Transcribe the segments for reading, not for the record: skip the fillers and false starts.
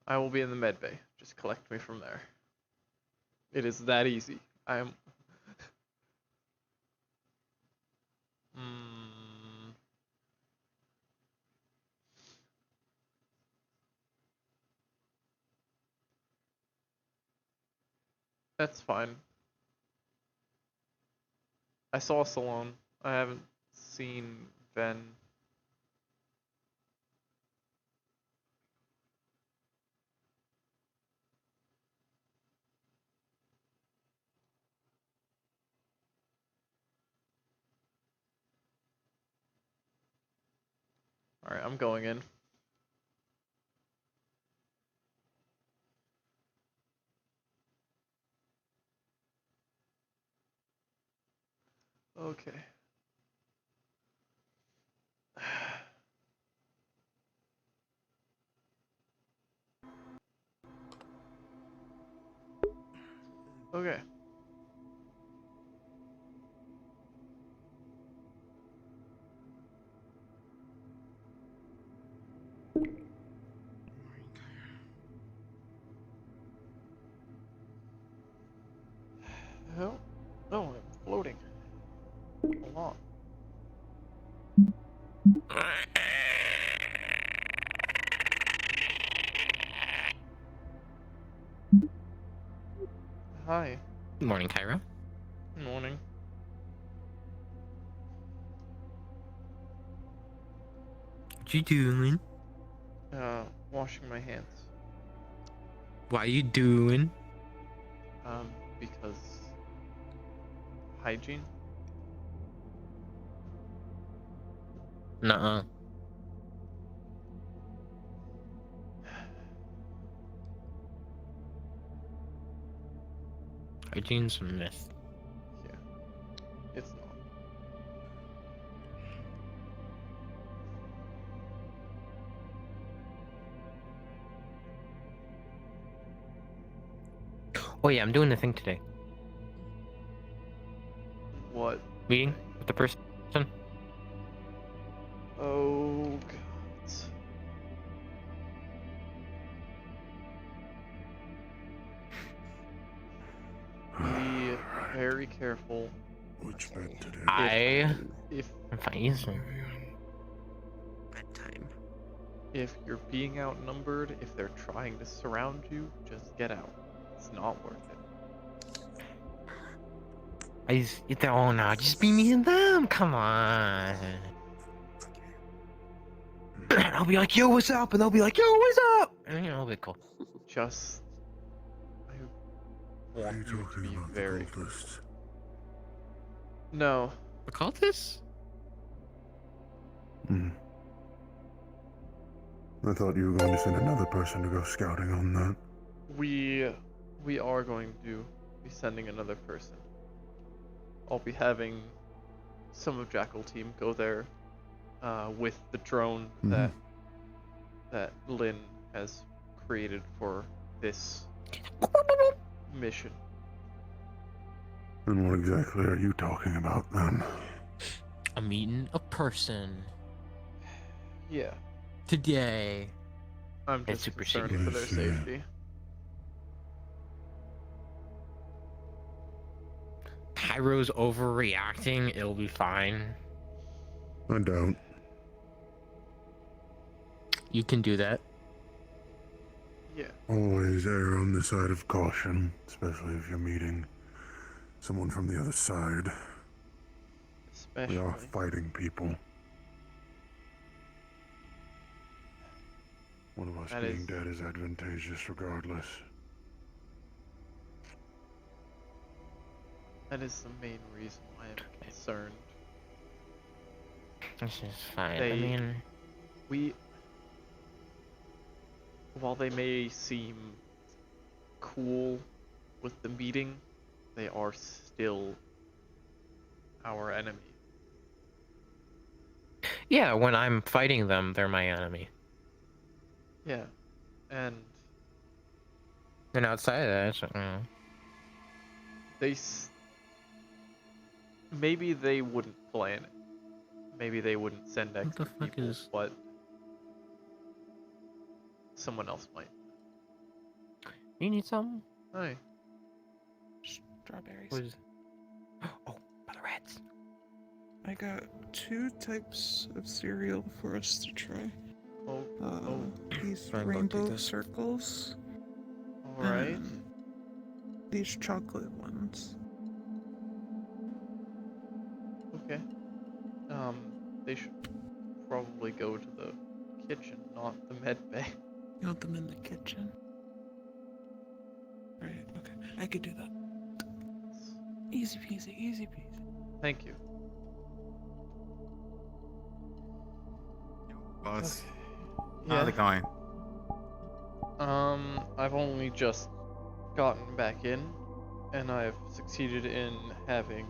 I will be in the med bay. Just collect me from there. It is that easy. I am. Hmm. That's fine. I saw Salone. I haven't seen Ben. Alright, I'm going in. Okay. Okay. Oh, no, I'm floating. Hold on. Hi. Good morning, Cairo. Good morning. What you doing? Washing my hands. Why you doing? Because hygiene. Nuh-uh. Hygiene's a myth. Yeah, it's not. Oh yeah, I'm doing the thing today. What? Meeting with the person. Oh God. Be very careful. Which bed today? I'm If fine. Bedtime. you're being outnumbered, if they're trying to surround you, just get out. It's not worth it. Oh no, just be me and them. Come on. I'll be like, yo, what's up? And they'll be like, yo, what's up? And you know, it'll be cool. Just I Are want you you to talking be about very the cultists? No. We call this? Hmm. I thought you were going to send another person to go scouting on that. We are going to be sending another person. I'll be having some of Jackal team go there with the drone that Lynn has created for this mission. And what exactly are you talking about then? I'm meeting a person Yeah, today. I'm It's just super concerned secret. for their safety. Cairo's overreacting. It'll be fine. I doubt. You can do that. Yeah, Always err on the side of caution, especially if you're meeting someone from the other side. especially. We are fighting people. One of us That being is- dead is advantageous regardless. That is the main reason why I'm concerned. This is fine. They- I mean, While they may seem cool with the meeting, they are still our enemy. yeah, when I'm fighting them, they're my enemy. Yeah, and And outside of that, it's, they maybe they wouldn't plan it. Maybe they wouldn't send what extra the fuck people, is... but someone else might. You need some? Hi. Strawberries. What is... Oh, brother rats. I got 2 types of cereal for us to try. Oh, These Try and go take rainbow this. circles. alright. and These chocolate ones. Okay. They should probably go to the kitchen, not the med bay. You want them in the kitchen? Right, okay. I could do that. Easy peasy, easy peasy. Thank you. Boss, Yeah. how's it going? I've only just gotten back in, and I've succeeded in having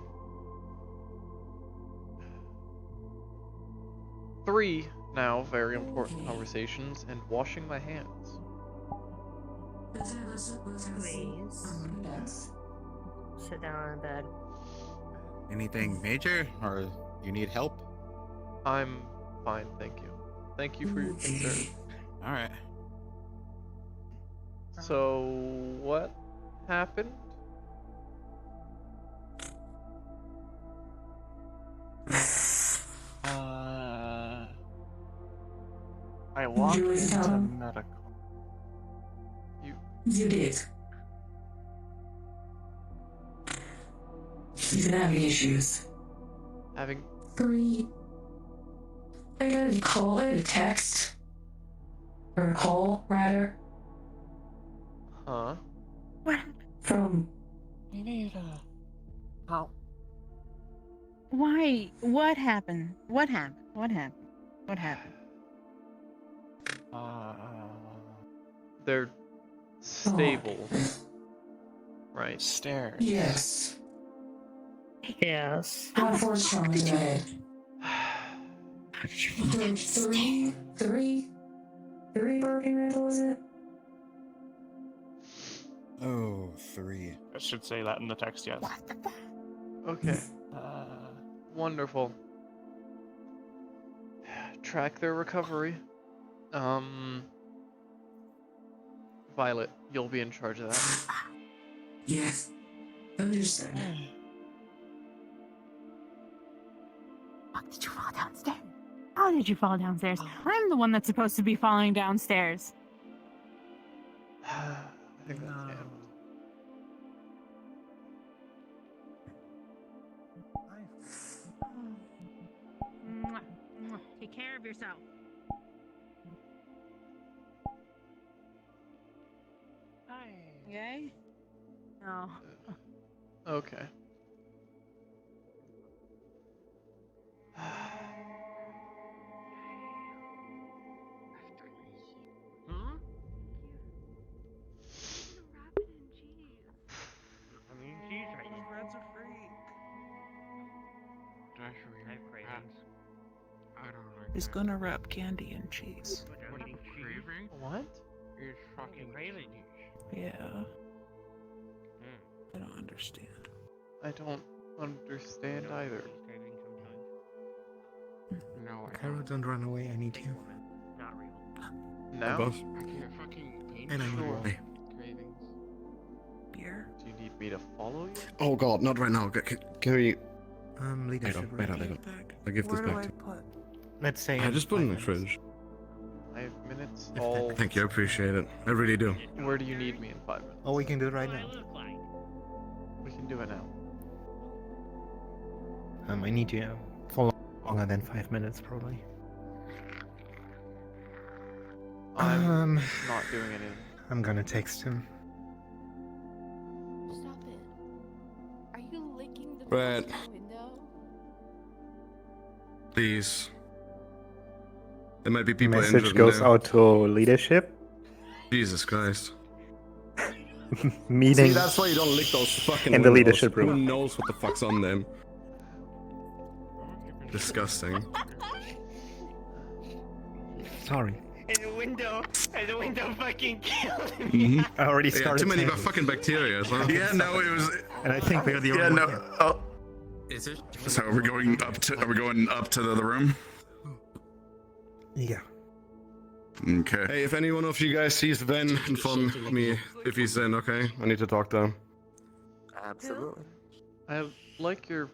3 now very important conversations and washing my hands. Please. Sit down in bed. Anything major, or you need help? I'm fine, thank you. Thank you for your concern. All right. So, what happened? I walked You into found- medical. You did. You've been having issues. Having 3. I got a call, a text. Or a call, rather. huh? What? From. You need help. Why? What happened? What happened? What happened? What happened? They're stable, right? Stairs. Yes. Yes. How force trauma to the head. How did you There were three broken rentals, is it? Oh, 3. I should say that in the text, yes. What the fuck? Okay, Uh, wonderful. Track their recovery. Violet, you'll be in charge of that. Yes. Understood. Fuck, did you fall downstairs? How did you fall downstairs? I'm the one that's supposed to be falling downstairs. I think that's handled. Mwah, mwah. Take care of yourself. Okay? No. Okay. Those reds are free. I have cravings. I don't like He's gonna wrap candy in cheese. craving. What? You're fucking crazy. Yeah. I don't understand. I don't understand either. No, Cairo, don't run away. I need you. Not real. Now? Boss. I can't fucking And I need Sure. away. cravings. Beer? Do you need me to follow you? Oh god, not right now. Can we... Leadership. Later. Back. I'll give Where this do back I to put? Let's say. I just put it in the fridge. 5 minutes? If All. Thank you, I appreciate it. I really do. Where do you need me in 5 minutes? Oh, we can do it right now. We can do it now. I need you for longer than 5 minutes, probably. I'm not doing anything. I'm gonna text him. Stop it. Are you licking the But- fucking window? Please. There might be people injured Message in goes there. out to leadership. Jesus Christ. Meeting. See, that's why you don't lick those fucking in the windows. leadership room. Who knows what the fuck's on them? Disgusting. Sorry. And the window fucking killed me. Mm-hmm. I already Yeah, started. too many saying- fucking bacteria. So. Yeah, no, it was. And I think we're the only Yeah, one no. here. Oh. Is it? So are we going up to? Are we going up to the room? Yeah. Okay. Hey, if anyone of you guys sees Ven, inform me if he's in, okay? I need to talk to him. Absolutely. I like your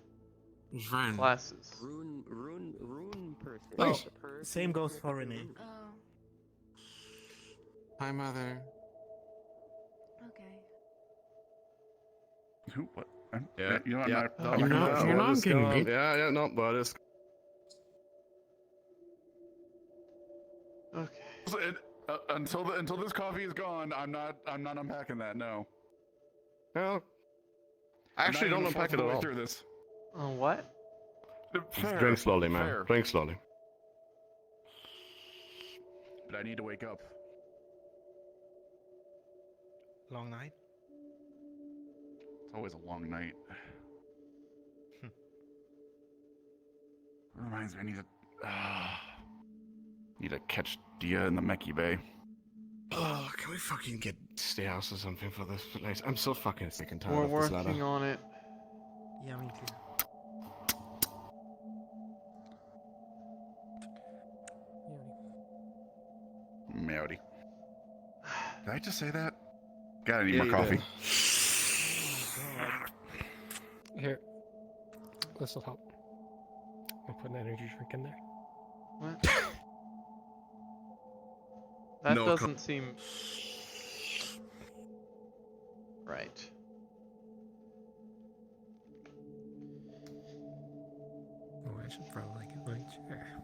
Fine. glasses. Rune person. Oh, Same goes for Renee. Oh, Hi, mother. okay. Who? What? Yeah. You know, I'm yeah. not. Oh, I'm you're not not- gonna- you're what not is going on? Yeah, no, but it's... Okay. Until this coffee is gone, I'm not unpacking that. No. Well, I'm actually, not don't even unpack it full at way all. through this. What? Fair, Drink slowly, man. fair. Drink slowly. But I need to wake up. Long night. It's always a long night. Reminds me, I need to catch Dia in the Meki Bay. Oh, can we fucking get stay house or something for this place? I'm so fucking sick and tired We're of this working ladder. on it. Yeah, me too. Meowdy. Did I just say that? God, I need Yeah, more you coffee. Here. This will help. I'll put an energy drink in there. What? That No doesn't seem right. Oh, I should probably get my chair.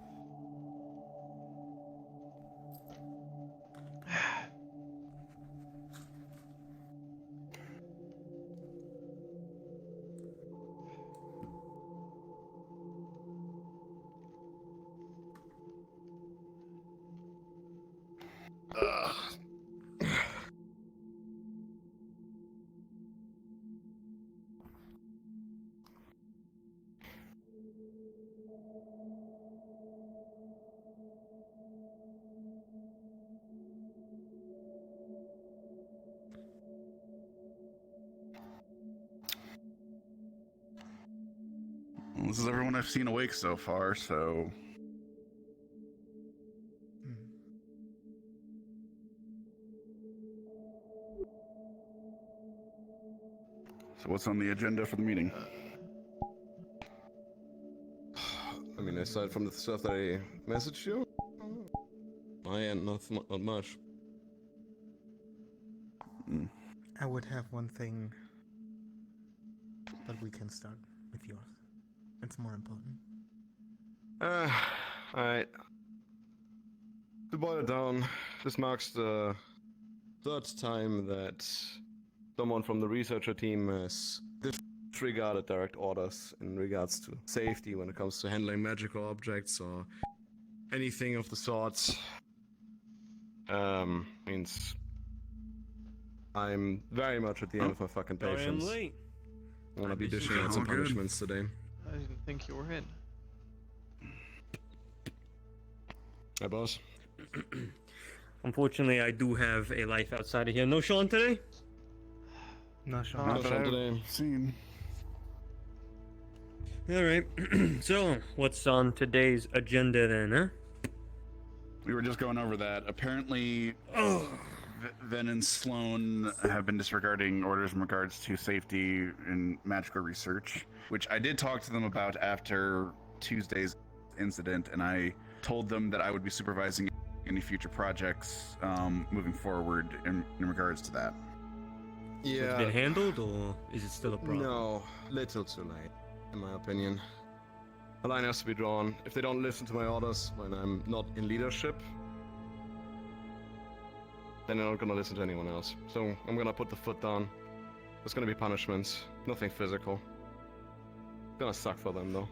Well, this is everyone I've seen awake so far, so... So what's on the agenda for the meeting? I mean, aside from the stuff that I messaged you, my end, not much. I would have one thing, but we can start with yours. It's more important. Alright. To boil it down, this marks the third time that someone from the researcher team has disregarded direct orders in regards to safety when it comes to handling magical objects or anything of the sorts. Means I'm very much at the end of my fucking patience. late. I'm gonna be dishing out some All good. punishments today. I didn't think you were in. Hi, boss. Unfortunately, I do have a life outside of here. No Sean today? No, sure. Not No that Sean I've today. Seen. Alright. So, what's on today's agenda then, huh? We were just going over that. Apparently, Oh. Ven and Sloan have been disregarding orders in regards to safety in magical research, which I did talk to them about after Tuesday's incident, and I told them that I would be supervising any future projects moving forward in regards to that. It's been handled, or is it still a problem? No, little too late, in my opinion. A line has to be drawn. If they don't listen to my orders when I'm not in leadership, then they're not gonna listen to anyone else. So I'm gonna put the foot down. There's gonna be punishments, nothing physical. Gonna suck for them though.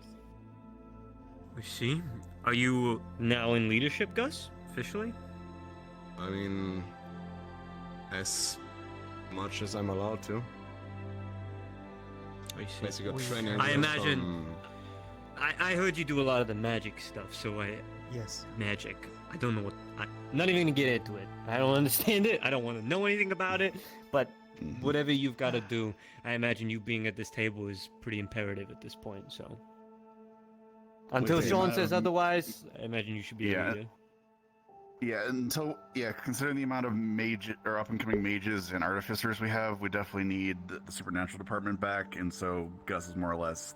I see. Are you now in leadership, Gus? Officially? I mean, as much as I'm allowed to. I see. Basically, got training. I imagine- from- I heard you do a lot of the magic stuff, so Yes. magic. I don't know what. I'm not even gonna get into it. I don't understand it. I don't want to know anything about it. But whatever you've got to do, I imagine you being at this table is pretty imperative at this point. So until With the Sean amount says of- otherwise, I imagine you should be Yeah. a leader. considering the amount of mage or up and coming mages and artificers we have, we definitely need the supernatural department back. And so Gus is more or less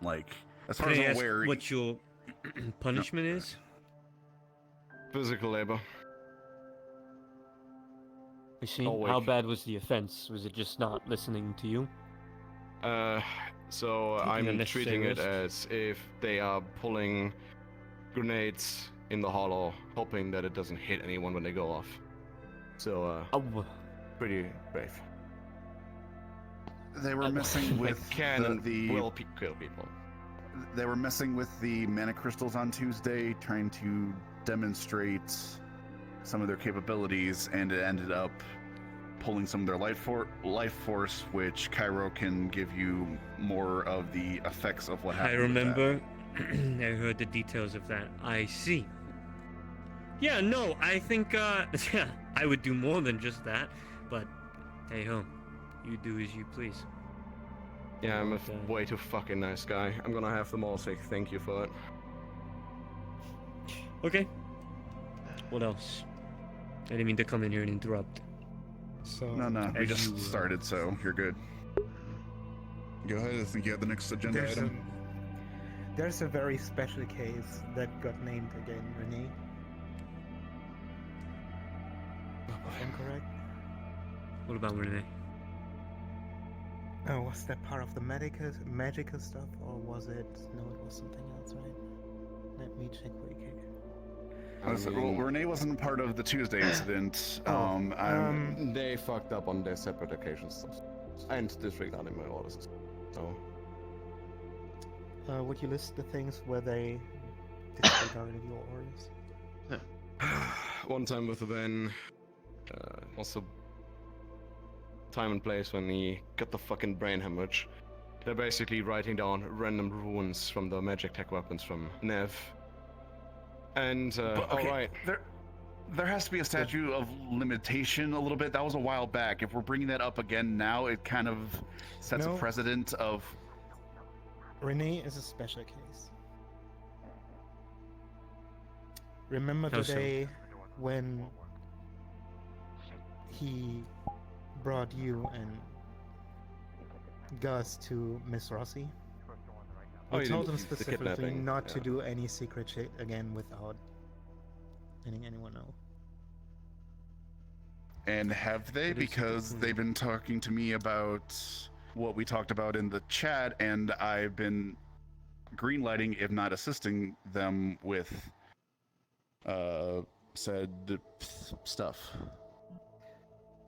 like, as far Can as I I'm ask aware, what your punishment is? Physical labor. You see, Oh, wait. how bad was the offense? Was it just not listening to you? So Taking I'm unnecessary treating it risks. as if they are pulling grenades in the hollow, hoping that it doesn't hit anyone when they go off. So, Oh, pretty brave. they were messing with I can and the will kill people. They were messing with the mana crystals on Tuesday, trying to demonstrate some of their capabilities, and it ended up pulling some of their life force, which Cairo can give you more of the effects of what happened. I remember. I heard the details of that. I see. Yeah, no, I think, yeah, I would do more than just that, but hey ho, you do as you please. Yeah, I'm a way too fucking nice guy. I'm gonna have them all say thank you for it. Okay. What else? I didn't mean to come in here and interrupt. So No, we As just you, started, so you're good. Go ahead, I think you have the next agenda item. There's a very special case that got named again, Renee. If I'm correct. What about Renee? Oh, was that part of the magical stuff, or was it? No, it was something else, right? Let me check really quick. Well, Renee wasn't part of the Tuesday incident. They fucked up on their separate occasions and disregarding my orders. So, would you list the things where they disregarded your orders? one time with Ben, also time and place when he got the fucking brain hemorrhage. They're basically writing down random runes from the magic tech weapons from Nev. And, alright. There has to be a statute of limitation a little bit. That was a while back. If we're bringing that up again now, it kind of sets a precedent of... Renee is a special case. Remember How the so? day when he brought you and Gus to Miss Rossi? Oh, We you told him didn't- the specifically kidnapping, not to yeah. do any secret shit again without letting anyone know. And have they? It is Because they've been talking to me about what we talked about in the chat, and I've been greenlighting, if not assisting them with said stuff.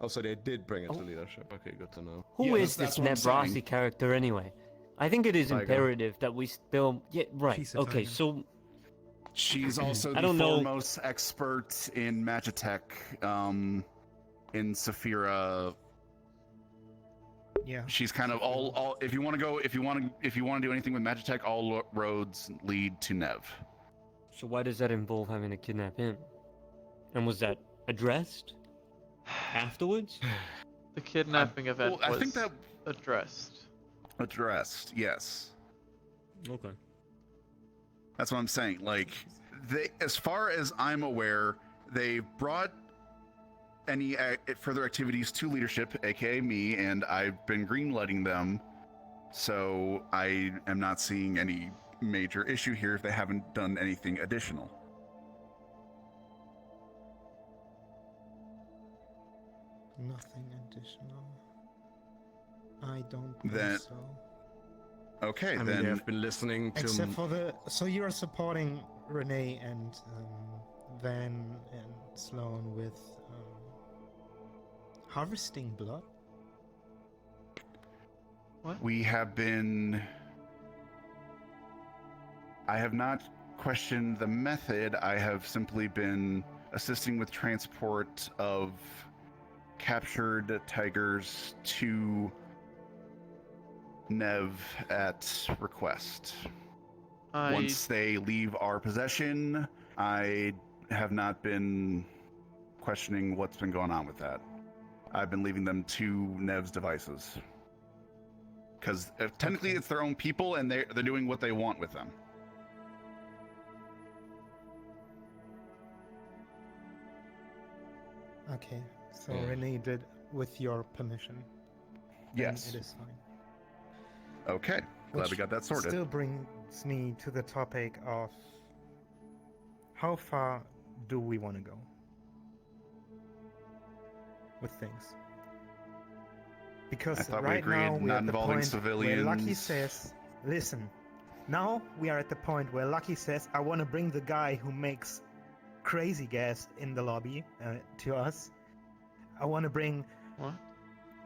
Oh, so they did bring it to leadership. Okay, good to know. Who Yeah, is that's this what I'm Neb Rossi saying. character anyway? I think it is Tiger. imperative that we still... Yeah, right. She's a Okay, tiger. so... She's also I the don't know. foremost expert in Magitech, in Saphira. Yeah. She's kind of all. If you want to do anything with Magitech, all roads lead to Nev. So why does that involve having to kidnap him? And was that addressed afterwards? The kidnapping event I was think that addressed. addressed. Yes, Okay. that's what I'm saying. Like, they, as far as I'm aware, they brought any further activities to leadership, aka me, and I've been greenlighting them. So I am not seeing any major issue here if they haven't done anything additional. Nothing additional. I don't think Then- so. Okay, I mean, then they have been listening to... Except for the... So you're supporting Renee and Van and Sloan with harvesting blood? we have been. I have not questioned the method. I have simply been assisting with transport of captured tigers to Nev at request. Once they leave our possession, I have not been questioning what's been going on with that. I've been leaving them to Nev's devices. Because technically it's their own people and they're doing what they want with them. Okay, so Mm. Renee did with your permission. Then Yes. it is fine. Okay. Glad we Which got that sorted. still brings me to the topic of how far do we want to go with things? I Because thought we right agreed now we're not at the involving point where Lucky civilians. says, listen, now we are at the point where Lucky says, I want to bring the guy who makes crazy gas in the lobby to us. I want to bring... What?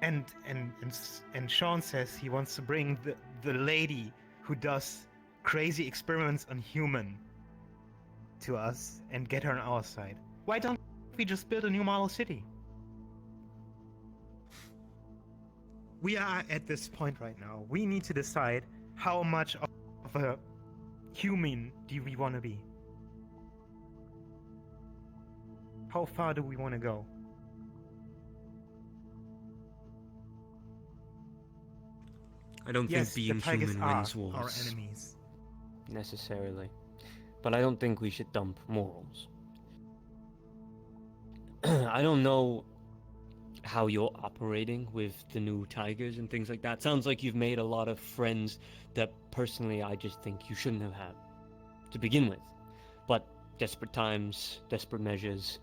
And Sean says he wants to bring the lady who does crazy experiments on human to us and get her on our side. Why don't we just build a new model city? We are at this point right now. We need to decide how much of a human do we want to be? How far do we want to go? I don't Yes, think being the tigers human are wins wars. our enemies. Necessarily. But I don't think we should dump morals. I don't know how you're operating with the new tigers and things like that. Sounds like you've made a lot of friends that personally I just think you shouldn't have had to begin with. But desperate times, desperate measures.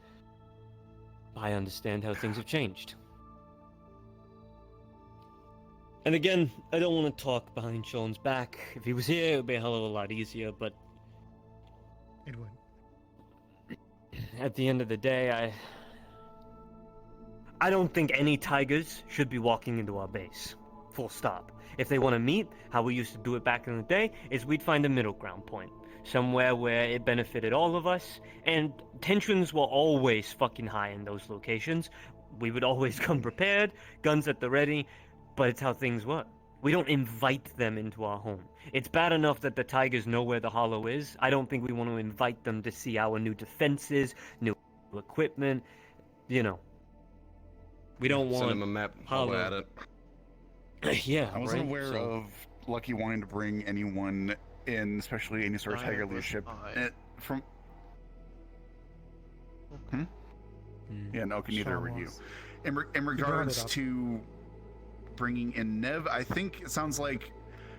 I understand how things have changed. And again, I don't want to talk behind Sean's back. If he was here, it would be a hell of a lot easier, but It would. at the end of the day, I don't think any tigers should be walking into our base. Full stop. If they want to meet, how we used to do it back in the day, is we'd find a middle ground point. Somewhere where it benefited all of us, and tensions were always fucking high in those locations. We would always come prepared, guns at the ready, but it's how things work. We don't invite them into our home. It's bad enough that the tigers know where the hollow is. I don't think we want to invite them to see our new defenses, new equipment, you know. We don't Send want him a map. hollow. I'll add it. Yeah, I wasn't right? aware So- of Lucky wanting to bring anyone in, especially any sort of Neither tiger was leadership. I. From Mm. yeah, no, neither Sean were you. was. In brought it regards up. to bringing in Nev, I think it sounds like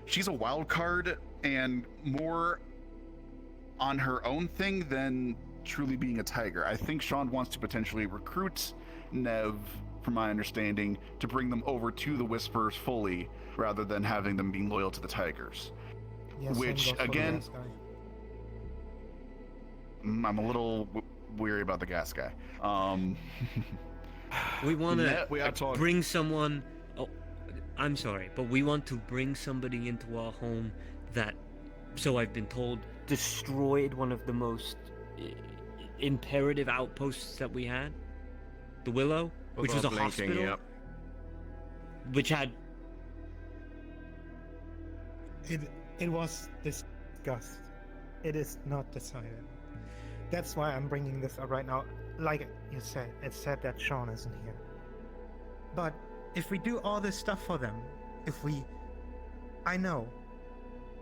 she's a wild card and more on her own thing than truly being a tiger. I think Sean wants to potentially recruit Nev, from my understanding, to bring them over to the Whispers fully, rather than having them being loyal to the Tigers. Yes, Sean Which, goes for the again, gas guy. I'm a little weary about the gas guy. We want to We are talking. bring someone. Oh, I'm sorry, but we want to bring somebody into our home that, so I've been told, destroyed one of the most imperative outposts that we had, the Willow, which was a Without blinking, hospital, yep. which had. It was discussed. It is not decided. That's why I'm bringing this up right now. Like you said, it's sad that Sean isn't here. But if we do all this stuff for them, I know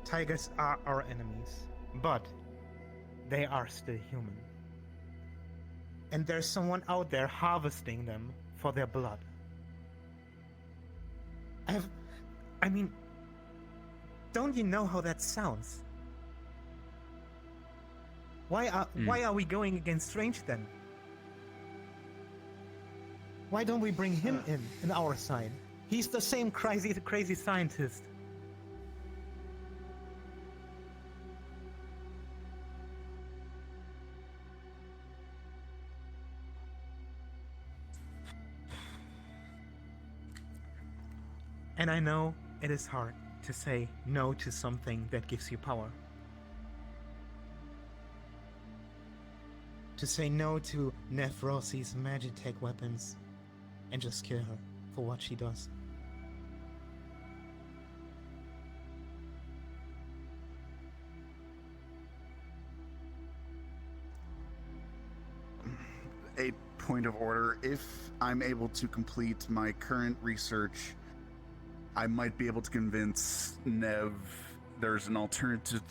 tigers are our enemies, but they are still human. And there's someone out there harvesting them for their blood. I mean, don't you know how that sounds? Why are we going against Strange then? Why don't we bring him in our side? He's the same crazy scientist. And I know it is hard to say no to something that gives you power. To say no to Nev Rossi's Magitech weapons and just kill her for what she does. A point of order. If I'm able to complete my current research, I might be able to convince Nev there's an alternative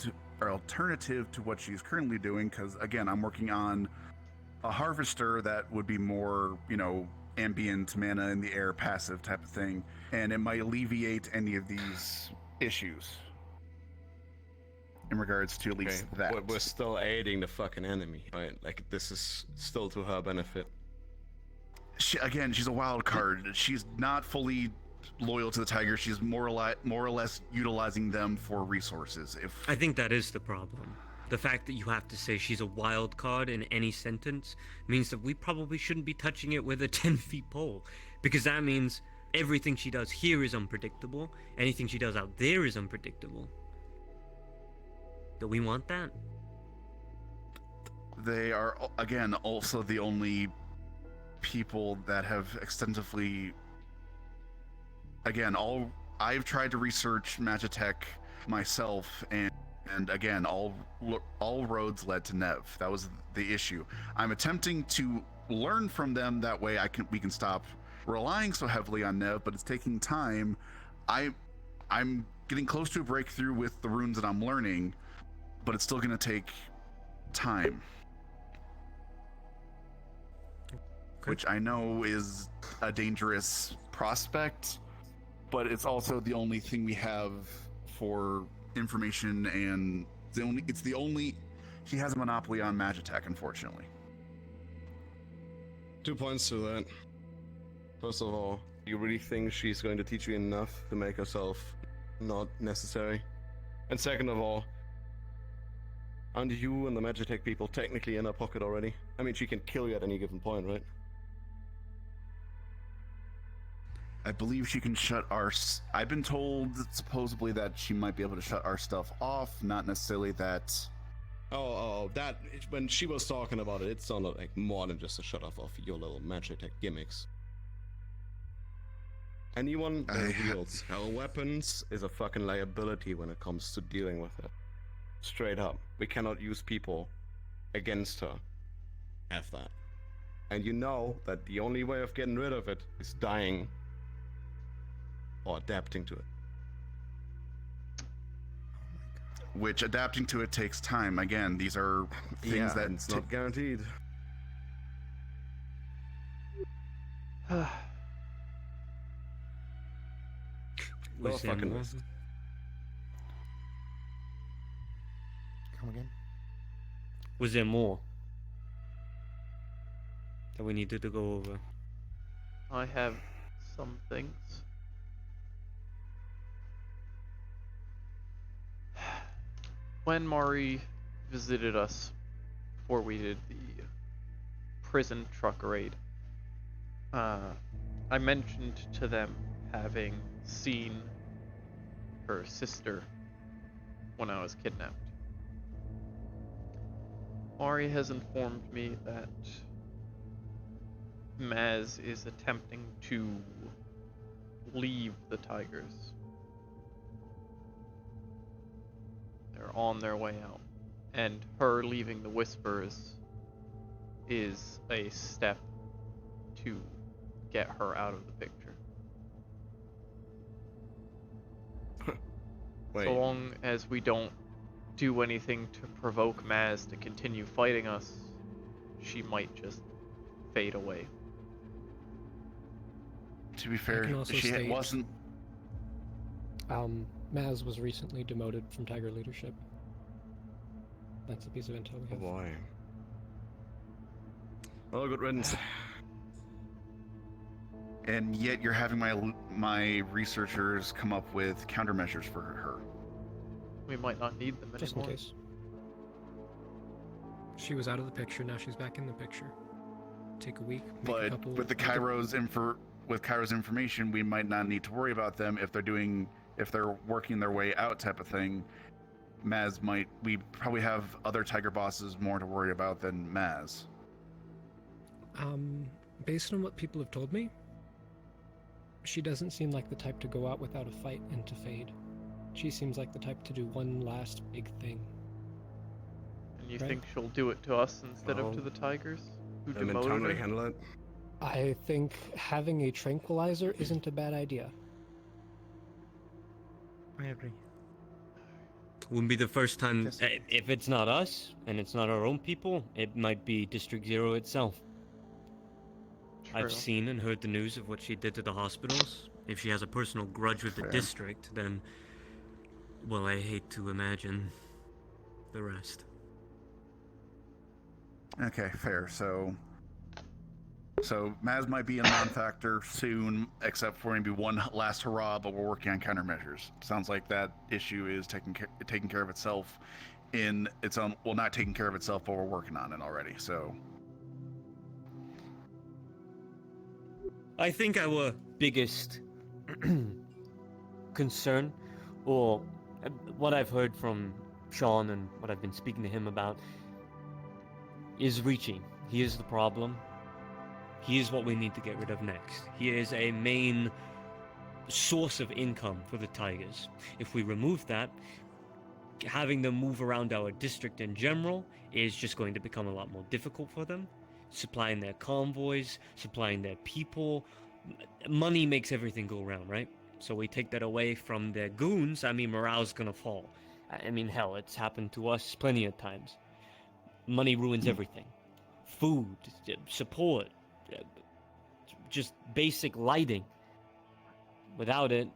to what she's currently doing, because again, I'm working on a harvester that would be more, ambient mana in the air, passive type of thing, and it might alleviate any of these issues in regards to at least that. But we're still aiding the fucking enemy, right? Like, this is still to her benefit. She's a wild card. She's not fully loyal to the Tigers. She's more or less utilizing them for resources. I think that is the problem. The fact that you have to say she's a wild card in any sentence means that we probably shouldn't be touching it with a 10-foot pole, because that means everything she does here is unpredictable. Anything she does out there is unpredictable. Do we want that? They are, again, also the only people that have extensively... Again, I've tried to research Magitech myself, and again, all roads led to Nev. That was the issue. I'm attempting to learn from them. That way, we can stop relying so heavily on Nev. But it's taking time. I'm getting close to a breakthrough with the runes that I'm learning, but it's still going to take time. Which I know is a dangerous prospect, but it's also the only thing we have for information, and it's the only she has a monopoly on Magitech, unfortunately. 2 points to that. First of all, do you really think she's going to teach you enough to make herself not necessary? And second of all, aren't you and the Magitech people technically in her pocket already? I mean, she can kill you at any given point, right? I believe she can shut our... I've been told, supposedly, that she might be able to shut our stuff off, not necessarily that... That... When she was talking about it, it sounded like more than just a shut off of your little Magitech gimmicks. Anyone that wields hell weapons is a fucking liability when it comes to dealing with it. Straight up. We cannot use people against her. F that. And you know that the only way of getting rid of it is dying or adapting to it. Which adapting to it takes time. Again, these are things that it's not guaranteed. Was there fucking more? Come again? Was there more that we needed to go over? I have some things. When Mari visited us before we did the prison truck raid, I mentioned to them having seen her sister when I was kidnapped. Mari has informed me that Maz is attempting to leave the Tigers. They're on their way out. And her leaving the Whispers is a step to get her out of the picture. Wait. So long as we don't do anything to provoke Maz to continue fighting us, she might just fade away. To be fair, also she state- wasn't... Maz was recently demoted from Tiger leadership. That's a piece of intel we Oh have. boy. Well, good riddance. And yet you're having my researchers come up with countermeasures for her. We might not need them Just in anymore. case. She was out of the picture, now she's back in the picture. Take a week, make a But couple... with the Cairo's information, we might not need to worry about them if they're working their way out type of thing. We probably have other Tiger bosses more to worry about than Maz. Based on what people have told me, she doesn't seem like the type to go out without a fight and to fade. She seems like the type to do one last big thing. And you Right. think she'll do it to us instead of to Well, the Tigers? Who Them demoted internally her? handle it. I think having a tranquilizer isn't a bad idea. I agree. Wouldn't be the first time. If it's not us, and it's not our own people, it might be District Zero itself. True. I've seen and heard the news of what she did to the hospitals. If she has a personal grudge with the district, then... well, I hate to imagine the rest. Okay, fair. So Maz might be a non-factor soon, except for maybe one last hurrah, but we're working on countermeasures. Sounds like that issue is taking care of itself in its own... well, not taking care of itself, but we're working on it already, so... I think our biggest concern, or what I've heard from Sean and what I've been speaking to him about, is Ricci. He is the problem. He is what we need to get rid of next. He is a main source of income for the Tigers. If we remove that, having them move around our district in general is just going to become a lot more difficult for them. Supplying their convoys, supplying their people. Money makes everything go round, right? So we take that away from their goons, I mean, morale's gonna fall. I mean, hell, it's happened to us plenty of times. Money ruins everything. Food, support, just basic lighting. Without it,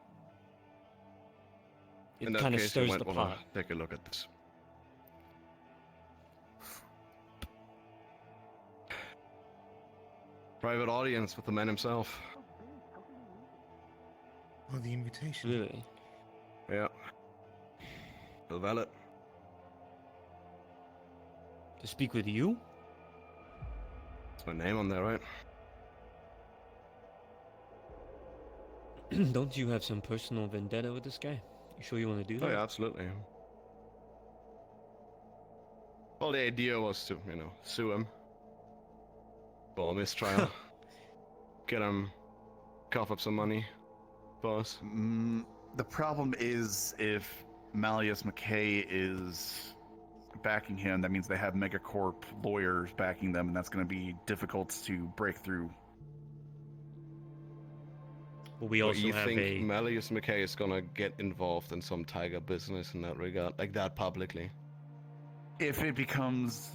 it kind of stirs the pot. Take a look at this. Private audience with the man himself. Oh, the invitation. Really? Yeah. The valet. To speak with you? That's my name on there, right? Don't you have some personal vendetta with this guy? You sure you want to do that? Oh yeah, absolutely. Well, the idea was to, sue him. Well, mistrial. Get him, cough up some money for us. The problem is if Malleus McKay is backing him, that means they have Megacorp lawyers backing them, and that's going to be difficult to break through. Well, we also you have think Malleus McKay is going to get involved in some Tiger business in that regard, like that publicly? If it becomes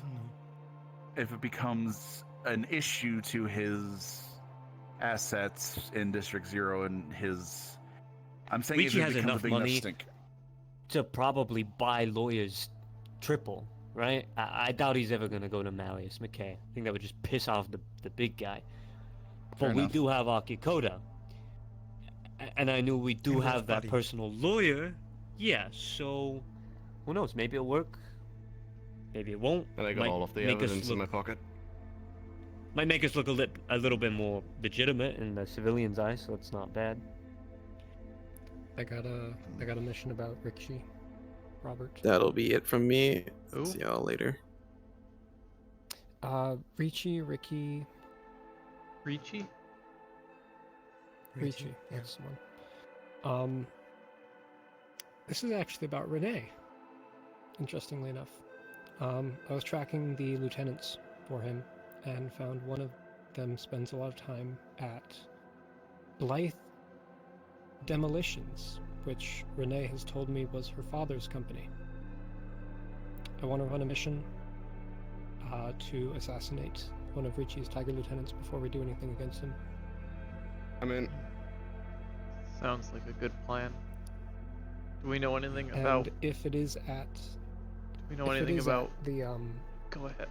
an issue to his assets in District Zero and his... I'm saying Ricci if it has becomes enough a big money enough stink. to probably buy lawyers triple, right? I doubt he's ever going to go to Malleus McKay. I think that would just piss off the big guy. Fair But we enough. do have Akikoda. And I knew we do have that personal lawyer. Yeah, so... who knows? Maybe it'll work. Maybe it won't. And I got Might all of the make us evidence in my look- pocket. Might make us look a little bit more legitimate in the civilian's eyes, so it's not bad. I got a mission about Ricci, Robert. That'll be it from me. See y'all later. Ricky. Ricci? Ricci, that's the one. This is actually about Renee, interestingly enough. I was tracking the lieutenants for him and found one of them spends a lot of time at Blythe Demolitions, which Renee has told me was her father's company. I want to run a mission to assassinate one of Ricci's Tiger lieutenants before we do anything against him. I'm in. Sounds like a good plan. Do we know anything about... And if it is at... Do we know anything about... the Go ahead.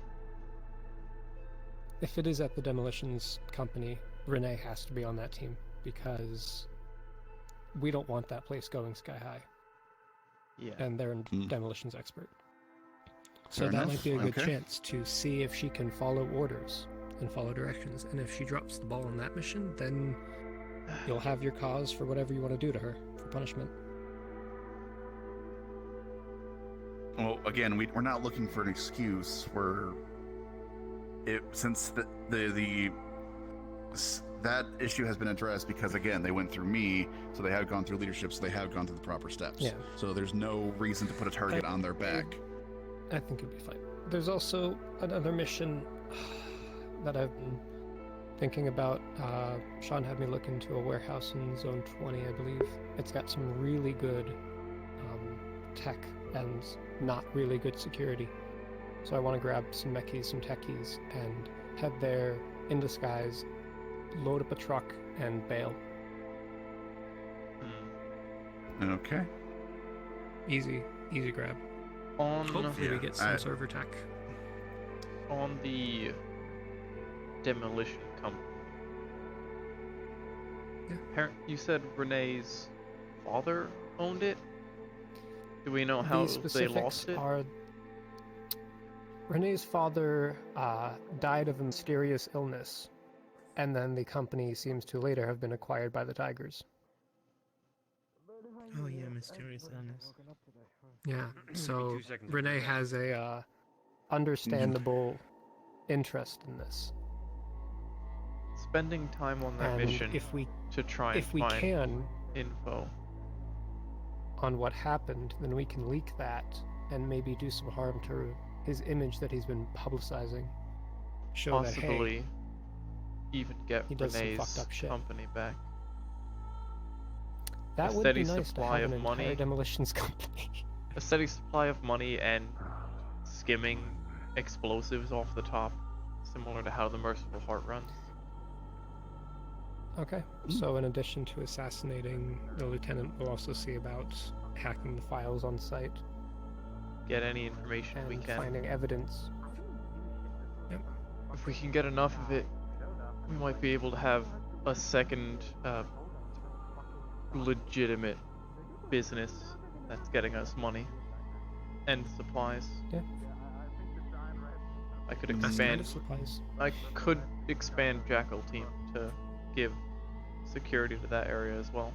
If it is at the Demolitions company, Renee has to be on that team, because we don't want that place going sky high. Yeah. And they're a demolitions expert. So Fair that enough. might be a good Okay. chance to see if she can follow orders and follow directions. And if she drops the ball on that mission, then you'll have your cause for whatever you want to do to her for punishment. Well, again, we're not looking for an excuse. Since that issue has been addressed, because again, they went through me, so they have gone through leadership, so they have gone through the proper steps. Yeah. So there's no reason to put a target on their back. I think it'll be fine. There's also another mission that I've been thinking about. Sean had me look into a warehouse in Zone 20, I believe. It's got some really good tech and not really good security. So I want to grab some mechies, some techies, and head there in disguise, load up a truck, and bail. Okay. Easy grab. Hopefully we get some server tech. On the demolition company. Yeah. You said Renee's father owned it? Do we know how they lost it? Renee's father died of a mysterious illness, and then the company seems to later have been acquired by the Tigers. Oh yeah, mysterious illness. Yeah, so Renee has a understandable interest in this. Spending time on their And mission to try and find can info on what happened, then we can leak that and maybe do some harm to his image that he's been publicizing. Show possibly that, hey, even get he does some Renee's fucked up shit. company back. That a would steady be nice supply to have of an money. entire demolitions company. A steady supply of money and skimming explosives off the top, similar to how the Merciful Heart runs. Okay, so in addition to assassinating the lieutenant, we'll also see about hacking the files on site. Get any information and we can. Finding evidence. Yep. If we can get enough of it, we might be able to have a second legitimate business that's getting us money and supplies. Yeah. I could That's expand. kind of supplies. I could expand Jackal team to give security to that area as well.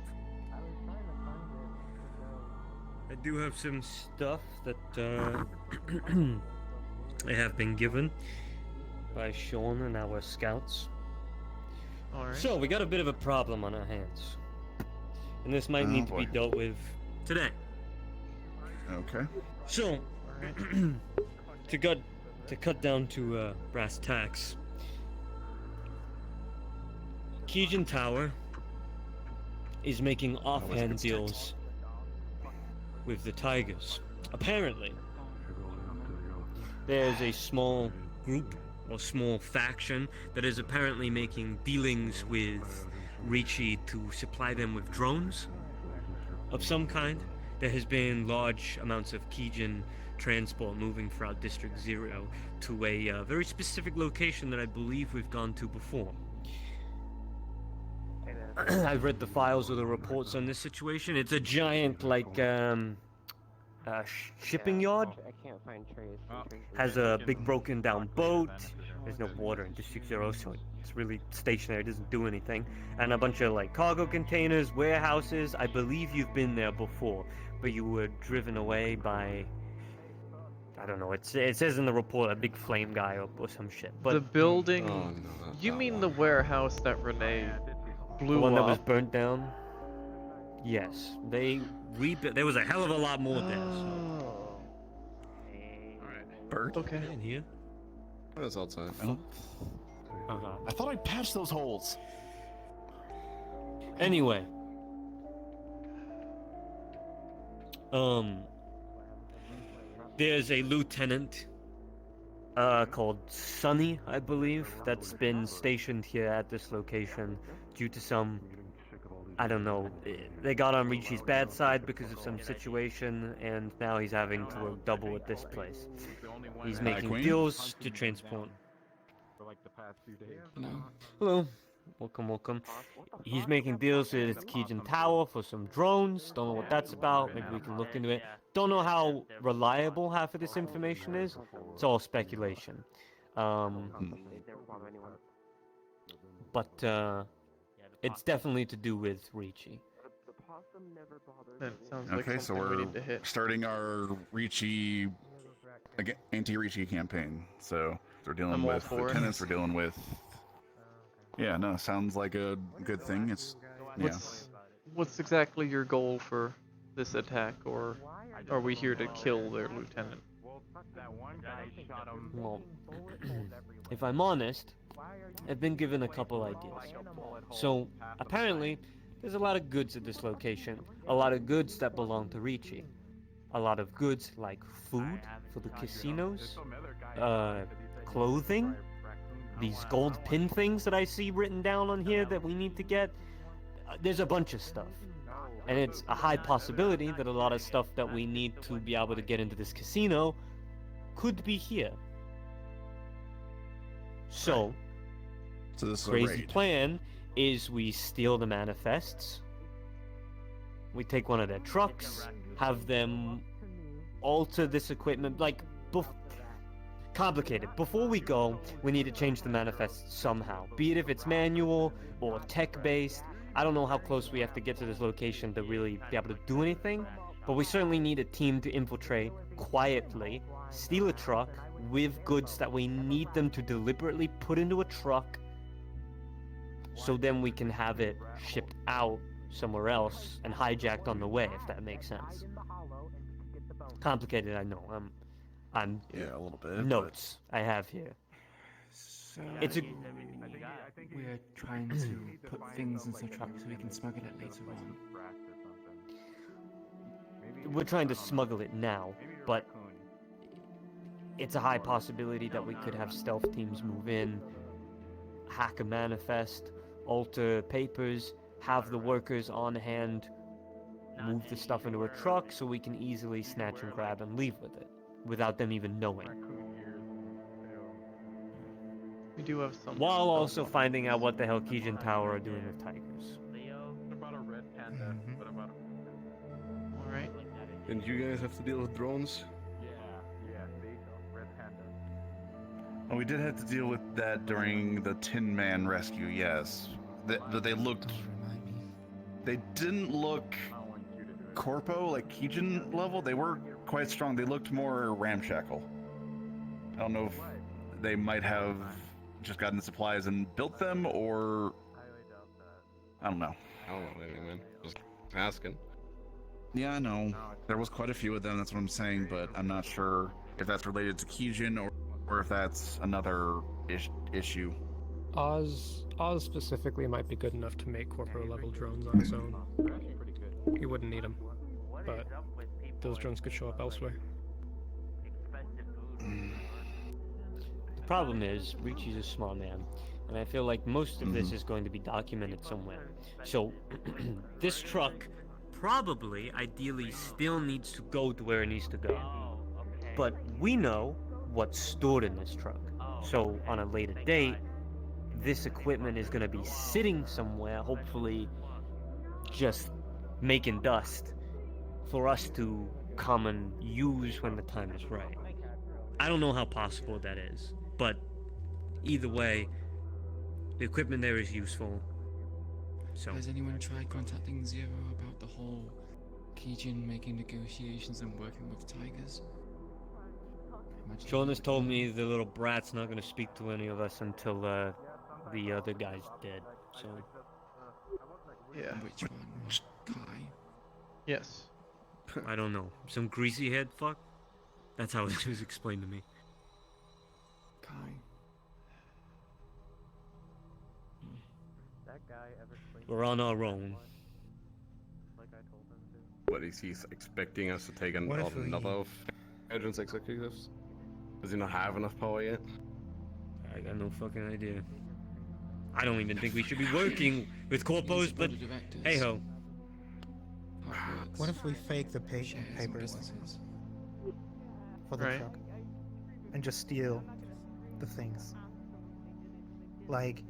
I do have some stuff that I have been given by Sean and our scouts. Alright. So we got a bit of a problem on our hands, and this might need to be dealt with today. Okay. So, to cut down to brass tacks, Keegan Tower is making offhand deals with the Tigers. Apparently, there's a small group or small faction that is apparently making dealings with Ricci to supply them with drones of some kind. There has been large amounts of Keegan transport moving throughout District 0 to a very specific location that I believe we've gone to before. I've read the files or the reports on this situation. It's a giant, like, shipping yard. Has a big broken down boat. There's no water in District 0, so it's really stationary, it doesn't do anything. And a bunch of, like, cargo containers, warehouses. I believe you've been there before, but you were driven away by... I don't know, it says in the report a big flame guy or some shit. But the building... you mean the warehouse that Renee blew the one up? that was burnt down? Yes. They rebuilt... There was a hell of a lot more there, so... Bert? Okay. In here? Oh, it's outside. I thought I patched those holes. Anyway. There's a lieutenant called Sonny, I believe, that's been stationed here at this location due to some, I don't know, they got on Ricci's bad side because of some situation, and now he's having to work double at this place. He's making deals to transport. Hello. Welcome. He's making deals with Keegan Tower for some drones. Don't know what that's about. Maybe we can look into it. Don't know how reliable half of this information is. It's all speculation. But it's definitely to do with Ricci. That sounds like Okay, so something we we're need to hit. starting our Ricci, anti-Ricci campaign. So we're dealing I'm all with for it. lieutenants. We're dealing with. Yeah, no, sounds like a good thing. It's What's exactly your goal for this attack, or are we here to kill their lieutenant? Well, if I'm honest, I've been given a couple ideas. So, apparently, there's a lot of goods at this location. A lot of goods that belong to Ricci. a lot of goods like food for the casinos, clothing, these gold pin things that I see written down on here that we need to get. There's a bunch of stuff. And it's a high possibility that a lot of stuff that we need to be able to get into this casino could be here. So this is a crazy raid. plan is we steal the manifests, we take one of their trucks, have them alter this equipment, like, complicated. Before we go, we need to change the manifests somehow, be it if it's manual or tech-based. I don't know how close we have to get to this location to really be able to do anything, but we certainly need a team to infiltrate quietly, steal a truck with goods that we need them to deliberately put into a truck, so then we can have it shipped out somewhere else and hijacked on the way, if that makes sense. Complicated, I know. I'm Yeah, a little bit. notes I have here. So It's a we're trying to put things into the truck so we can smuggle it later on. We're trying to smuggle it now, but it's a high possibility that we could have stealth teams move in, hack a manifest, alter papers, have the workers on hand, move the stuff into a truck so we can easily snatch and grab and leave with it, without them even knowing. We do have some. While also finding out what the hell Kijin Tower are doing with tigers. Alright. And you guys have to deal with drones? Oh, we did have to deal with that during the Tin Man rescue, yes. They looked... They didn't look corpo, like Kijin level. They were quite strong. They looked more ramshackle. I don't know if they might have just gotten the supplies and built them, or... I don't know. I don't know anything, man. Just asking. Yeah, I know. There was quite a few of them, that's what I'm saying, but I'm not sure if that's related to Kijin or if that's another issue. Oz specifically might be good enough to make corporal level drones on its own. You wouldn't need them, but those drones could show up elsewhere. The problem is, Ricci's a small man, and I feel like most of this is going to be documented somewhere. So, this truck probably, ideally, still needs to go to where it needs to go. But we know what's stored in this truck. So, on a later date, this equipment is going to be sitting somewhere, hopefully just making dust, for us to come and use when the time is right. I don't know how possible that is, but either way, the equipment there is useful. So has anyone tried contacting Zero about the whole Kijin making negotiations and working with tigers? Jonas told me the little brat's not going to speak to any of us until the other guy's dead. So Yeah. Which one? Kai? Yes. I don't know. Some greasy head fuck? That's how it was explained to me. Kai. We're on our own. What is he expecting us to take What if we- another of agents executives? Does he not have enough power yet? I got no fucking idea. I don't even think we should be working with corpos, but hey ho. What if we fake the papers for the Right. truck and just steal the things? Like,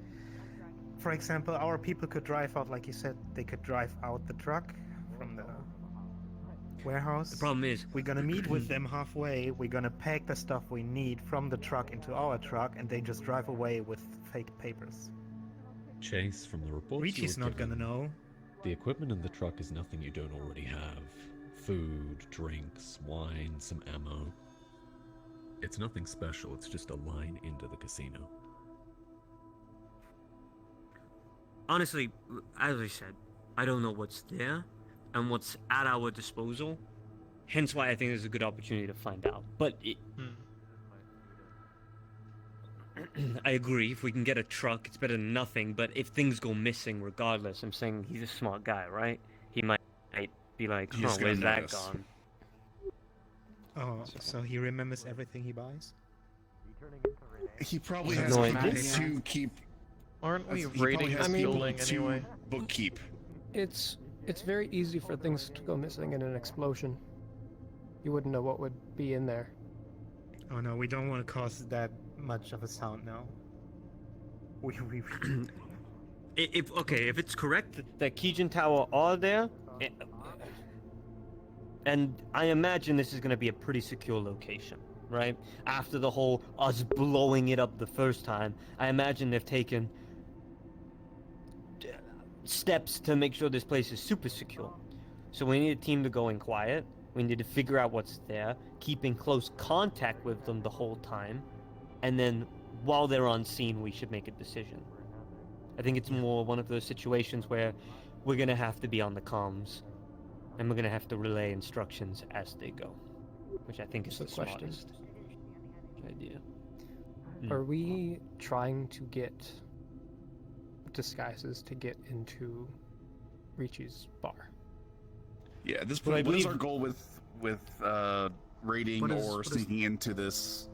for example, our people could drive out, like you said, they could drive out the truck from the warehouse. The problem is, we're gonna meet with them halfway. We're gonna pack the stuff we need from the truck into our truck, and they just drive away with fake papers. Chase, from the reports Ricci's you're not gonna given, know. The equipment in the truck is nothing you don't already have. Food, drinks, wine, some ammo. It's nothing special, it's just a line into the casino. honestly, as I said, I don't know what's there and what's at our disposal. Hence why I think there's a good opportunity to find out. But I agree, if we can get a truck, it's better than nothing. But if things go missing regardless, I'm saying he's a smart guy, right? He might be like, He's oh, gonna where's that notice. gone? Oh, so he remembers everything he buys? He probably I have has no people idea. to keep. Aren't we he probably raiding has his people building to anyway? bookkeep. It's very easy for things to go missing in an explosion. You wouldn't know what would be in there. Oh no, we don't want to cause that much of a sound now. We If it's correct that Kijin Tower are there, and I imagine this is going to be a pretty secure location, right? After the whole us blowing it up the first time, I imagine they've taken steps to make sure this place is super secure. So we need a team to go in quiet. We need to figure out what's there, keep in close contact with them the whole time, and then while they're on scene, we should make a decision. I think it's more one of those situations where we're going to have to be on the comms, and we're going to have to relay instructions as they go, which I think is So the question. smartest idea. Are we trying to get disguises to get into Ricci's bar? Yeah, at this Well, I point, what is believe- our goal with raiding What is- or what is- sneaking into this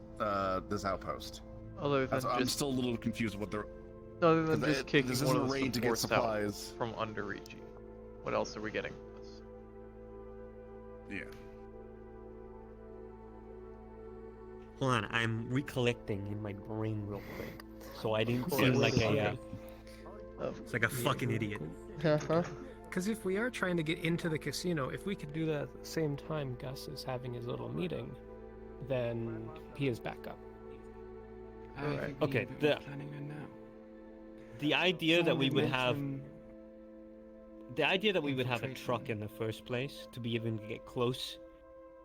this outpost? Other than I'm just still a little confused with what the. other than 'cause just kicking this one isn't of a the raid to get supports out supplies. from under Ricci. What else are we getting from this? Yeah. Hold on, I'm recollecting in my brain real quick, so I didn't Of seem course. like a Oh. it's like a fucking idiot. Uh-huh. Because if we are trying to get into the casino, if we could do that at the same time Gus is having his little meeting, then he is back up. Alright. Okay, Planning on now. the idea that we would have Mention the idea that we would have a truck in the first place to be able to get close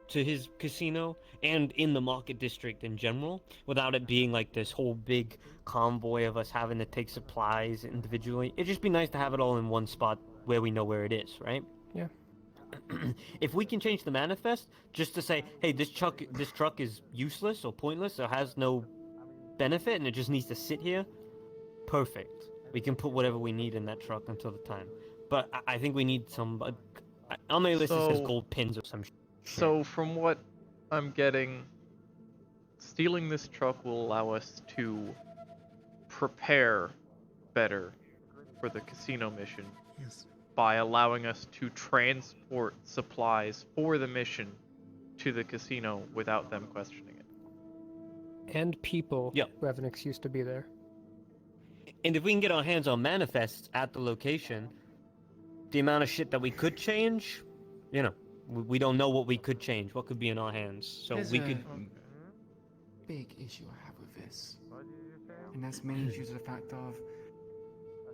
to his casino and in the market district in general without it being like this whole big convoy of us having to take supplies individually. It'd just be nice to have it all in one spot where we know where it is, right? Yeah. If we can change the manifest just to say, hey, this truck is useless or pointless or has no benefit and it just needs to sit here, perfect. We can put whatever we need in that truck until the time. But I think we need some. On my list it says So- gold pins or some shit. So from what I'm getting, stealing this truck will allow us to prepare better for the casino mission Yes. by allowing us to transport supplies for the mission to the casino without them questioning it. And people Yeah. who have an excuse to be there. And if we can get our hands on manifests at the location, the amount of shit that we could change, you know, we don't know what we could change, what could be in our hands. So There's we a could. big issue I have with this, and that's mainly due to the fact of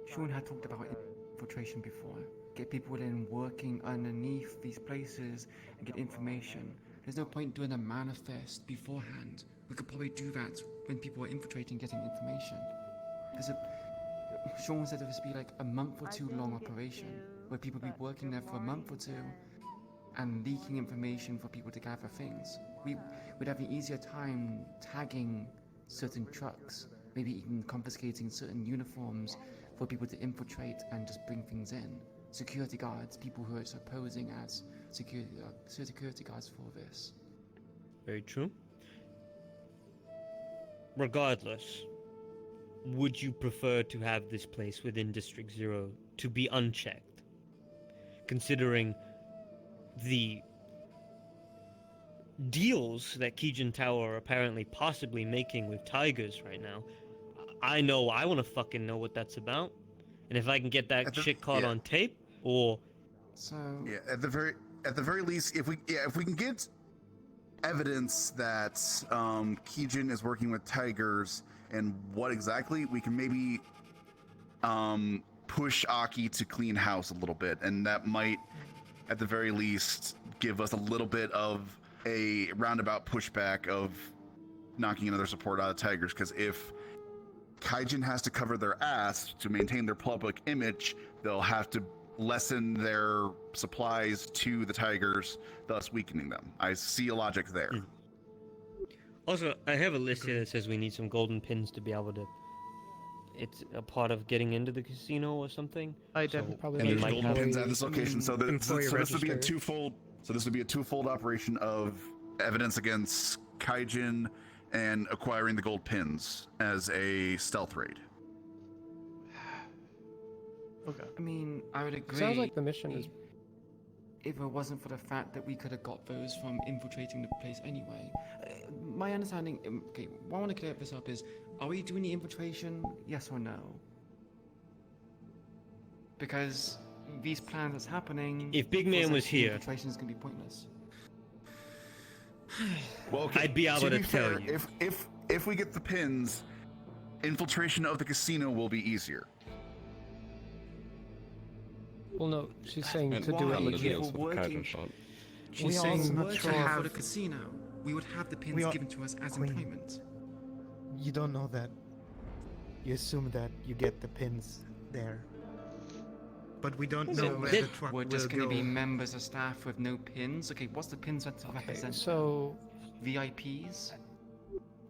Sean had talked about infiltration before. Get people in working underneath these places and get information. There's no point doing a manifest beforehand. We could probably do that when people are infiltrating, getting information. Sean said it would be like a month or two long operation where people be working there for a month or two and leaking information for people to gather things. We'd have an easier time tagging certain trucks, maybe even confiscating certain uniforms for people to infiltrate and just bring things in. Security guards, people who are posing as security guards for this. Very true. Regardless, would you prefer to have this place within District 0 to be unchecked? Considering the deals that Kijin Tower are apparently possibly making with Tigers right now, I know I want to fucking know what that's about. And if I can get that shit caught on tape, or... So... Yeah, at the very least, if we can get evidence that Kijin is working with Tigers and what exactly, we can maybe push Aki to clean house a little bit, and that might, at the very least, give us a little bit of a roundabout pushback of knocking another support out of Tigers, because if Kaijin has to cover their ass to maintain their public image, they'll have to lessen their supplies to the Tigers, thus weakening them. I see a logic there. Also, I have a list here that says we need some golden pins to be able to... It's a part of getting into the casino or something. I so probably And we there's might golden have... pins at this location, so this would be a register. twofold. So this would be a twofold operation of evidence against Kaijin and acquiring the gold pins as a stealth raid. Okay. I mean, I would agree. Sounds like the mission is. If it wasn't for the fact that we could have got those from infiltrating the place anyway. My understanding, okay, what I want to clear this up is, are we doing the infiltration, yes or no? Because these plans that's happening... If Big Man was here... Infiltration is going to be pointless. Well, okay, I'd be able to tell fair, you. If we get the pins, infiltration of the casino will be easier. Well, no, she's saying to Why? do it We legit. were working. She's saying working sure. for the casino. We would have the pins given to us as Queen. employment. You don't know that. You assume that you get the pins there. But we don't know where the truck We're will just going to go. be members of staff with no pins. Okay, what's the pins meant to represent? So VIPs.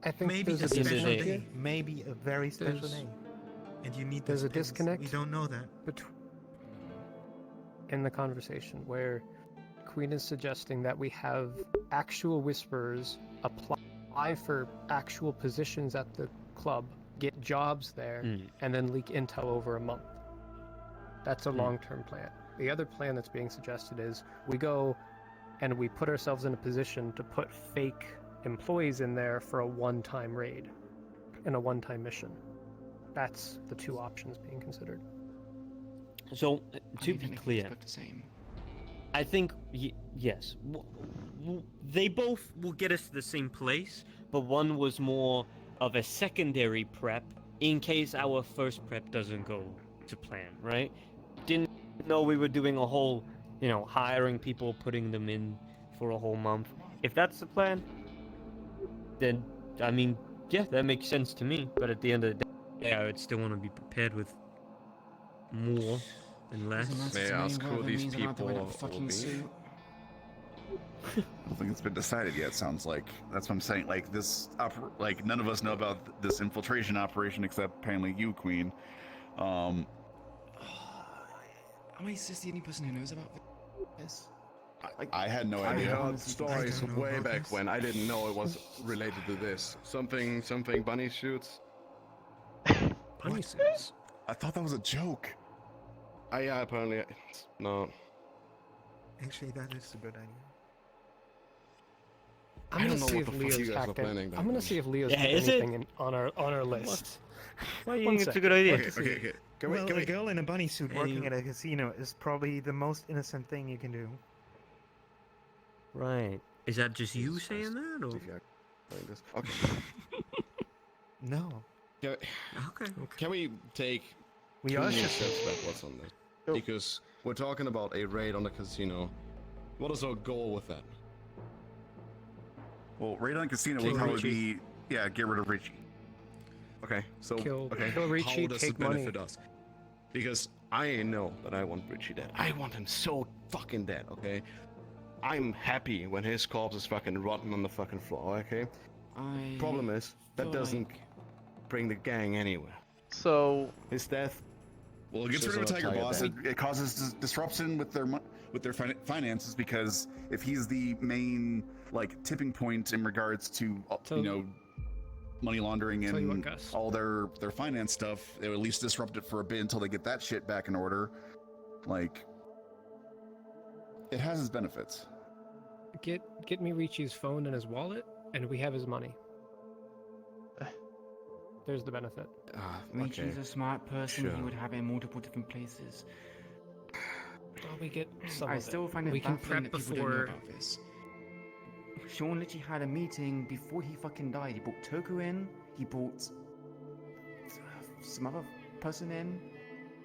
I think Maybe there's a a special disconnect. day. Maybe a very special There's- day. And you need There's those a pins. disconnect. We don't know that. In the conversation where Queen is suggesting that we have actual whisperers apply for actual positions at the club, get jobs there, and then leak intel over a month. That's a long-term plan. The other plan that's being suggested is we go and we put ourselves in a position to put fake employees in there for a one-time raid, in a one-time mission. That's the two options being considered. So, to be clear, The same. I think, yes. They both will get us to the same place, but one was more of a secondary prep in case our first prep doesn't go to plan, right? Didn't know we were doing a whole, hiring people, putting them in for a whole month. If that's the plan, then, I mean, yeah, that makes sense to me. But at the end of the day, I would still want to be prepared with more and less. May I ask who these people will be? I don't think it's been decided yet. Sounds like that's what I'm saying. Like this, none of us know about this infiltration operation except apparently you, Queen. Am I just the only person who knows about this? I had no I idea. heard stories way back when. I didn't know it was related to this. Something bunny shoots. Bunny suits? I thought that was a joke. Yeah, apparently. No. Actually, that is a good idea. I'm I gonna don't know see what if the fuck Leo's you guys are hacked in. planning back I'm gonna then. see if Leo's Yeah, put is it? anything on our list. Why do you One think it's a sec. good idea? Okay. A girl in a bunny suit working at a casino is probably the most innocent thing you can do. Right. Is that just you saying that, or? Okay. No. Can we take We two are more just- steps backwards on this? Because we're talking about a raid on the casino. What is our goal with that? Well, raid on casino Kill would probably Richie. be get rid of Richie. Okay, so Kill how Richie, does take it benefit money. us? Because I know that I want Richie dead. I want him so fucking dead, okay? I'm happy when his corpse is fucking rotten on the fucking floor, okay? Problem is, that feel doesn't bring the gang anywhere. So his death. Well, it gets rid of a tiger boss. It causes disruption with their finances because if he's the main tipping point in regards to money laundering Tell you what, and Gus. all their finance stuff, they would at least disrupt it for a bit until they get that shit back in order. It has its benefits. Get me Richie's phone and his wallet, and we have his money. There's the benefit. Richie's a smart person. Sure. He would have it in multiple different places. Well, we get some I of still it. find it We can baffling prep that people don't know before. about this. Sean literally had a meeting before he fucking died. He brought Toku in. He brought some other person in.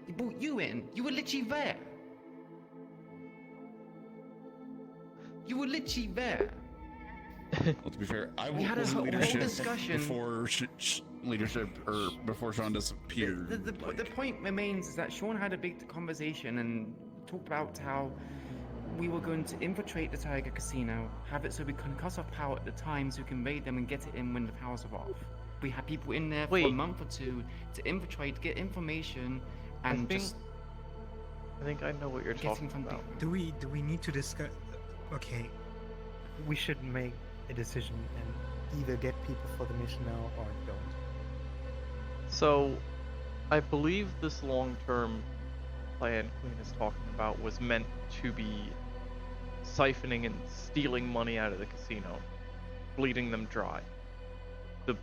He brought you in. You were literally there. You were literally there. Well, to be fair, I We had a was in whole leadership discussion. before leadership or before Sean disappeared. The point remains is that Sean had a big conversation and talked about how we were going to infiltrate the Tiger Casino, have it so we can cut off power at the time so we can raid them and get it in when the powers are off. We had people in there for a month or two to infiltrate, get information, and I think I know what you're talking about. Do we need to discuss? Okay, we should make a decision and either get people for the mission now or don't. So, I believe this long-term plan Queen is talking about was meant to be siphoning and stealing money out of the casino, bleeding them dry. The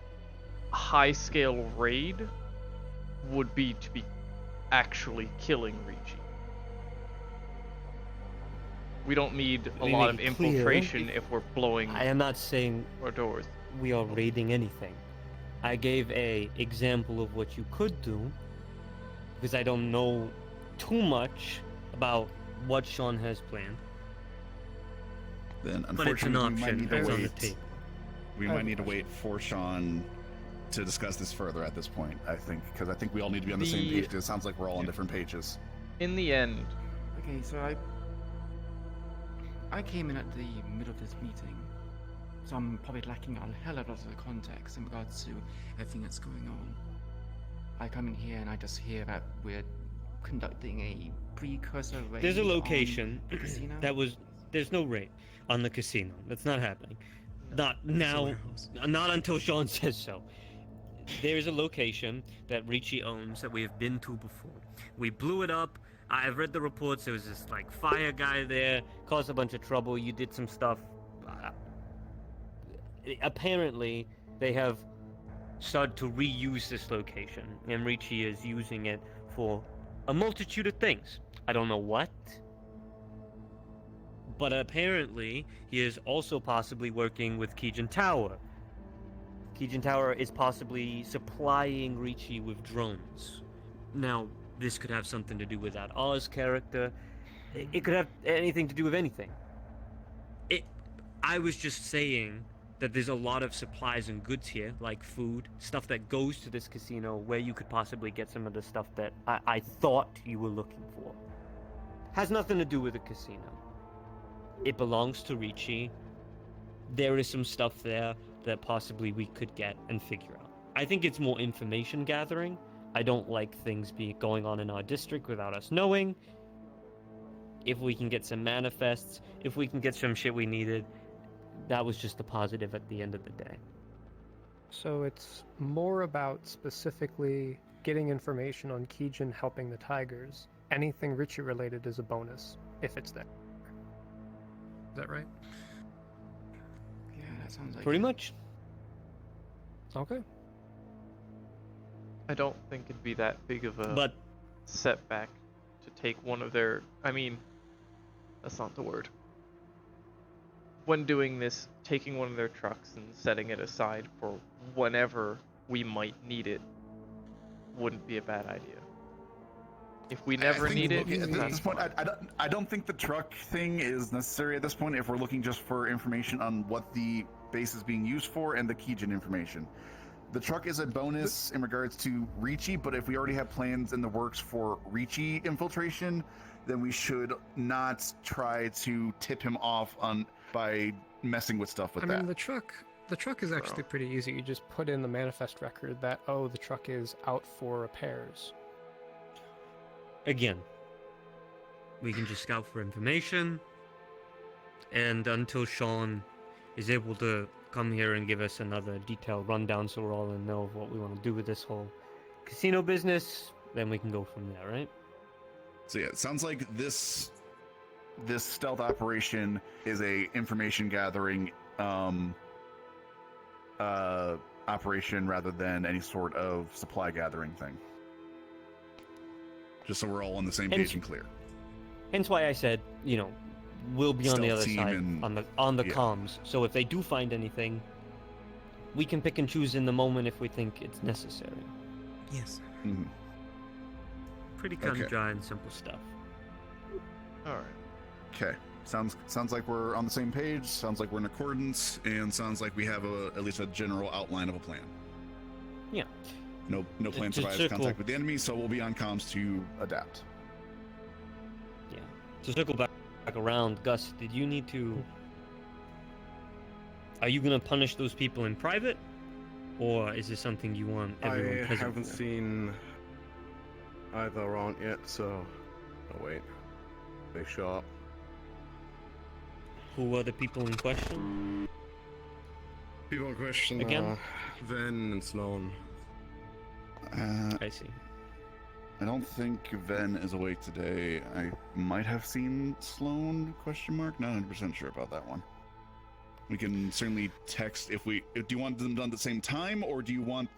high-scale raid would be to be actually killing Ricci. We don't need a lot of infiltration if we're blowing I am not saying our doors. we are raiding anything. I gave a example of what you could do, because I don't know too much about what Sean has planned. Then But it's an unfortunately, we might option need to that's on the wait. table. We might need to wait for Sean to discuss this further at this point, I think, because I think we all need to be on the same page. It sounds like we're all on different pages. In the end, Okay, so I came in at the middle of this meeting, so I'm probably lacking a hell of a lot of the context in regards to everything that's going on. I come in here and I just hear that we're conducting a precursor raid. There's a on location the casino. there's no raid on the casino. That's not happening. Not now, not until Sean says so. There's a location that Ricci owns that we have been to before. We blew it up. I've read the reports. There was this like fire guy there, caused a bunch of trouble. You did some stuff. Apparently, they have started to reuse this location, and Ricci is using it for a multitude of things. I don't know what, but apparently he is also possibly working with Keegan Tower. Keegan Tower is possibly supplying Ricci with drones. Now, this could have something to do with that Oz character. It could have anything to do with anything. I was just saying that there's a lot of supplies and goods here, like food, stuff that goes to this casino, where you could possibly get some of the stuff that I thought you were looking for. Has nothing to do with the casino. It belongs to Ricci. There is some stuff there that possibly we could get and figure out. I think it's more information gathering. I don't like things going on in our district without us knowing. If we can get some manifests, if we can get some shit we needed, that was just a positive at the end of the day. So it's more about specifically getting information on Keegan helping the Tigers. Anything Richie related is a bonus, if it's there. Is that right? Yeah, that sounds like Pretty much. Okay. I don't think it'd be that big of a setback to take one of their... I mean, that's not the word. When doing this, taking one of their trucks and setting it aside for whenever we might need it wouldn't be a bad idea. If we never need it, At this point, I don't think the truck thing is necessary at this point if we're looking just for information on what the base is being used for and the Keegan information. The truck is a bonus in regards to Ricci, but if we already have plans in the works for Ricci infiltration, then we should not try to tip him off by messing with stuff with that. I mean, the truck is actually pretty easy. You just put in the manifest record that, oh, the truck is out for repairs. Again, we can just scout for information, and until Sean is able to come here and give us another detailed rundown so we're all in the know of what we want to do with this whole casino business, then we can go from there, right? So yeah, it sounds like this stealth operation is a information gathering operation rather than any sort of supply gathering thing. Just so we're all on the same page and clear. Hence why I said, we'll be on the Stealth other team side and- on the yeah. comms. So if they do find anything, we can pick and choose in the moment if we think it's necessary. Yes. Mm-hmm. Pretty cut and Okay. dry and simple stuff. All right. Okay. Sounds like we're on the same page. Sounds like we're in accordance, and sounds like we have at least a general outline of a plan. Yeah. No plan To survives circle- contact with the enemy, so we'll be on comms to adapt. Yeah. To circle back around, Gus, did you need to... Are you going to punish those people in private? Or is this something you want everyone I present haven't for? seen either around yet, so I'll wait. They show up. Who are the people in question? People in question Again? Ven and Sloan. I see. I don't think Ven is awake today. I might have seen Sloan, question mark. Not 100% sure about that one. We can certainly text if we... Do you want them done at the same time, or do you want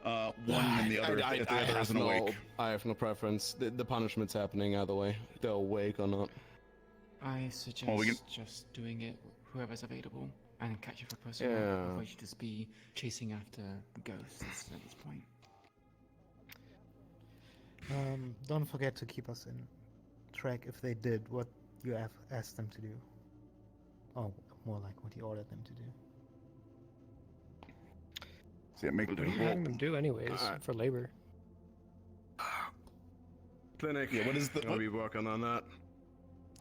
one and the other if the other isn't awake? I have no preference. The punishment's happening either way. They're awake or not. I suggest just doing it whoever's available and catch you for pussy. Yeah. Otherwise you just be chasing after ghosts at this point. Don't forget to keep us in track if they did what you have asked them to do. Oh, more like what you ordered them to do. So yeah, make What are you having them do anyways for labor? Clinic. Yeah, what is the... I'll be working on that.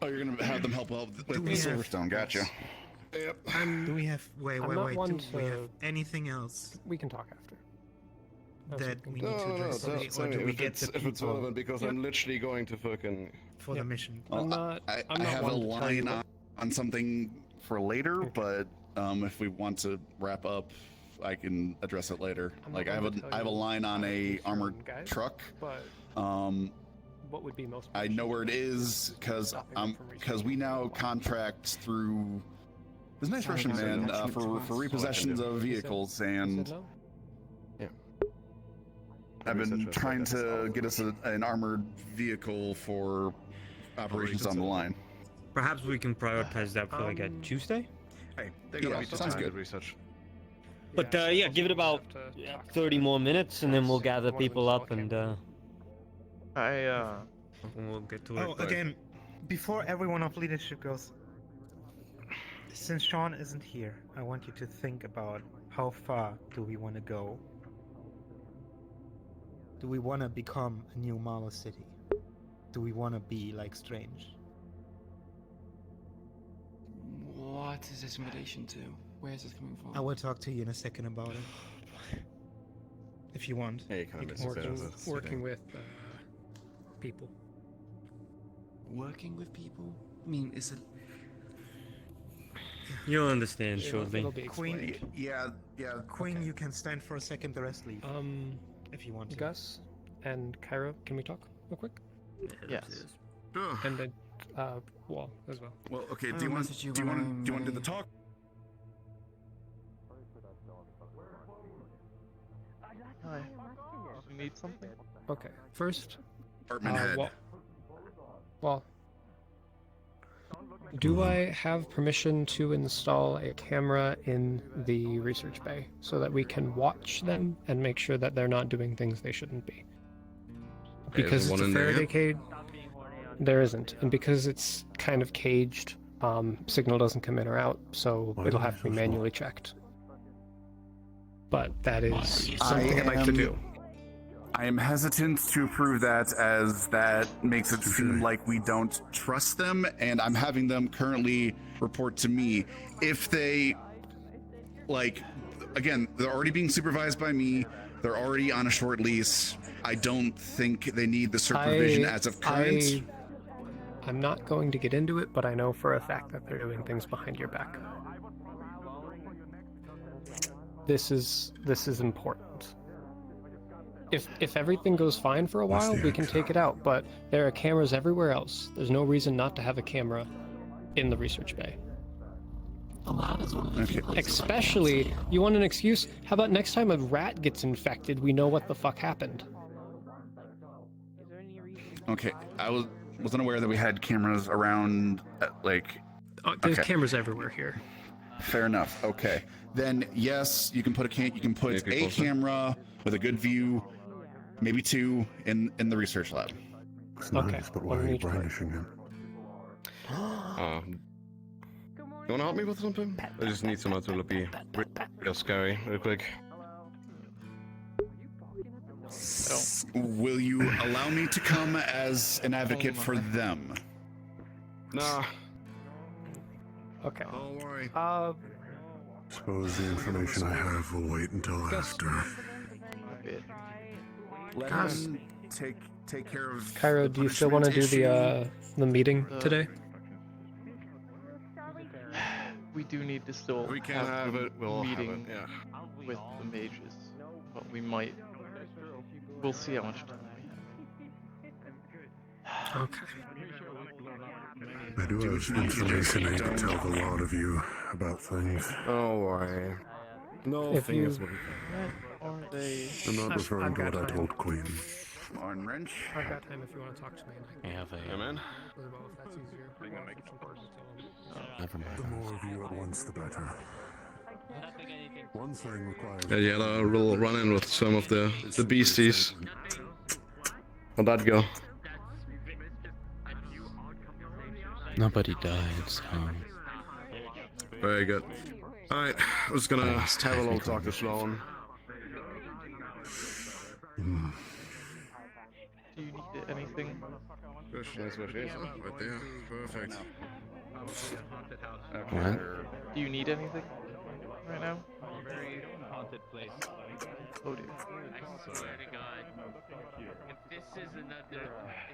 Oh, you're going to have them help with the Silverstone. Gotcha. Yep. Do we have... Wait. I'm Do not one we to- have anything else We can talk after. that we need to No, address today, or do we get the if it's people relevant, because I'm literally going to fucking... for the mission? Well, I'm not I one have a to tell you line what- on something for later, but if we want to wrap up, I can address it later. I'm Like not I have one a to tell I have a you line on a certain armored guys, truck. But what would be most? I know where it is because we now contract through. There's a nice Sorry, Russian sorry, man that's for too repossessions fast. of vehicles, and no? I've been trying to get us an armored vehicle for operations on the line. Perhaps we can prioritize that for like a Tuesday. Hey, Yeah, sounds good. Research. But yeah, give it about 30 more minutes, and then we'll gather people up, and we'll get to it. Oh, again, before everyone of leadership goes, since Sean isn't here, I want you to think about how far do we want to go? Do we want to become a new Marlow City? Do we want to be like Strange? What is this in relation to? Where is this coming from? I will talk to you in a second about it. If you want. Hey, You can Working with people. Working with people? I mean, is it... You'll understand It'll shortly. be Queen, explained. Yeah. Queen, you can stand for a second. The rest leave. If you want to. Gus and Cairo, can we talk real quick? Yes. Sure. And then Wall as well. Well, okay. Do you want to do the talk? Hi. You need something? Okay. First, Department head. Wall. Do I have permission to install a camera in the research bay so that we can watch them and make sure that they're not doing things they shouldn't be? Because it's a Faraday cage, there isn't, and because it's kind of caged, signal doesn't come in or out, so it'll have to be manually checked. But that is something I'd like to do. I am hesitant to approve that, as that makes it seem like we don't trust them, and I'm having them currently report to me. If they, like, again, they're already being supervised by me, they're already on a short lease. I don't think they need the supervision as of current. I'm not going to get into it, but I know for a fact that they're doing things behind your back. This is important. If everything goes fine for a while, we can take it out, but there are cameras everywhere else. There's no reason not to have a camera in the research bay. Okay. Especially, you want an excuse? How about next time a rat gets infected, we know what the fuck happened? Okay, I wasn't aware that we had cameras around, There's okay. cameras everywhere here. Fair enough. Okay, then yes, you can put a camera with a good view, maybe two in the research lab. It's nice, but why are you brandishing him? You wanna help me with something? I just need someone to be real scary, real quick. Will you allow me to come as an advocate for them? Nah. Okay. Don't worry. Suppose the information I have will wait until after. Let him take care of. Cairo, do you still want to do the meeting today? we do need to still We can have the it, we'll have it, meeting yeah. with the mages, but we might. We'll see how much time we have. Okay. I do have information I can tell the lot of you about things. Oh, why? No If thing is you- what Are they? I'm not referring to what I told Queen. On wrench. I've got time if you want to talk to me. And I have a. Yeah, man. really well if that's easier. Never mind. The more of you at once, the better. One thing requires. Yeah, Yellow will run in with some of the beasties. How'd that go? Nobody died, so. Very good. Alright, I was gonna have a little talk to Sloan. Do you need anything? Nice right there. Perfect. What? Do you need anything right now? Very haunted place. Oh dear. I swear to God, if this is another,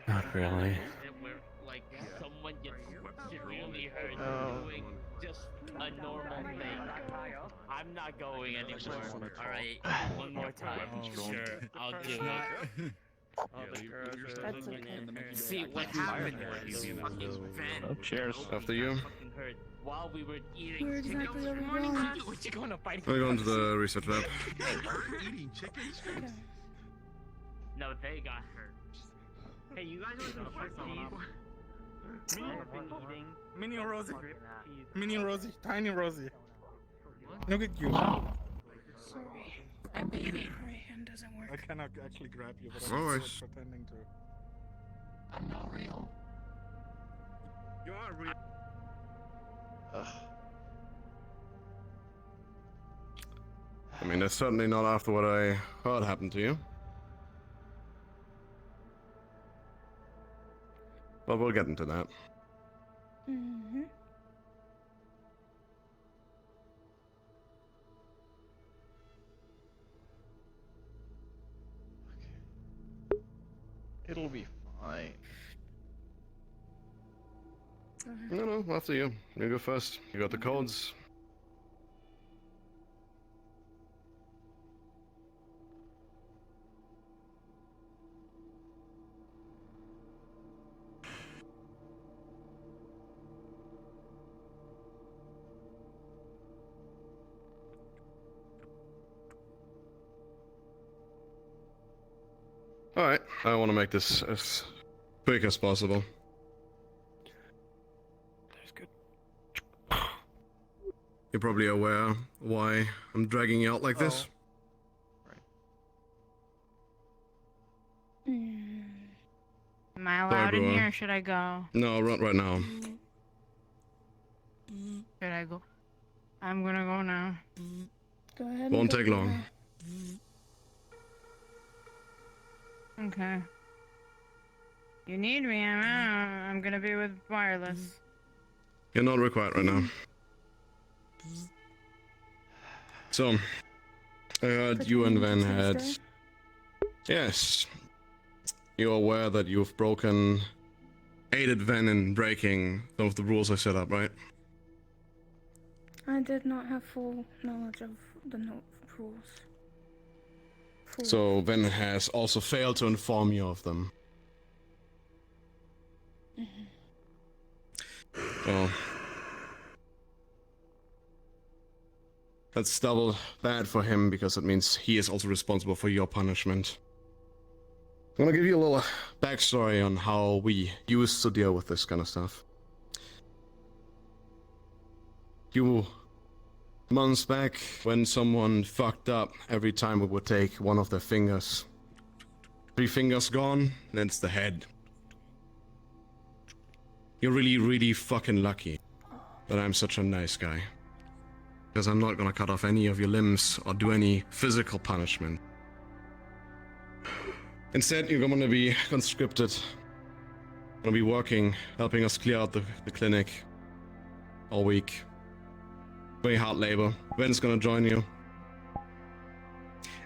Not really. where like someone gets severely hurt Oh. doing just a normal thing, I'm not going anymore. All right, one more time. Sure, I'll do it. That's okay. See what happened was fucking Van Cheers. After you. fucking hurt while we were eating. Where chicken. exactly are we Morning, going? what you going to fight? We're going to the research lab. Eating chicken strips? No, they got hurt. Hey, you guys want some short peas? I've been eating. Mini Rosie. Mini Rosie. Tiny Rosie. Look at you. Sorry. I'm baby. My hand doesn't work. I cannot actually grab you, but No I'm worries. still pretending to. I'm not real. You are real. Ugh. I mean, that's certainly not after what I heard happened to you. But we'll get into that. Mm-hmm. It'll be fine. No, after you. You go first. You got the codes. Alright, I want to make this as quick as possible. That's good. You're probably aware why I'm dragging you out like this. Am I allowed Sorry, in bro. here or should I go? No, right now. Should I go? I'm gonna go now. Go ahead. Won't and take go long. Okay. You need me, I'm gonna be with wireless. You're not required right now. So, I heard But you and you Van need to had. Tuesday? Yes. You're aware that you've aided Van in breaking some of the rules I set up, right? I did not have full knowledge of the rules. So, Van has also failed to inform you of them. Well, that's double bad for him because it means he is also responsible for your punishment. I'm gonna give you a little backstory on how we used to deal with this kind of stuff. Months back, when someone fucked up, every time we would take one of their fingers. 3 fingers gone, then it's the head. You're really, really fucking lucky that I'm such a nice guy. Because I'm not gonna cut off any of your limbs or do any physical punishment. Instead, you're gonna be conscripted. Gonna be working, helping us clear out the clinic all week. Very hard labor. Ben's gonna join you.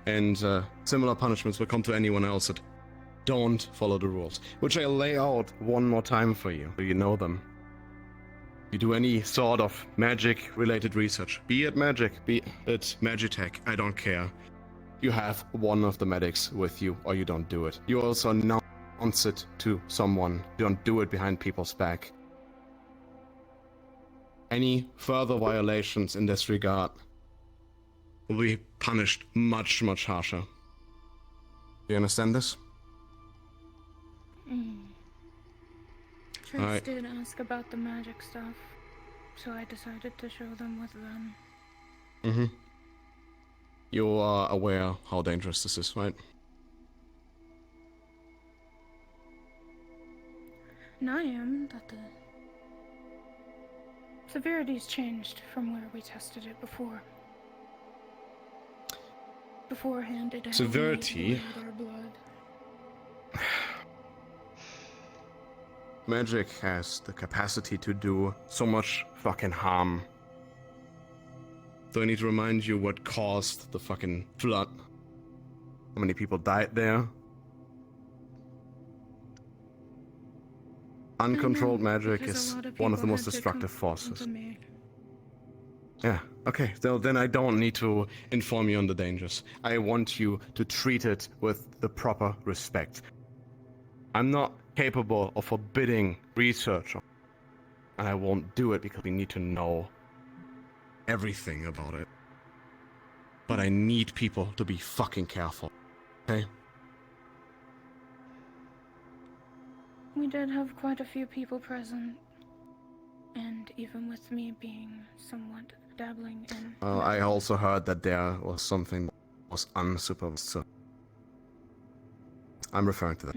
And similar punishments will come to anyone else that don't follow the rules. Which I'll lay out one more time for you, so you know them. You do any sort of magic-related research, be it magic, be it magitech, I don't care. You have one of the medics with you, or you don't do it. You also announce it to someone. You don't do it behind people's back. Any further violations in this regard will be punished much, much harsher. Do you understand this? Troops Alright. did ask about the magic stuff, so I decided to show them with them. Mm-hmm. You are aware how dangerous this is, right? And I am that the severity's changed from where we tested it before. Beforehand, it had Severity? our blood. Magic has the capacity to do so much fucking harm. Do I need to remind you what caused the fucking flood? How many people died there? Uncontrolled magic is one of the most destructive forces. Yeah, okay, so then I don't need to inform you on the dangers. I want you to treat it with the proper respect. I'm not capable of forbidding research, and I won't do it because we need to know everything about it. But I need people to be fucking careful, okay? We did have quite a few people present, and even with me being somewhat dabbling in... Well, I also heard that there was something that was unsupervised, so I'm referring to that.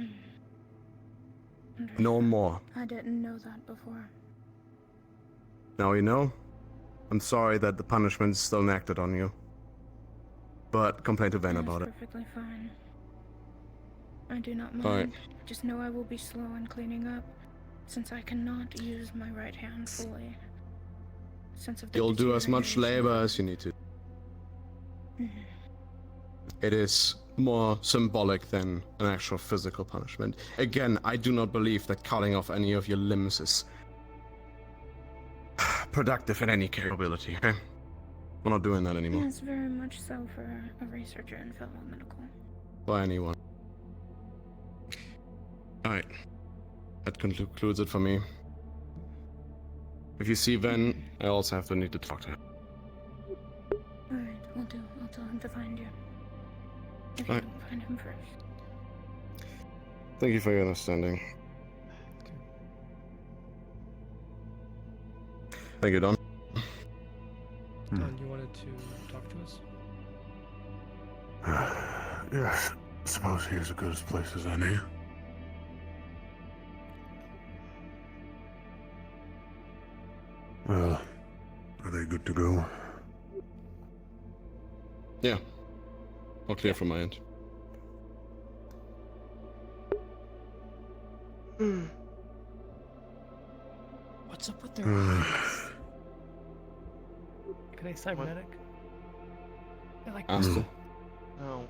No more. I didn't know that before. Now you know. I'm sorry that the punishment is still enacted on you. But complain to Van about it. Perfectly fine. I do not All mind. right. Just know I will be slow in cleaning up, since I cannot use my right hand fully. Since of the You'll do as much deterioration. labor as you need to. It is more symbolic than an actual physical punishment. Again, I do not believe that cutting off any of your limbs is productive in any capability, okay? We're not doing that anymore. Yes, very much so for a researcher in fellow medical. By anyone. Alright. That concludes it for me. If you see Ven, I also have to need to talk to him. Alright, will do. I'll tell him to find you. If you Alright. don't find him first. Thank you for your understanding. Thank you, Don. Don, you wanted to talk to us? Yes, suppose here's as good a place as any. Are they good to go? Yeah. All clear from my end. What's up with their Uh, eyes? Are they cybernetic? They're like... Astral. No.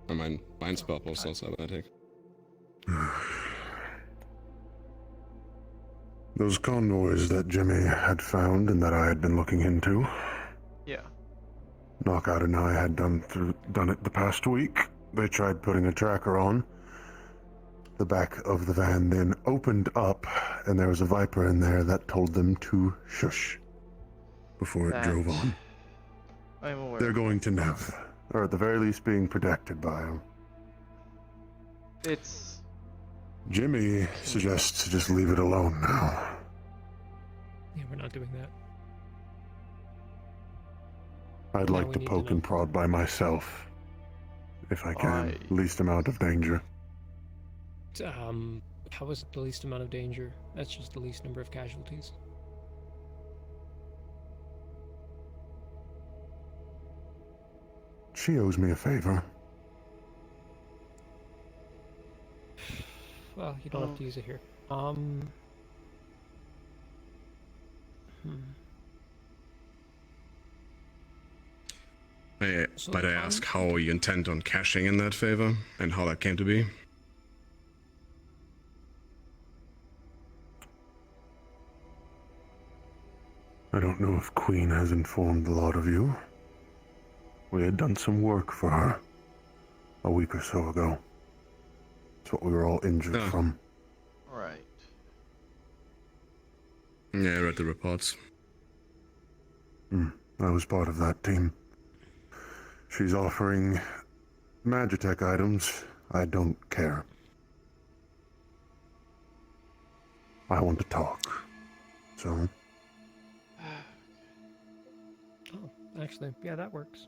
I mean, mine's purple, so cybernetic. Those convoys that Jimmy had found and that I had been looking into. Yeah. Knockout and I had done it the past week. They tried putting a tracker on. The back of the van then opened up, and there was a Viper in there that told them to shush before it drove on. I'm aware. They're going to Nev, or at the very least being protected by him. It's... Jimmy suggests to just leave it alone now. Yeah, we're not doing that. I'd Now like we to need to poke know. and prod by myself, if I can. Least amount of danger. How is it the least amount of danger? That's just the least number of casualties. She owes me a favor. Well, you don't have to use it here. Hmm. So Might I the ask how you intend on cashing in that favor, and how that came to be? I don't know if Queen has informed a lot of you. We had done some work for her a week or so ago. It's what we were all injured from. Right. Yeah, I read the reports. I was part of that team. She's offering Magitech items. I don't care. I want to talk. So... Oh, actually, yeah, that works.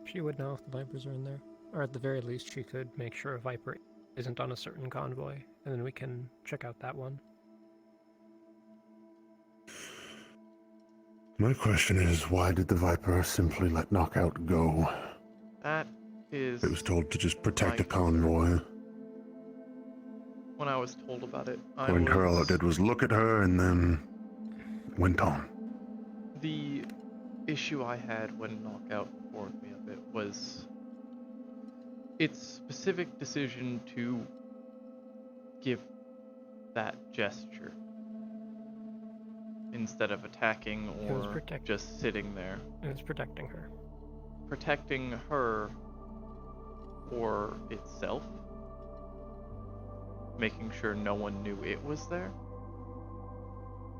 She would know if the Vipers are in there. Or at the very least, she could make sure a Viper isn't on a certain convoy, and then we can check out that one. My question is, why did the Viper simply let Knockout go? That is... It was told to just protect a concern. convoy. When I was told about it, According to her, all it did was look at her and then went on. The issue I had when Knockout informed me of it was its specific decision to give that gesture instead of attacking or just sitting there. It was protecting her. Protecting her or itself? Making sure no one knew it was there?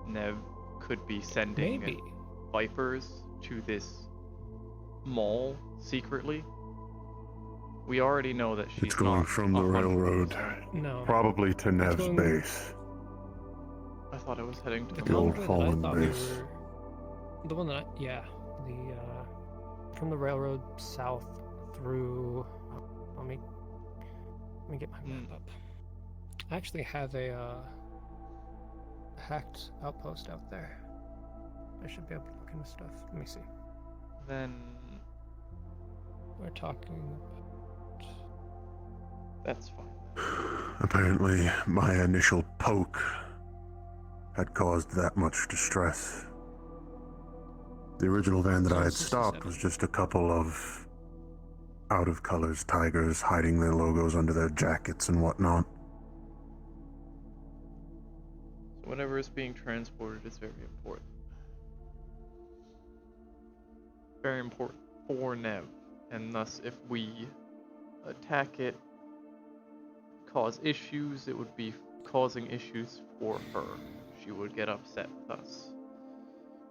Nev could be sending Vipers to this mall secretly. We already know that she's It's going from the railroad, probably to Nev's base. I thought it was heading to the old fallen base. The one that from the railroad south through. Let me get my map up. I actually have a hacked outpost out there. I should be able to look into stuff. Let me see. Then we're talking about... That's fine. Apparently, my initial poke had caused that much distress. The original van that I had stopped was just a couple of out-of-colors tigers hiding their logos under their jackets and whatnot. So whatever is being transported is very important. Very important for Nev, and thus if we attack it, cause issues, it would be causing issues for her. She would get upset with us,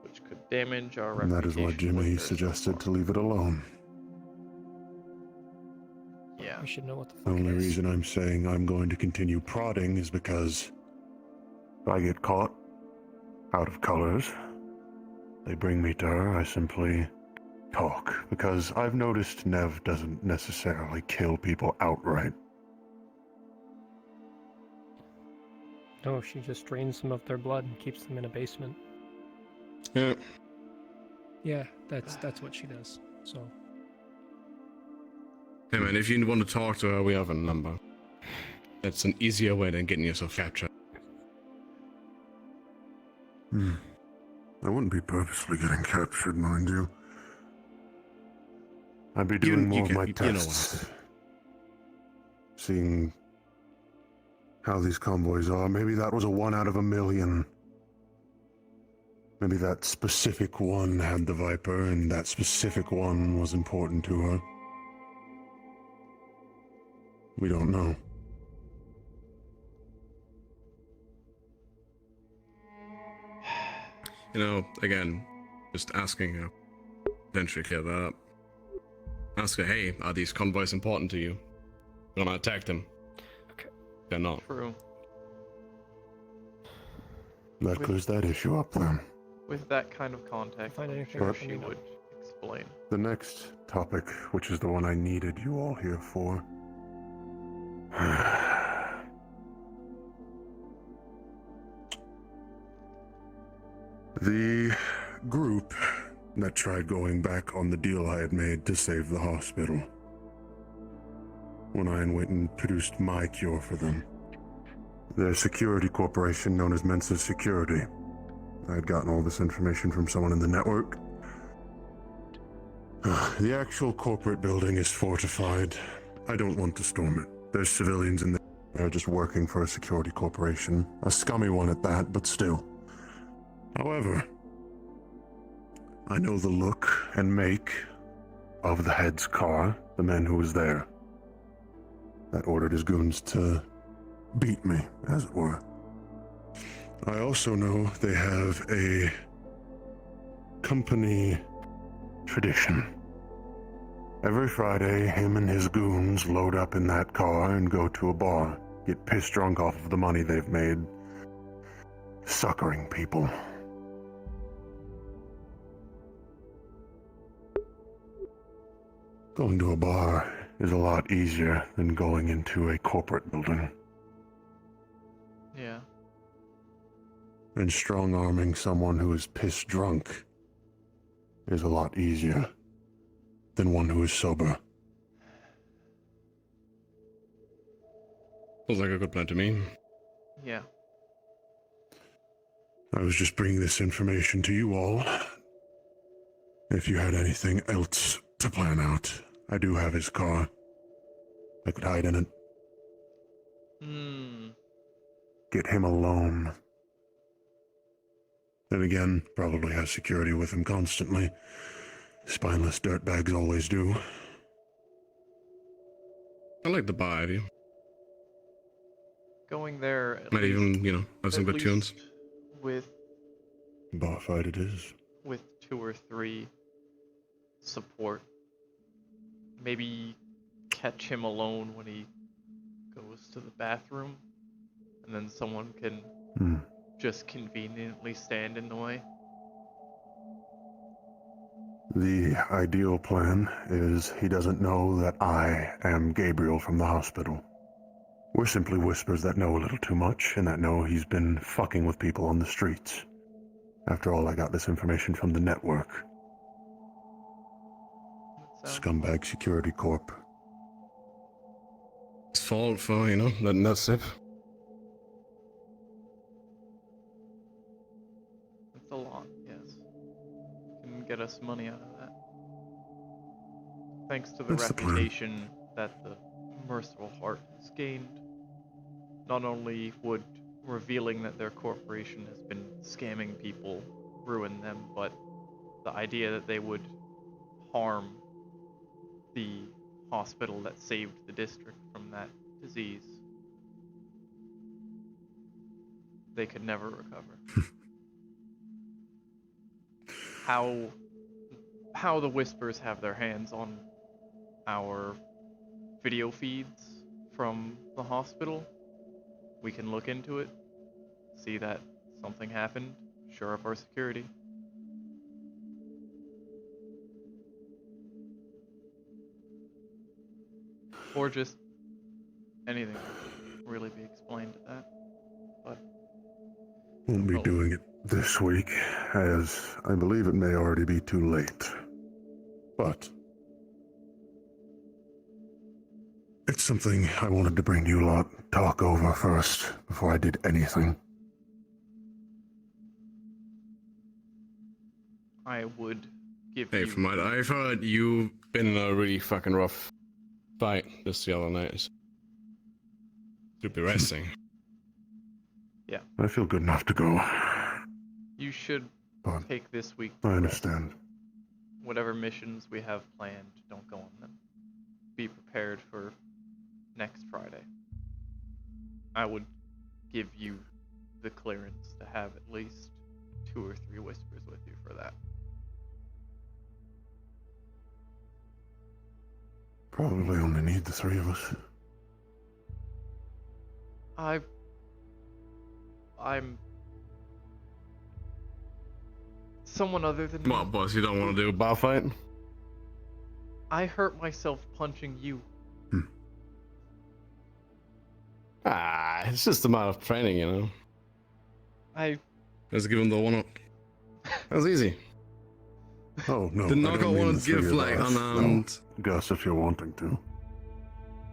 which could damage our And reputation. that is why Jimmy suggested to leave it alone. Yeah. We should know what the fuck The only it is. reason I'm saying I'm going to continue prodding is because if I get caught out of colors, they bring me to her, I simply talk. Because I've noticed Nev doesn't necessarily kill people outright. No, she just drains them of their blood and keeps them in a basement. Yeah. Yeah, that's what she does. So. Hey man, if you want to talk to her, we have a number. It's an easier way than getting yourself captured. I wouldn't be purposely getting captured, mind you. I'd be doing more of my tests. Seeing how these convoys are. Maybe that was a 1 out of a million. Maybe that specific one had the Viper, and that specific one was important to her. We don't know. You know, again, just asking her, eventually clear that up. Ask her, hey, are these convoys important to you? You wanna attack them? Okay. They're not. True. That clears that issue up then. With that kind of context, I'm sure she would explain. The next topic, which is the one I needed you all here for. The group that tried going back on the deal I had made to save the hospital. When I went and produced my cure for them. Their security corporation known as Mensa Security. I had gotten all this information from someone in the network. The actual corporate building is fortified. I don't want to storm it. There's civilians in there just working for a security corporation. A scummy one at that, but still. However, I know the look and make of the head's car, the man who was there, that ordered his goons to beat me, as it were. I also know they have a company tradition. Every Friday, him and his goons load up in that car and go to a bar, get pissed drunk off of the money they've made suckering people. Going to a bar is a lot easier than going into a corporate building. Yeah. And strong-arming someone who is pissed drunk is a lot easier than one who is sober. Sounds like a good plan to me. Yeah. I was just bringing this information to you all. If you had anything else to plan out, I do have his car. I could hide in it. Get him alone. Then again, probably has security with him constantly. Spineless dirtbags always do. I like the bar idea. Going there at Might least, even, you know, have some at good tunes. least with Bar fight it is. with 2 or 3 support. Maybe catch him alone when he goes to the bathroom, and then someone can just conveniently stand in the way. The ideal plan is he doesn't know that I am Gabriel from the hospital. We're simply whispers that know a little too much and that know he's been fucking with people on the streets. After all, I got this information from the network. Scumbag Security Corp. It's fault for, you know, letting that slip. It's a lot, yes. Can get us money out of that. Thanks to the That's the plan. reputation that the Merciful Heart has gained, not only would revealing that their corporation has been scamming people ruin them, but the idea that they would harm the hospital that saved the district from that disease, they could never recover. How the Whispers have their hands on our video feeds from the hospital, we can look into it, see that something happened, shore up our security. Or just anything that can really be explained to that. But Won't be doing it this week, as I believe it may already be too late. But it's something I wanted to bring you lot talk over first, before I did anything. I would give Hey, you... from what I've heard, you've been in a really fucking rough fight this the other night. Should be resting. Yeah. I feel good enough to go. You should But take this week. I understand. Whatever missions we have planned, don't go on them. Be prepared for next Friday. I would give you the clearance to have at least 2 or 3 Whispers with you for that. Probably only need the 3 of us. I'm someone other than me. What, boss? You don't want to do a bar fight? I hurt myself punching you. It's just a matter of training, you know. Let's give him the one up. That was easy. Oh, no. The I knockout don't mean one the 3 give of like us. unarmed. No, Gus, if you're wanting to.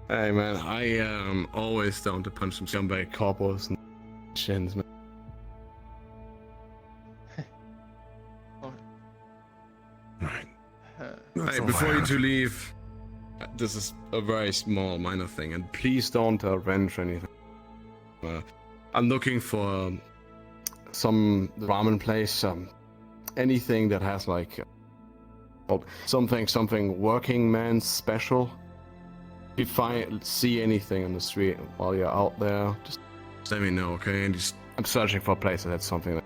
Hey man, I am always down to punch some scumbag coppers and shins, man. Hey, before you two leave, this is a very small, minor thing, and please don't avenge anything. I'm looking for some ramen place anything that has like something working man special. If you see anything on the street while you're out there, just let me know, okay? And I'm searching for a place that has something.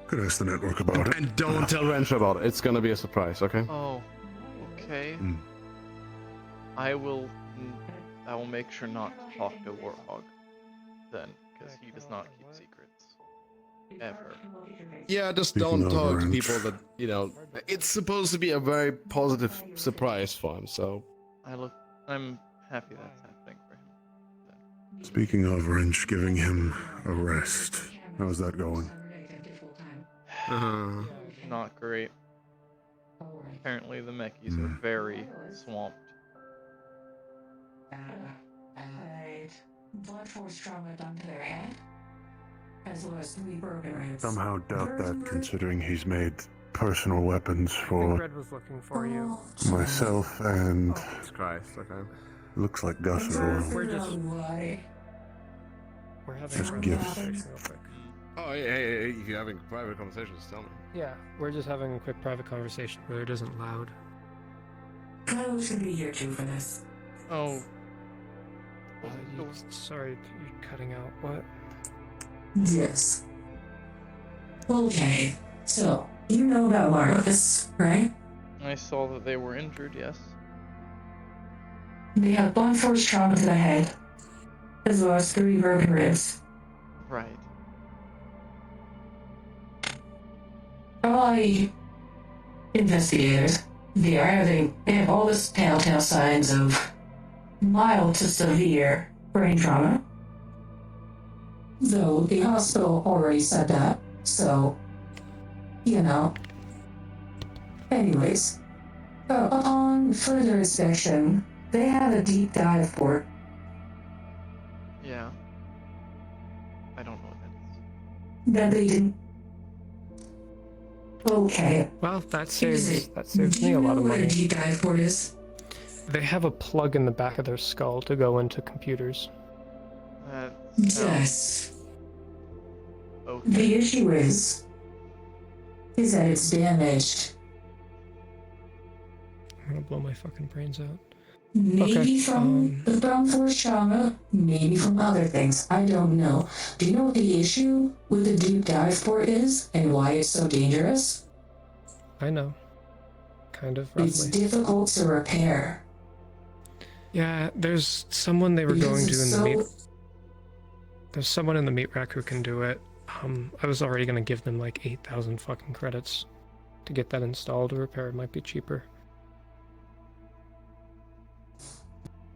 Could ask the network about it. And don't tell Rancher about it. It's gonna be a surprise, okay? Oh, okay. I will make sure not to talk to Warhog then, because he does not keep secrets. Ever. Yeah, just Speaking don't of talk to Ranch. people that, it's supposed to be a very positive surprise for him, so. I'm happy that's happening for him. Speaking of Wrench giving him a rest, how's that going? Not great. Apparently the Mechis are very swamped. Alright. Blood force trauma done to their head, as well as 3 broken ribs. Somehow doubt that, considering he's made personal weapons I think for Red was looking for you. myself and Jesus Christ, okay. looks like Gus as well. We're having Just a gifts. conversation real quick. Oh, hey, if you're having private conversations, tell me. Yeah, we're just having a quick private conversation where it isn't loud. Kylo should be here too for this. Oh. Sorry, you're cutting out. What? Yes. Okay, so, you know about Marcus, right? I saw that they were injured, yes. They have blunt force trauma to the head, as well as 3 broken ribs. Right. I investigated. They have all the telltale signs of mild to severe brain trauma. Though the hospital already said that, so, Anyways, upon further inspection, they have a deep dive port. Yeah. I don't know what That they didn't. Okay. Well, that Here's saves it. me a lot of Where the money. deep dive port is? They have a plug in the back of their skull to go into computers. Yes. Okay. The issue is that it's damaged. I'm gonna blow my fucking brains out. Maybe Okay, from the blunt force trauma, maybe from other things. I don't know. Do you know what the issue with the deep dive port is and why it's so dangerous? I know. Kind of It's roughly. difficult to repair. Yeah, there's someone they were Because going to it's in the meat. so- There's someone in the meat rack who can do it. I was already gonna give them like 8,000 fucking credits to get that installed. To repair it might be cheaper.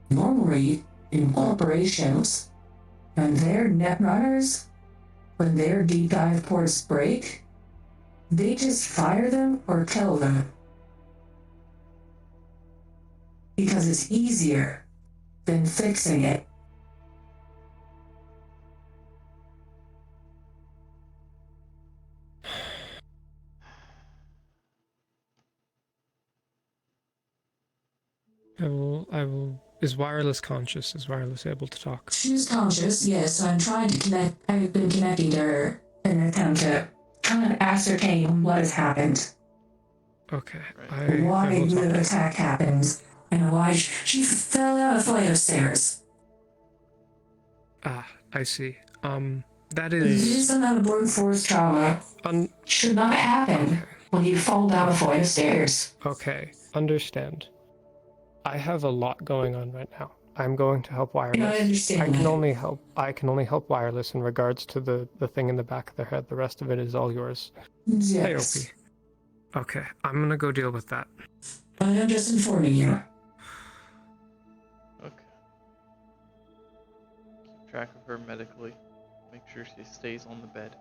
Normally, in corporations, when their net runners, when their deep dive ports break, they just fire them or kill them. Because it's easier than fixing it. I will. Is wireless conscious? Is wireless able to talk? She's conscious, yes. I'm trying to connect. I've been connecting to her in an attempt to kind of ascertain what has happened. Okay. Why the attack happened, and why she fell down a flight of stairs. Ah, I see. That This is. is not blunt force trauma. Should not happen when you fall down a flight of stairs. Okay, understand. I have a lot going on right now. I'm going to help wireless. I understand I can that. only help wireless in regards to the thing in the back of their head. The rest of it is all yours. Yes. Hey, OP. Okay, I'm gonna go deal with that. I am just informing you. Okay. Keep track of her medically. Make sure she stays on the bed.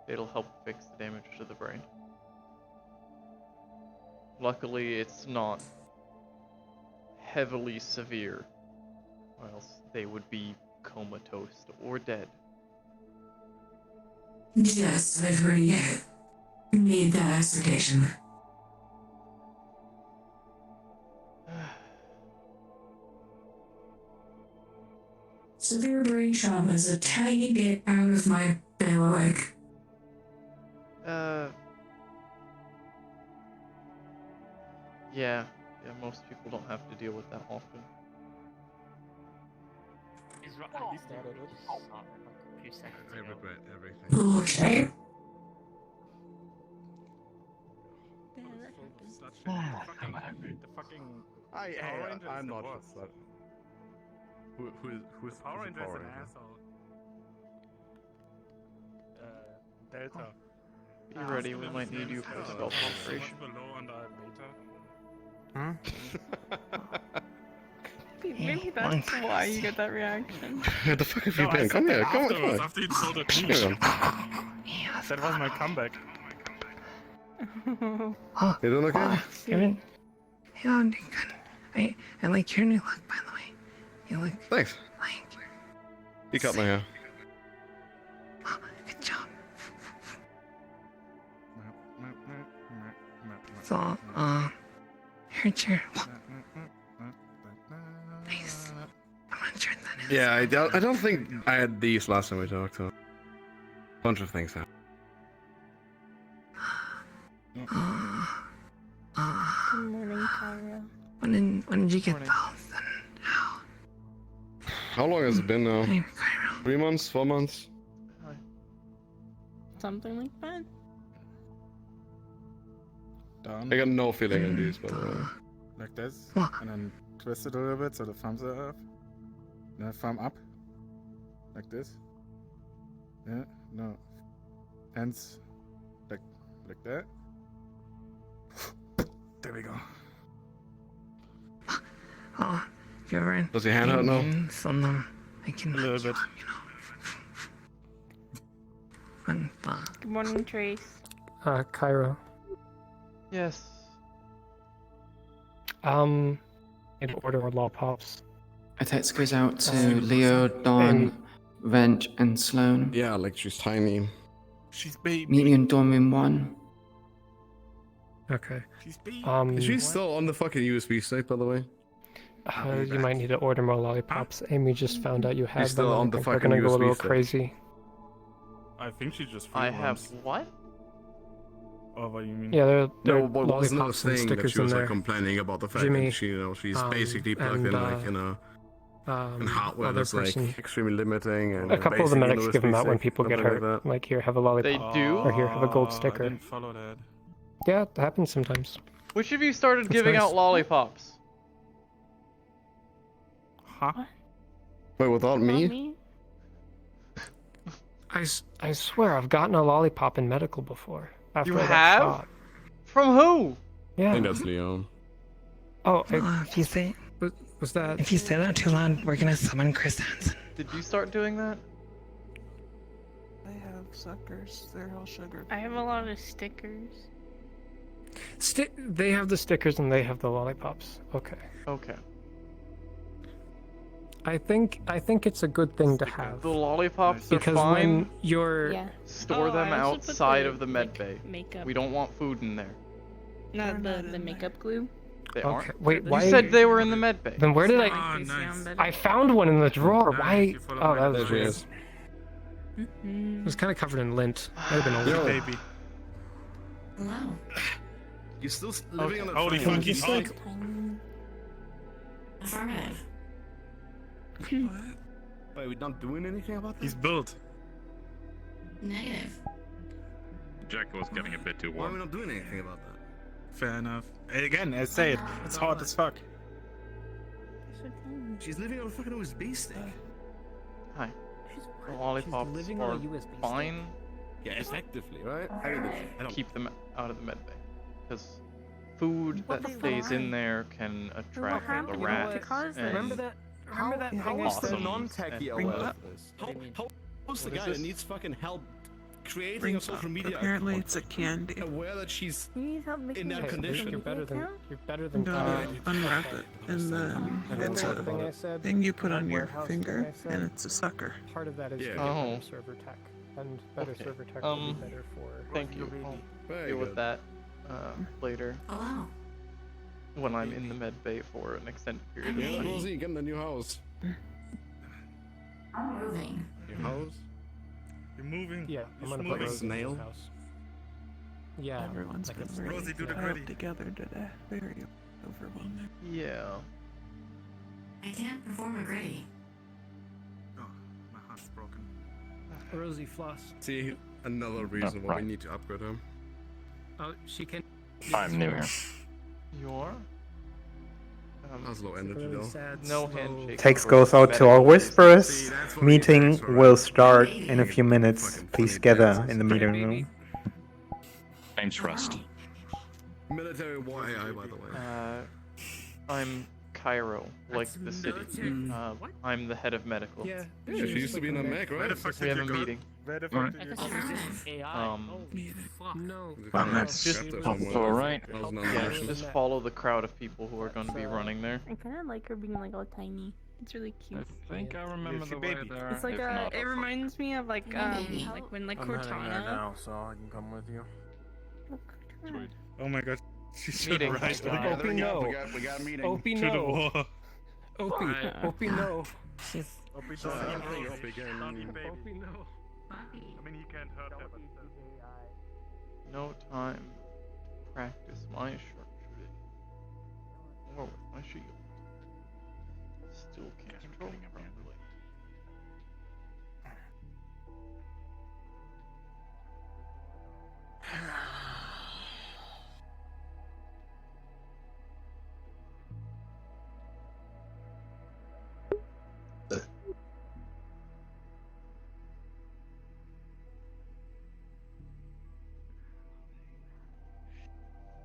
It'll help fix the damage to the brain. Luckily, it's not heavily severe, or else they would be comatose or dead. Yes, I've already made that assertion. Severe brain trauma is a tiny bit out of my bailiwick. Yeah, most people don't have to deal with that often. He's right. I used to just saw it like a few seconds I ago. regret everything. Okay. The fucking Power Ranger I'm is the not worst. sure. Who's Power Ranger is Power an Ranger? asshole. Delta. Be ready, we might need you for a stealth operation. So much below under Beta. Maybe that's why you get that reaction. Where the fuck have No, you I been? said Come that here, come on, come afterwards, on. after you told it me. That was my comeback. You doing okay? Kevin, yeah, I'm doing good. I like your new look, by the way. You look Thanks. like You cut my hair. good job. So, here's your. Nice. I'm gonna turn that in. Yeah, I don't think I had these last time we talked. So, bunch of things happened. Good morning, Cairo. When did you get Morning. those? And how? How long has it been now? 3 months? 4 months? Something like that. Down. I got no feeling in these, by the way. Like this. And then twist it a little bit so the thumbs are up. Then thumb up. Like this. Yeah, no. Hands like that. There we go. Oh, if you're ever in. Does your hand hurt now? On them, I can. A little bit. Fun. Good morning, Trace. Cairo. Yes. Need to order more lollipops. A text goes out to Leo, Dawn, Venge, and Sloan. Yeah, like she's tiny. She's baby. Meet me in dorm room 1. Okay. She's baby. Is she still on the fucking USB stick, by the way? You might need to order more lollipops. Amy just found out you have still them. on I the think we're fucking gonna go a USB little stick. crazy. I think she just I have freeruns. what? Oh, what do you mean? Yeah, there No, are but wasn't lollipops that and saying that stickers she in was there. like complaining about the fact Jimmy, that she, she's basically plugged and, in like and hardware other that's like person. extremely limiting and A couple of the basically medics no give them USB out when stick, people get something hurt. like that. Like, here, have a lollipop. They do? Or here, have a gold I sticker. didn't follow that. Yeah, it happens sometimes. Which of you started That's giving nice. out lollipops? Huh? Wait, without me? I swear, I've gotten a lollipop in medical before. After You I got have? shot. From who? Yeah. I think that's Leon. Oh, If you say was that? if you say that too loud, we're gonna summon Chris Hansen. Did you start doing that? I have suckers. They're all sugar. I have a lot of stickers. They have the stickers and they have the lollipops. Okay. Okay. I think it's a good thing to have. The lollipops are Because fine. when you're Yeah. Store Oh, them I also put outside the, of the med like, bay. makeup. We don't want food in there. Not the makeup glue. They Okay, aren't. wait, You why? said they were in the med bay. Then where did Like I? they sound better. I found one in the drawer. Why? Oh, that was There she weird. is. It was kind of covered in lint. Might have been Yo. old. Baby. Hello. You're still living on the Holy phone. fucking fuck. Affirmative. Wait, we're not doing anything about He's this? built. Negative. Jack was getting a bit too Why are we warm. not doing anything about that? Fair enough. Again, I say it. It's hot as fuck. She's living on a fucking USB stick. Hi. The lollipops living on a are USB stick. fine. Yeah, effectively, right? I mean, I don't. Keep them out of the med bay. Because food that stays in there can attract the happened? rats. What caused and it? Remember that thing I How is the said? non-techie and- aware of this? How's the What is guy that this? needs fucking help creating Bring a social media Apparently, account it's a candy. aware that she's You need help making in that a condition? You're better than No, unwrap it, and then it's Remember the thing I a said? thing you put on your Warehouse finger, thing I said? and it's a sucker. Part of that is Yeah. to get Oh. better server tech, and better Okay. server tech will be better for. Thank you. I'll Very deal with good. that later Hello. when I'm in the med bay for an extended period of Yeah, time. Rosie, get in the new house. I'm moving. New house? You're moving. Yeah, I'm You're gonna put moving. Rosie in the Snail? house. Yeah. Everyone's like been it's- really Rosie, do the tied gritty. up together today. Very overwhelming. Yeah. I can't perform a gritty. Oh, my heart's broken. Rosie Floss. See, another reason why right. we need to upgrade him. Oh, she can. I'm new here. You are? That was low energy really though. sad. No slow- handshake. Text for goes out to all medical reasons. whisperers. that's what we Meeting asked for, will right? start in a few minutes. Fucking Please funny gather dances. in the meeting room. Name's Rust. Military YI, by the way. I'm Cairo, like the city. I'm the head of medical. Yeah. Yeah, she used to be in a mech, right? We have a meeting. Where the Alright. fuck did I you thought she was just AI. No. Alright. Yeah, just follow the crowd of people who are going to be running there. I kind of like her being like all tiny. It's really cute. I think I remember she the way baby. there. It's like If not, it I'll reminds me of like when like Cortana. so I can come with you. Oh my god. She's Meeting. right. Gathering no. up, we got a meeting. Opie To the no. wall. Opie. Opie no. Opie Opie no. I mean, he can't hurt her, but No time to practice my sharpshooting. Or with my shield. Still can't control it properly.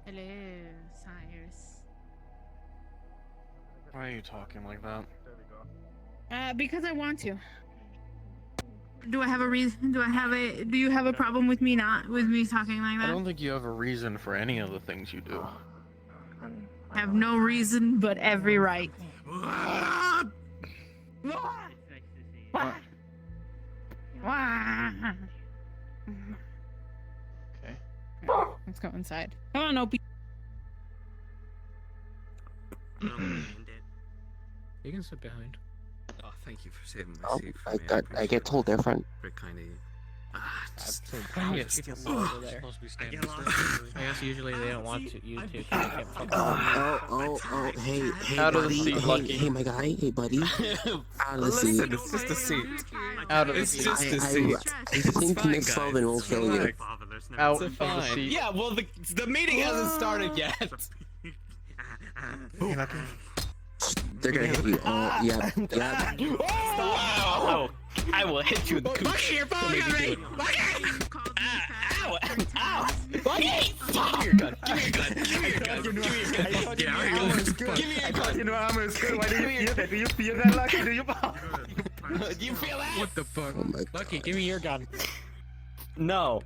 Hello, Cyrus. Why are you talking like that? Because I want to. Do I have a reason? Do you have a problem with me talking like I that? don't think you have a reason for any of the things you do. I have no reason but every right. Okay. Let's go inside. Come on, Opie. You can sit behind. Oh, thank you for saving my Oh, seat for I me. got. I get told different. Very kind of you. Over there. I guess usually they don't want to. You two can't fuck Oh, hey, Out of the buddy. seat, Lucky. Hey, my guy. Hey, buddy. Out of the seat. Listen, it's just a seat. Out of the It's seat. just a seat. I think Miss Sullivan will kill you. Out of the seat. Yeah, well, the meeting hasn't started yet. They're gonna hit you. Oh, yeah. Wow. I will hit you in the cooch. Lucky, you're falling on me! Lucky! Ow! Ow! Lucky! Give me your gun! Give me your gun! Give me your gun! Give me your gun! Get out of here! Give me your gun! You know armor is good. Why do you feel that? Do you feel that, Lucky? Do you? Do you feel that? What the fuck? Oh my Lucky, give me your gun. No.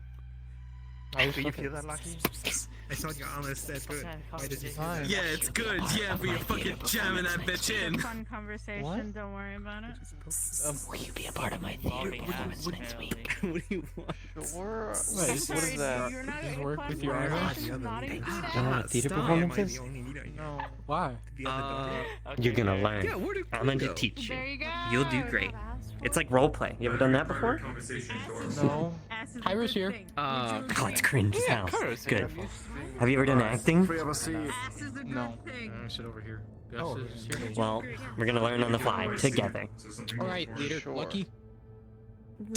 Do you feel that, Lucky? I thought your armor is that good. Why did you Fine. Yeah, it's good. Yeah, but you're fucking jamming that bitch in. Fun conversation. What? Don't worry about it. Will you be a part of my theater performance next week? What do you want? Sure. What What is that? You're not Just in work fun with your conversation, armor? not included? Theater Stop. performances? No. Why? You're gonna learn. Yeah, where did I'm going to go? teach you. There you go. You'll do great. It's like role play. You ever done that before? No. Ass is a Kyra's good here. thing. Oh, it's cringe as hell. Kyra's Good. here. Have you ever done acting? We have a seat. Ass is a good No. thing. Sit over here. Gus is here. Well, we're gonna learn on the fly together. All right, leader. Sure. Lucky.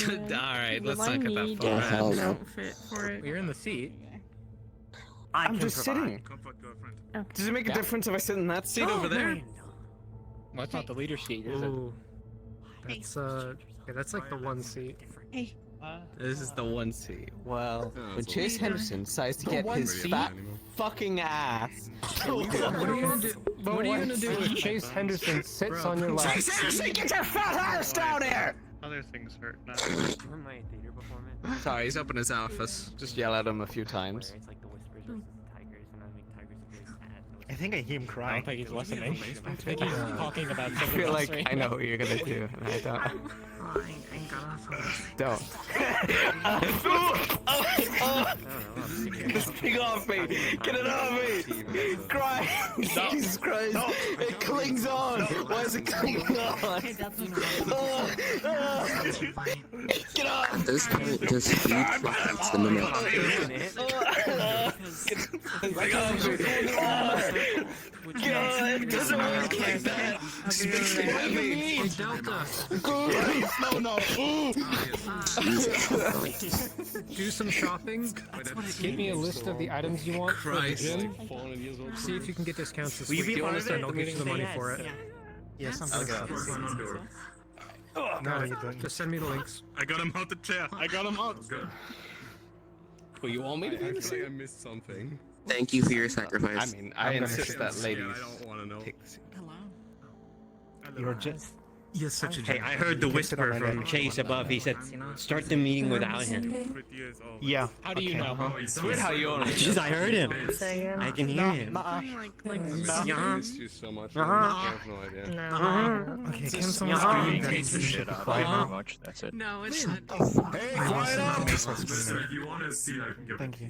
Alright, let's Will not I get that need far. Yeah, hell an no. outfit for it? You're in the seat. I'm just sitting. Okay. Does it make a difference if I sit in that seat over there? Well, that's not the leader seat, is it? That's yeah, that's like the one seat. Hey. This is the one seat. Well, when Chase Henderson decides to get his fat fucking ass. What are you gonna do? What are you gonna do if Chase Henderson sits on your lap? Chase Henderson, get your fat ass down here! other things hurt now. My theater performance. Sorry, he's up in his office. Just yell at him a few times. It's like the whispers versus the tigers, and I think tigers are really sad. I think I hear him I crying. don't think he's listening. I think he's talking about I something feel else like right I know now. what you're gonna do, and I don't. Don't. This thing off me! Get it off me! Cry! Jesus Christ! It clings on! Why is it clinging on? Get off! this point, just feed flies the minute. God, it doesn't work like that. Especially heavy. No. Do some shopping. Give me a list of the items you want for the gym. See if you can get discounts this Will you week. be part Honest, of it? and I'll get you the money for it. Yes, I'm gonna No, you don't. Just send me the links. I got him out the chair. I got him out. Good. Well, you want me to do this? Actually, I missed something. Thank you for your sacrifice. I mean, I insist that ladies. I don't want to know. You're just. You're such a. Hey, I heard the whisper from Chase above. He said, "Start the meeting without him." Yeah. How do you know? It's weird how you own it. Just I heard him. I can hear him. I missed you so much. I have no idea. Okay, can someone scream that Take the shit out. Thank you very much. That's it. No, it's not. Hey, quiet up! If you want to see, I can give Thank you.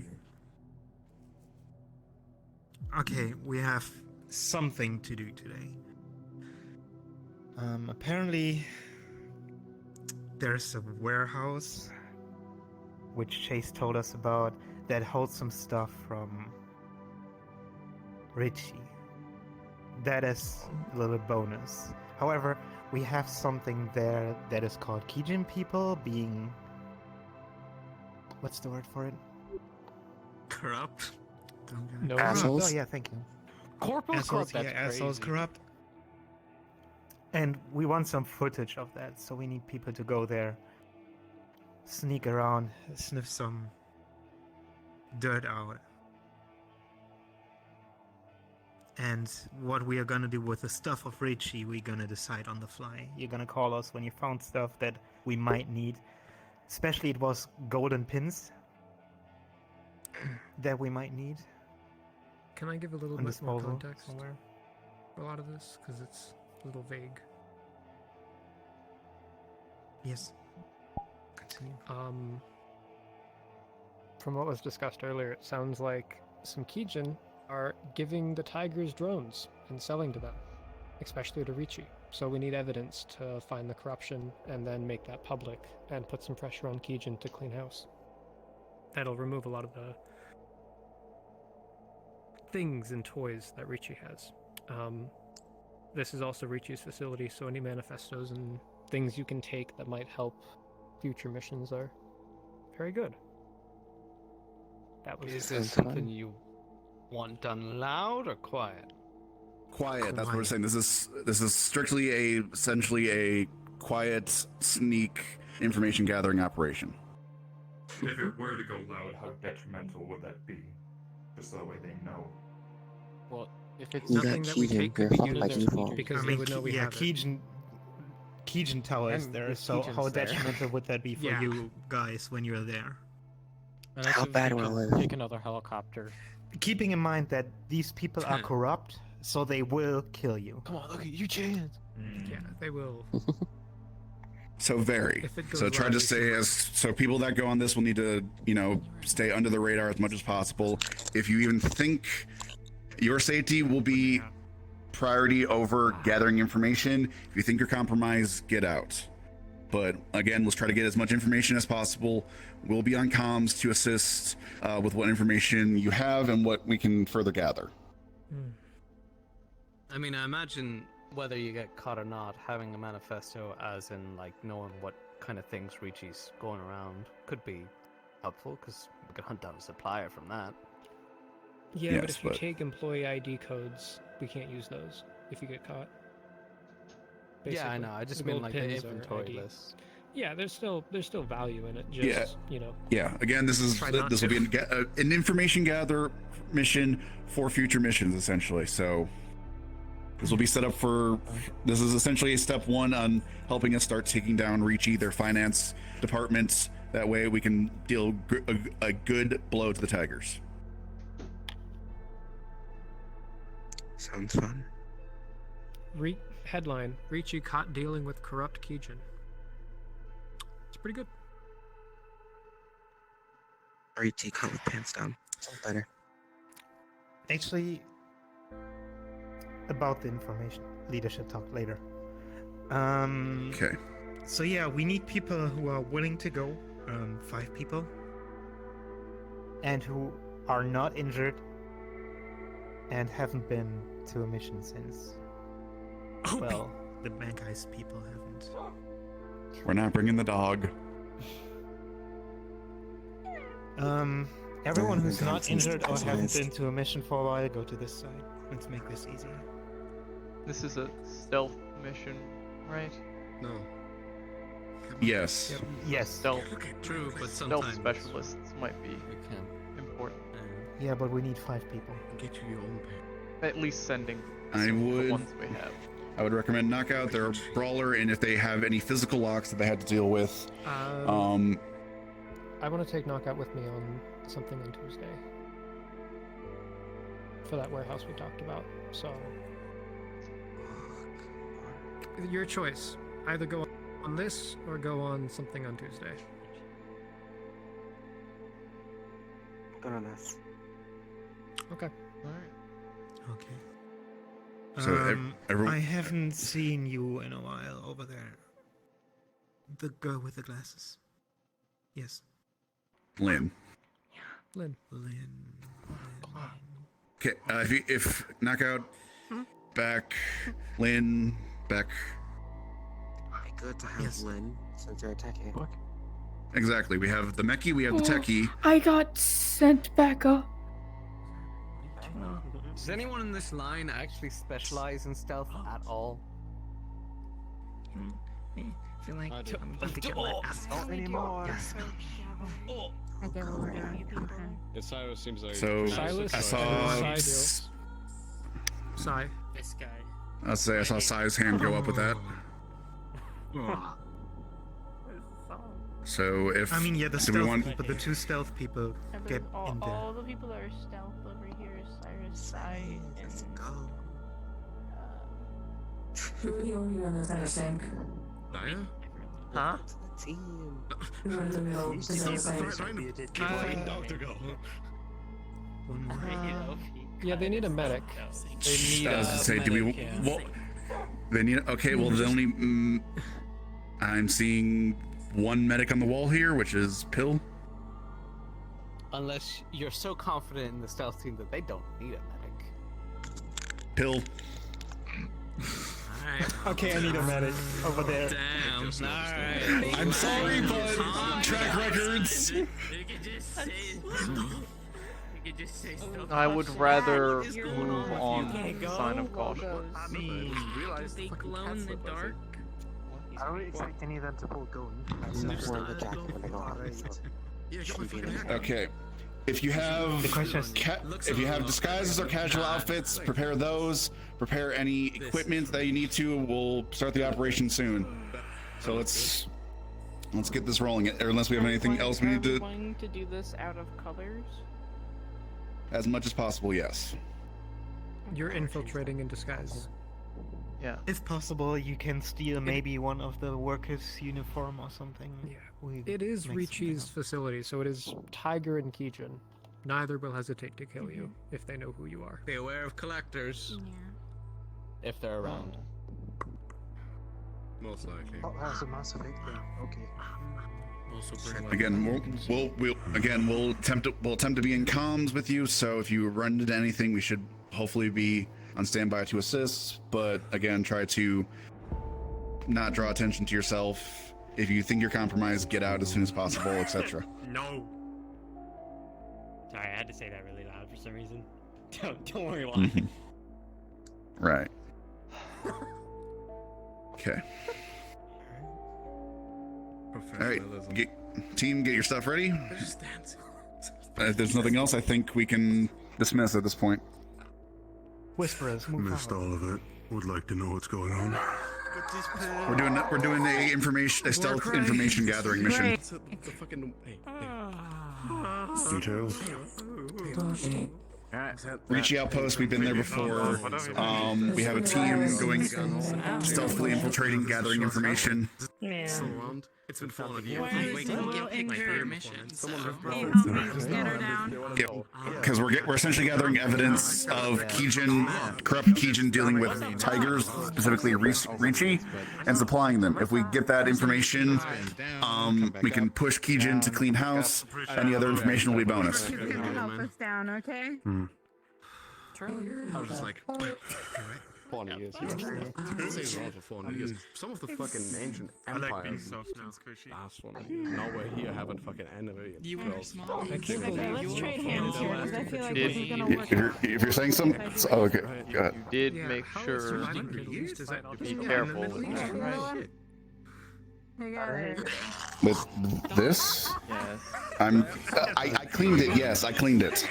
Okay, we have something to do today. Apparently, there's a warehouse which Chase told us about that holds some stuff from Richie. That is a little bonus. However, we have something there that is called Kijin people being... What's the word for it? Corrupt. No, Assholes? Oh yeah, thank you. Corporal Assholes, corrupt. yeah, That's assholes crazy. corrupt. And we want some footage of that, so we need people to go there, sneak around, sniff some dirt out. And what we are gonna do with the stuff of Richie, we're gonna decide on the fly. You're gonna call us when you found stuff that we might need. Especially it was golden pins that we might need. Can I give a little On bit more disposal context somewhere. for a lot of this? Because it's a little vague. Yes. Continue. From what was discussed earlier, it sounds like some Kijin are giving the tigers drones and selling to them, especially to Richie. So we need evidence to find the corruption and then make that public and put some pressure on Kijin to clean house. That'll remove a lot of the things and toys that Richie has. This is also Richie's facility, so any manifestos and things you can take that might help future missions are very good. That was Is this something you want done loud or quiet? Quiet. That's what we're saying. This is strictly essentially a quiet, sneak information gathering operation. If it were to go loud, how detrimental would that be? Just so that way they know. Well, if it's You got nothing that we Keegan, take could you're be fucking used by as default. because I they mean, would know we yeah, have it. Keijin tell us And there. if So how Keijin's there. detrimental would that be for Yeah. you guys when you're there? Unless How if bad we will I can live? Take another helicopter. Keeping in mind that these people are corrupt, so they will kill you. Come on, look at you, Chance. Yeah, they will. So very. If it goes So try live, to we stay as so people that go on this will need to, stay under the radar as much as possible. If you even think your safety will be priority over gathering information, if you think you're compromised, get out. But again, let's try to get as much information as possible. We'll be on comms to assist with what information you have and what we can further gather. I mean, I imagine whether you get caught or not, having a manifesto, as in like knowing what kind of things Richie's going around, could be helpful because we could hunt down a supplier from that. Yeah, but if you take employee ID codes, we can't use those if you get caught. Yeah, I Basically, know. I just the mean gold like the pins are inventory ID. list. Yeah, there's still value in it. Just Yeah. Yeah. Again, this will be an information gather mission for future missions, essentially. So this will be set up for. This is essentially a step one on helping us start taking down Richie, their finance departments. That way, we can deal a good blow to the Tigers. Sounds fun. Headline: Richie caught dealing with corrupt Kijin. It's pretty good. Richie caught with pants down. Sounds better. Actually, about the information leadership talk later. Okay. So yeah, we need people who are willing to go 5 people, and who are not injured and haven't been to a mission since. Well, the bad guys people haven't. We're not bringing the dog. Everyone who's not injured or hasn't been to a mission for a while, go to this side. Let's make this easier. This is a stealth mission, right? No. Yes. Yes. Stealth. True, but Stealth sometimes specialists might be important. Yeah, but we need 5 people. Get you your own At least sending I some of the would. ones we have. I would recommend Knockout. They're a brawler, and if they have any physical locks that they had to deal with, I want to take Knockout with me on something on Tuesday. For that warehouse we talked about, so... Your choice. Either go on this, or go on something on Tuesday. Go on this. Okay. Alright. Okay. So everyone. I haven't seen you in a while over there. The girl with the glasses. Yes. Lynn. Lynn. Okay, if Knockout, back, Lynn, back. Good to have Lynn since you're attacking. Exactly. We have the Mechie, we have the Techie. I got sent back up. Does anyone in this line actually specialize in stealth at all? I feel like I'm about to get my ass out anymore. Yeah, Cyrus seems like. So Silas, I saw. Sai. This guy. I'll say I saw Sai's hand go up with that. So if I mean, yeah, the do we stealth want? people, the 2 stealth people get in there. All the people that are stealth over here is Cyrus, Sai, and... Who are the only one that's understand? Naya? Huh? Who are the middle Doctor go. Yeah, they need a medic. They need I was to say, do we? medic, yeah. Well, they need. Okay, well, there's only. I'm seeing one medic on the wall here, which is Pill. Unless you're so confident in the stealth team that they don't need a medic. Pill. Okay, I need a medic over there. Damn. Alright. I'm sorry, but track records. You can just say. You can just say stuff. I would rather You're move on can't go. sign of caution. They glow in the dark. I don't expect any of them to pull guns. Okay. If you have if you have disguises or casual outfits, prepare those. Prepare any equipment that you need to. We'll start the operation soon. So let's get this rolling. Or unless we have anything else we need to. Going to do this out of colors? As much as possible, yes. You're infiltrating in disguise. Yeah. If possible, you can steal maybe one of the workers' uniform or something. Yeah. It is Ricci's facility, so it is Tiger and Keijin. Neither will hesitate to kill you if they know who you are. Be aware of collectors. If they're around. Most likely. Oh, that's a massive egg there. Okay. Again, we'll attempt to be in comms with you. So if you run into anything, we should hopefully be on standby to assist. But again, try to not draw attention to yourself. If you think you're compromised, get out as soon as possible, etc. No. Sorry, I had to say that really loud for some reason. Don't worry why. Right. Okay. All right, team, get your stuff ready. If there's nothing else, I think we can dismiss at this point. Whisperers, move Missed all of it. Would like to know what's going on. We're doing a stealth information gathering mission. Details? Ricci Outpost, we've been there before. We have a team going stealthily infiltrating, gathering information. Still around? It's been 400 years. We didn't get picked for your mission, so... Yep, because we're essentially gathering evidence of Keijin, corrupt Keijin dealing with tigers, specifically Ricci, and supplying them. If we get that information, we can push Keijin to clean house. Any other information will be bonus. You're gonna help us down, okay? True. I was just like, 400 years. This is all for 400 years. Some of the fucking ancient empires. Last one. Nowhere here haven't fucking enemy. You were small. Let's trade hands here, because I feel like this is gonna work. If you're saying something, oh, okay, go ahead. You did make sure to be careful with that, right? I got it. With this? Yes. I cleaned it, yes, I cleaned it.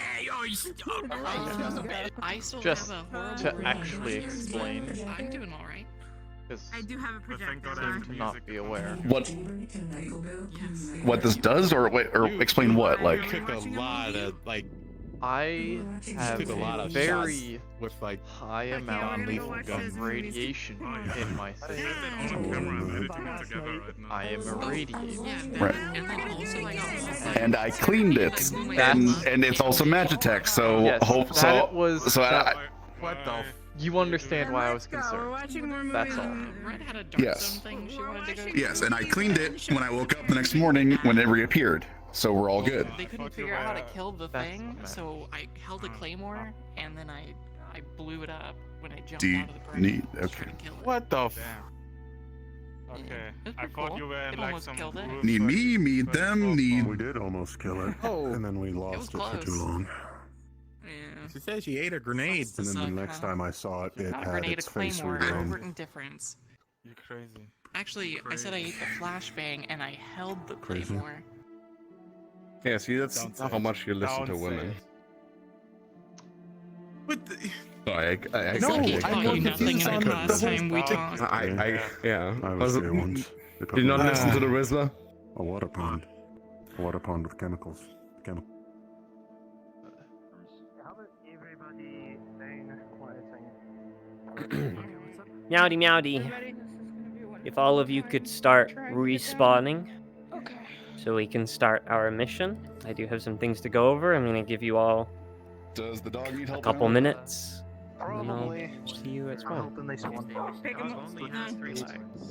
I still Just have a horrible to brain actually injury. explain, I'm doing alright. because I do have a projector. seem to not be aware. What this does, or explain what? Like, took a lot of, like, I have took a lot of very shots with, like, high amount of radiation in my system. I am irradiated. right. And then also I got And I cleaned it, and it's also Magitech, so Yes, hope that so. was So that- what the you understand why I was We're concerned. watching more movies. That's all. Red had a dark Yes. zone thing she wanted to go to. Yes, and I cleaned it when I woke up the next morning when it reappeared. So we're all good. They couldn't figure out how to kill the That's thing, what so I held a claymore and then I blew it up when I jumped Do you out of the bridge. need? to try Okay. to kill it. What the f? Okay. I thought you were in It like almost some killed it. group, Need like, me, need them, need. We did almost kill it, Oh. and then we lost it for too close. long. Yeah. She said she ate a grenade. And then the next time I saw it, it Not a had grenade, a its face claymore. regrown. Important difference. You're crazy. Actually, I said I ate the flashbang and I held the Crazy. claymore. Yeah, see, that's Don't not say how it. much you listen Don't to say women. it. What the? Sorry, I No, couldn't- I taught you nothing in the last time we talked. yeah. I was there once. They put Did you me not in listen to the Rizzler? a water pond. A water pond with chemicals. How about everybody staying quiet Meowdy meowdy. If all of you could start respawning. Okay. So we can start our mission. I do have some things to go over. I'm gonna give you all Does the dog need a help? couple now? minutes. And then Probably. I'll see you at I'm spawn. hoping they spawn. Pick him up.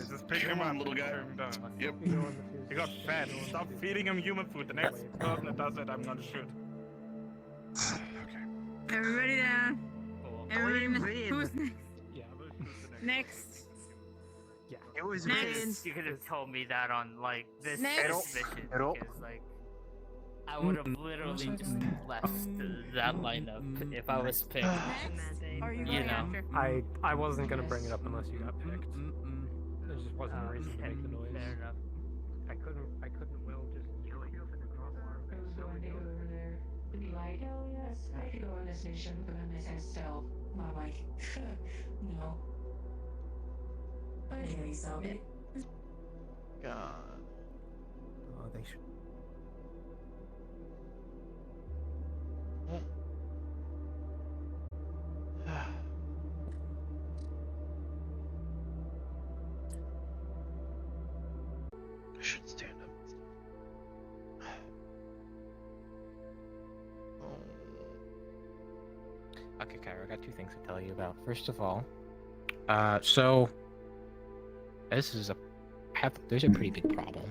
Just pick him up, little guy. Yep. He got fat. Stop feeding him human food. The next person that does it, I'm gonna shoot. Everybody down. Everybody. Who's next? Next. Yeah, it was Next. You could have told me that on like this Next. mission Errol. because like I would have literally just left that lineup if I was picked. Are you You going know. after? I wasn't gonna bring it up unless you got picked. There just wasn't a reason to make the noise. Fair enough. I couldn't will just kill you for the crossbar. Be like, hell yes, I could go on this mission, but I'm missing stealth. I'm like, no. But anyway, so it. God. Oh, they should. I should stand up. Okay, Cairo, I got two things to tell you about. First of all, so this is there's a pretty big problem.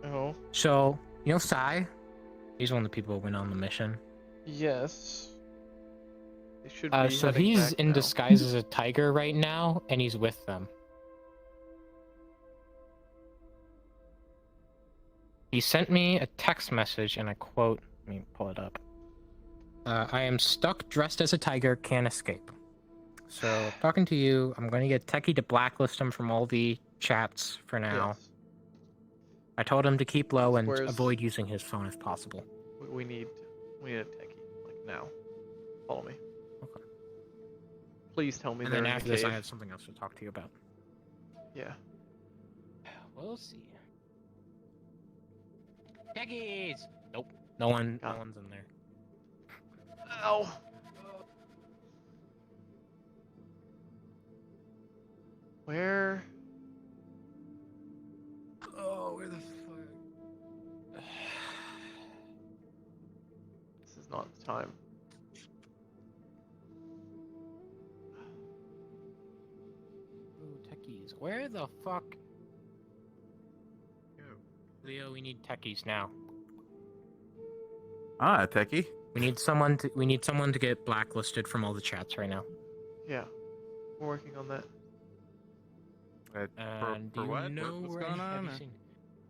Oh. So, you know Sai? He's one of the people who went on the mission. Yes. They should be So heading he's back in now. disguise as a tiger right now, and he's with them. He sent me a text message, and I quote, let me pull it up. I am stuck dressed as a tiger, can't escape. So, talking to you, I'm going to get Techie to blacklist him from all the chats for now. Yes. I told him to keep low and Where's- avoid using his phone if possible. We need a techie, like now. Follow me. Okay. Please tell me And they're then in after the this, I cave. have something else to talk to you about. Yeah. We'll see. Techies! Nope. No one's in there. Ow. Where? Oh, where the fuck? This is not the time. Ooh, techies. Where the fuck? Leo, we need techies now. Ah, techie. We need someone to get blacklisted from all the chats right now. Yeah, we're working on that. And for do you what? know What's where going have on? you seen-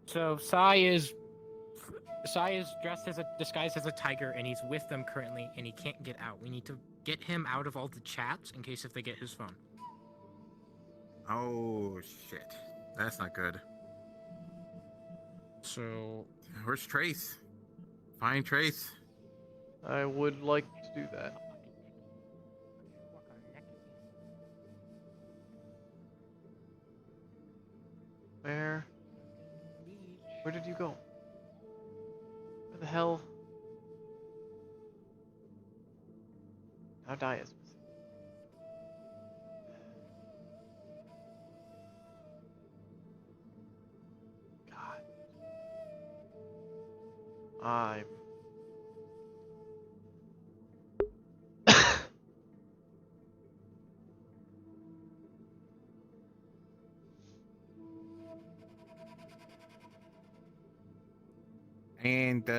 So Sai is dressed disguised as a tiger, and he's with them currently, and he can't get out. We need to get him out of all the chats in case if they get his phone. Oh shit, that's not good. So where's Trace? Find Trace. I would like to do that. Where did you go? Where the hell? Now Daya's missing. God. I'm... And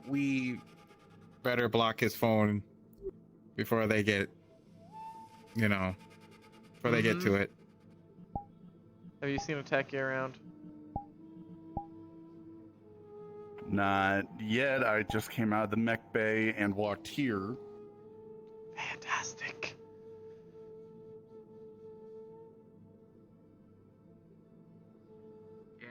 we better block his phone before they get, before they get to it. Have you seen a techie around? Not yet. I just came out of the mech bay and walked here. Fantastic. Yeah.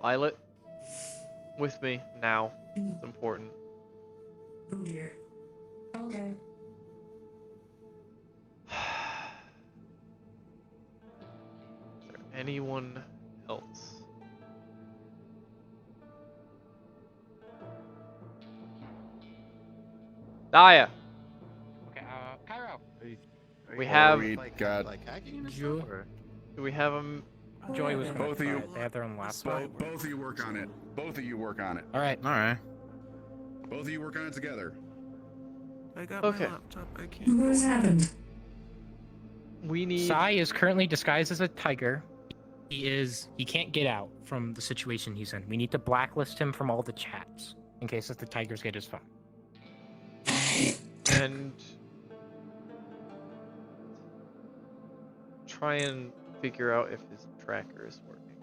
Violet, with me now. It's important. Oh dear. Okay. Is there anyone else? Daya. Okay, Cairo. We have. We got. Do we have him? Joy was Both of you. They have their own laptop. Both of you work on it. Both of you work on it. All right. All right. Both of you work on it together. I got Okay. my laptop. I can't. What's happened? We need. Sai is currently disguised as a tiger. He can't get out from the situation he's in. We need to blacklist him from all the chats in case if the tigers get his phone. And try and figure out if his tracker is working.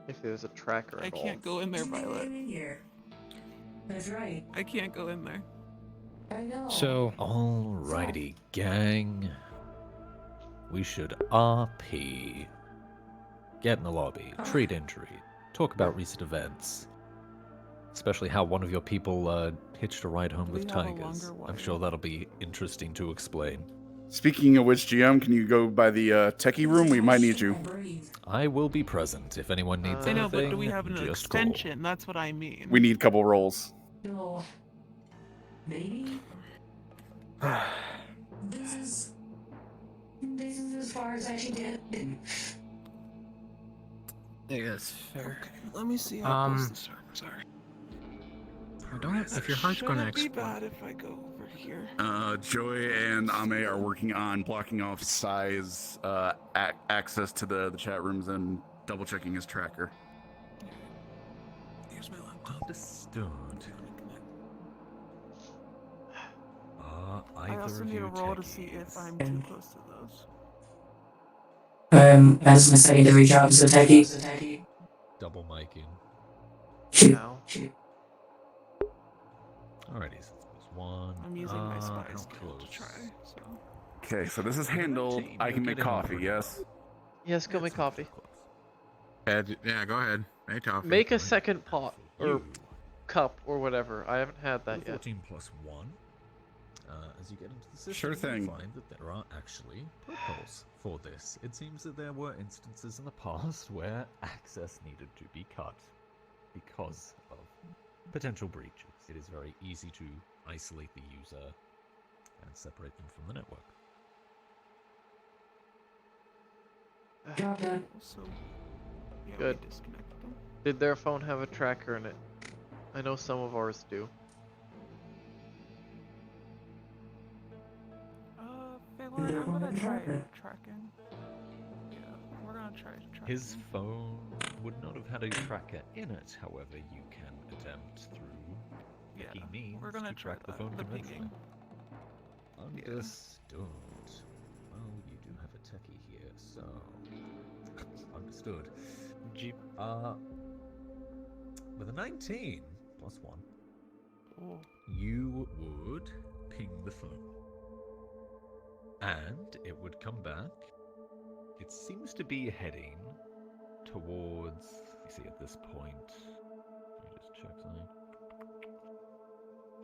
If there's a tracker I involved. can't go in there, Violet. That's right. I can't go in there. I know. So, alrighty, gang. We should RP. Get in the lobby, treat injury, talk about recent events. Especially how one of your people hitched a ride home with tigers. I'm sure that'll be interesting to explain. Speaking of which, GM, can you go by the techie room? We might need you. I will be present if anyone needs I anything. know, but do we have an just call. extension? That's what I mean. We need a couple rolls. No. Maybe? This is as far as I can get. I guess fair. Okay, let me see how close the servers are. If your heart's gonna Shouldn't be explode. bad if I go over here. Joy and Ame are working on blocking off Sai's access to the chat rooms and double checking his tracker. Here's my laptop. Understood. I also need a roll to see if I'm too close to those. As my secondary job as a techie. Double miking. Now. Alrighty, so it's one. I'm using my spy how skill to close? try. So. Okay, so this is handled. I can make coffee, yes? Yes, go make coffee. Yeah, go ahead. Make coffee. Make a second pot or cup or whatever. I haven't had that yet. 14 plus 1. As you get into the system, Sure thing. you find that there are actually protocols for this. It seems that there were instances in the past where access needed to be cut because of potential breaches. It is very easy to isolate the user and separate them from the network. So, yeah, Good. we disconnected them. Did their phone have a tracker in it? I know some of ours do. Phelan, I'm gonna try tracking. Yeah, we're gonna try tracking. His phone would not have had a tracker in it, however, you can attempt through techie means we're gonna to track the phone conventionally. Understood. Well, you do have a techie here, so understood. Jeep. With a 19 plus 1, you would ping the phone. And it would come back. It seems to be heading towards. You see, at this point, let me just check something.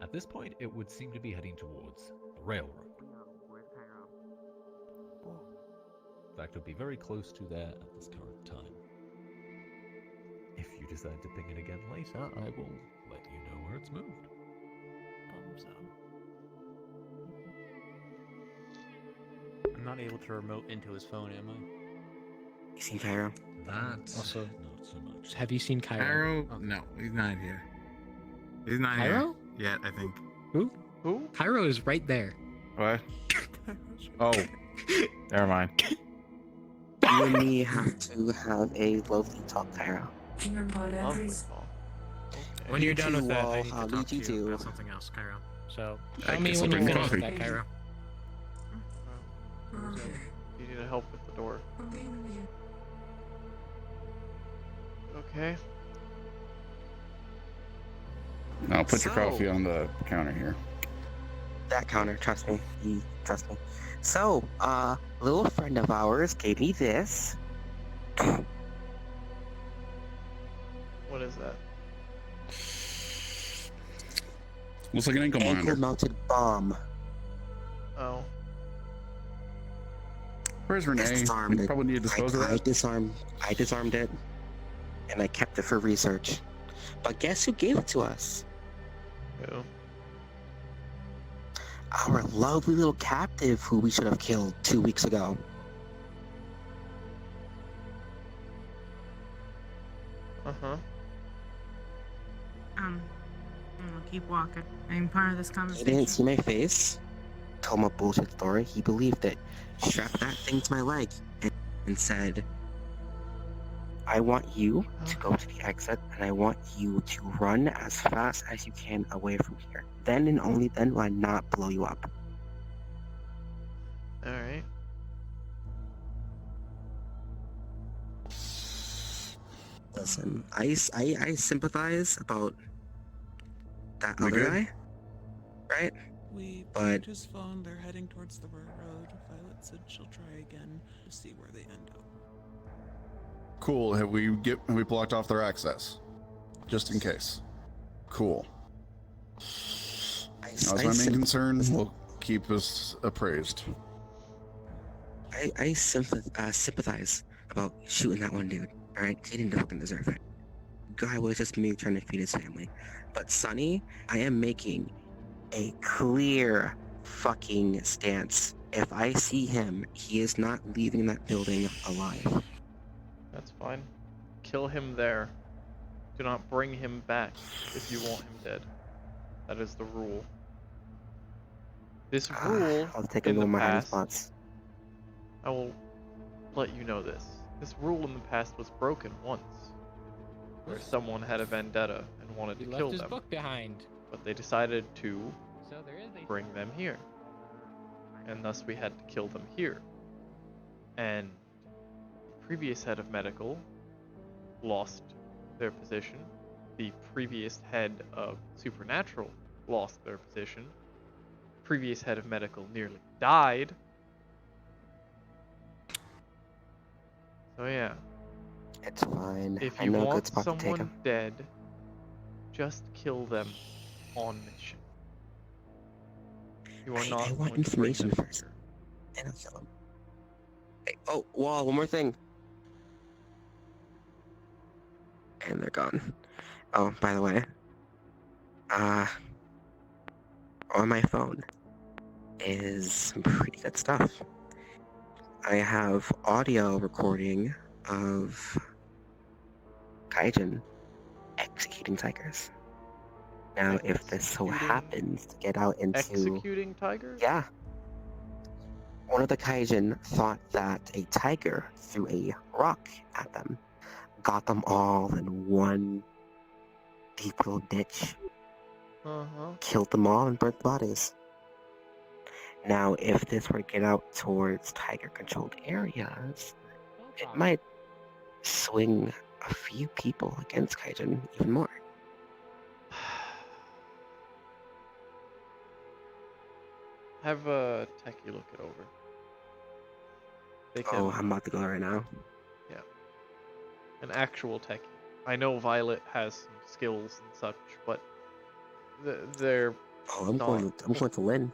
At this point, it would seem to be heading towards the railroad. In fact, it would be very close to there at this current time. If you decide to ping it again later, I will let you know where it's moved. Thumbs up. I'm not able to remote into his phone, am I? You seen Cairo? That Also, not so much. have you seen Cairo? Cairo? No, he's not here. He's not Cairo? here yet, I think. Who? Who? Cairo is right there. What? Oh, never mind. You and me have to have a lovely talk, Cairo. When you're done with that, I need to I'll talk lead to you you to- about something else, Cairo. So, I Tell me guess when I'll you're drink finished with coffee. that, Cairo. You need help with the door. Okay. I'll put your So- coffee on the counter here. That counter, trust me. Trust me. So, a little friend of ours gave me this. What is that? Looks like an ankle monitor. Ankle-mounted bomb. Oh. Where's Renee? Disarmed We it. probably need to dispose of I that. disarmed it, and I kept it for research. But guess who gave it to us? Who? Our lovely little captive who we should have killed 2 weeks ago. Uh-huh. Keep walking. I'm part of this He conversation. didn't see my face, told him a bullshit story. He believed it, strapped that thing to my leg, and said, I want you to go to the exit, and I want you to run as fast as you can away from here. Then and only then will I not blow you up. Alright. Listen, I sympathize about that We other good? guy, right? We But- just phone. They're heading towards the railroad. Violet said she'll try again to see where they end up. Cool. Have we blocked off their access? Just in case. Cool. That was my main concern. Will keep us appraised. I sympathize about shooting that one dude. All right, he didn't fucking deserve it. Guy was just me trying to feed his family. But Sonny, I am making a clear fucking stance. If I see him, he is not leaving that building alive. That's fine. Kill him there. Do not bring him back if you want him dead. That is the rule. This rule I'll take a in the little more hiding past, spots. I will let you know this. This rule in the past was broken once, where someone had a vendetta and wanted He to left kill his them, book behind. but they decided to So there is a bring them here, and thus we had to kill them here. And the previous head of medical lost their position. The previous head of supernatural lost their position. Previous head of medical nearly died So yeah. It's fine. If I you know a good want spot to take someone him. dead, just kill them on mission. You are I not want going to bring information them first. here. And I'll kill him. Hey, oh, Wall, one more thing. And they're gone. Oh, by the way. On my phone is some pretty good stuff. I have audio recording of Kaijin executing tigers. Now, if this so happens to get out into... Executing tigers? Yeah. One of the Kaijin thought that a tiger threw a rock at them, got them all in one deep little ditch, killed them all and burnt the bodies. Now, if this were to get out towards tiger-controlled areas, it might swing a few people against Kaijin even more. Have a techie look it over. They can, Oh, I'm about to go right now. Yeah. An actual techie. I know Violet has some skills and such, but they're Oh, I'm going to Lynn.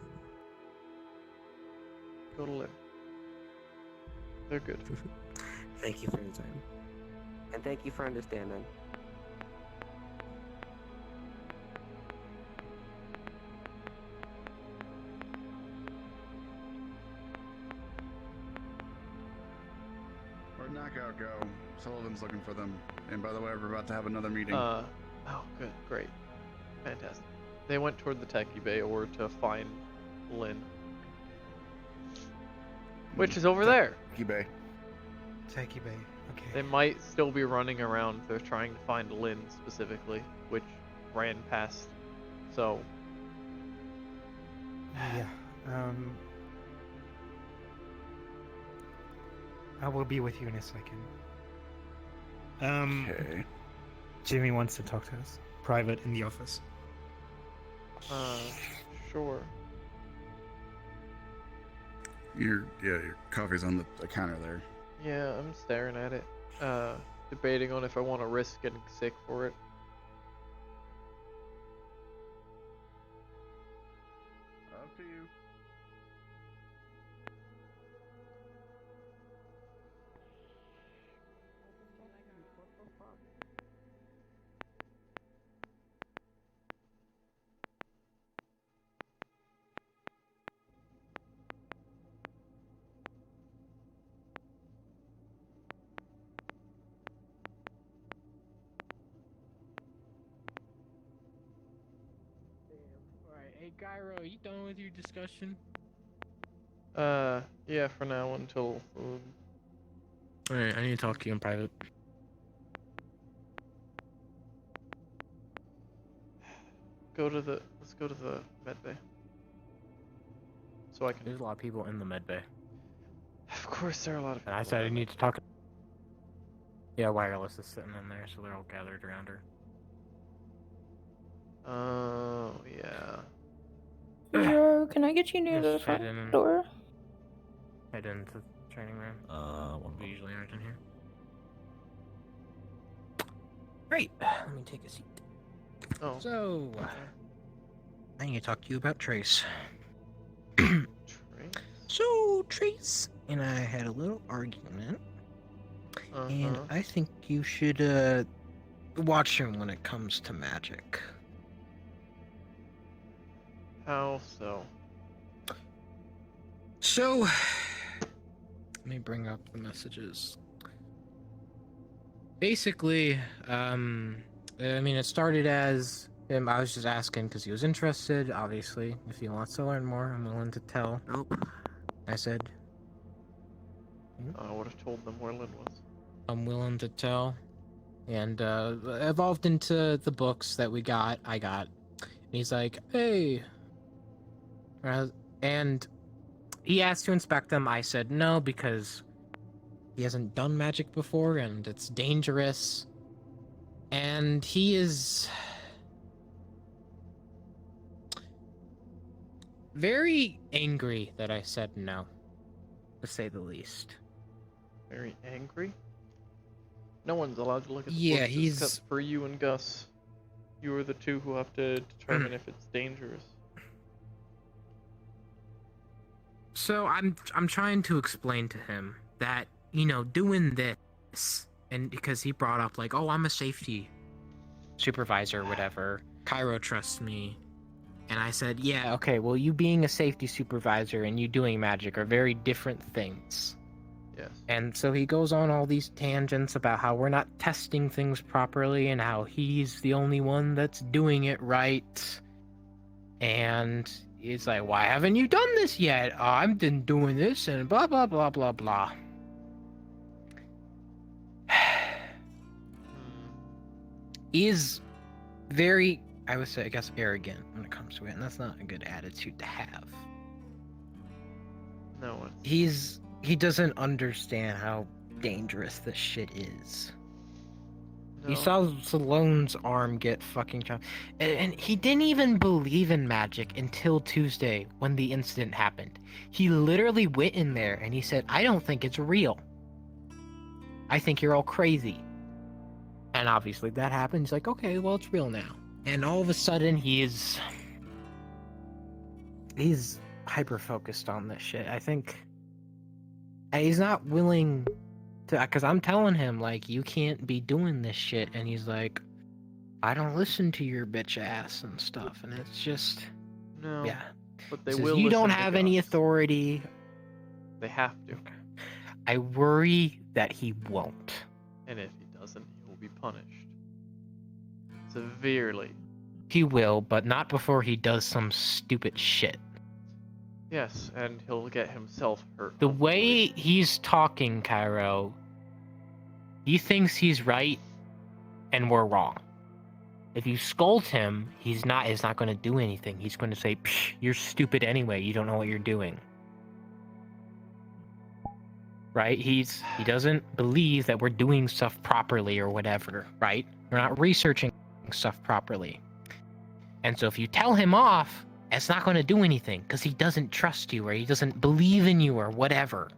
Go to Lynn. They're good. Thank you for your time. And thank you for understanding. Where'd Knockout go? Sullivan's looking for them. And by the way, we're about to have another meeting. Oh, good, great. Fantastic. They went toward the techie bay or to find Lynn. Which is over there. Techie bay. Techie bay, okay. They might still be running around. They're trying to find Lynn specifically, which ran past. So. Yeah. I will be with you in a second. Okay. Jimmy wants to talk to us. Private in the office. Sure. Your coffee's on the counter there. Yeah, I'm staring at it. Debating on if I want to risk getting sick for it. Up to you. Alright, hey Cairo, you done with your discussion? Yeah, for now until. Alright, I need to talk to you in private. Let's go to the med bay. So I can. There's a lot of people in the med bay. Of course, there are a lot of people. And I said I need to talk. Yeah, Wireless is sitting in there, so they're all gathered around her. Oh, yeah. Joe, can I get you near the Just head front door? Head into the training room. We usually aren't in here. Great. Let me take a seat. Oh. So, I need to talk to you about Trace. Trace? So, Trace and I had a little argument. And I think you should, watch him when it comes to magic. How so? So, let me bring up the messages. Basically, I mean, it started as him. I was just asking because he was interested. Obviously, if he wants to learn more, I'm willing to tell. Nope. I said, I would have told them where Lynn was. I'm willing to tell. And evolved into the books that I got. And he's like, hey. And he asked to inspect them. I said no because he hasn't done magic before and it's dangerous. And he is very angry that I said no, to say the least. Very angry? No one's allowed to look at the Yeah, books he's- except for you and Gus. You are the two who have to determine if it's dangerous. So I'm trying to explain to him that, you know, doing this, and because he brought up like, oh, I'm a safety supervisor or whatever, Cairo trusts me. And I said, yeah, okay, well, you being a safety supervisor and you doing magic are very different things. Yes. And so he goes on all these tangents about how we're not testing things properly and how he's the only one that's doing it right. And he's like, why haven't you done this yet? I've been doing this and blah, blah, blah, blah, blah. He is very, I would say, I guess, arrogant when it comes to it, and that's not a good attitude to have. No one. He doesn't understand how dangerous this shit is. He saw Salone's arm get fucking chopped, and he didn't even believe in magic until Tuesday when the incident happened. He literally went in there and he said, I don't think it's real. I think you're all crazy. And obviously that happened. He's like, okay, well, it's real now. And all of a sudden he's hyper-focused on this shit. I think he's not willing to, because I'm telling him, like, you can't be doing this shit. And he's like, I don't listen to your bitch ass and stuff. And it's just, No. yeah. But they Says, will you don't listen to have any Gus. authority. They have to. I worry that he won't. And if he doesn't, he will be punished. Severely. He will, but not before he does some stupid shit. Yes, and he'll get himself hurt. The way he's talking, Cairo, he thinks he's right, and we're wrong. If you scold him, he's not going to do anything. He's going to say, Psh, you're stupid anyway, you don't know what you're doing. Right? He doesn't believe that we're doing stuff properly or whatever, right? We're not researching stuff properly. And so if you tell him off, it's not going to do anything because he doesn't trust you or he doesn't believe in you or whatever.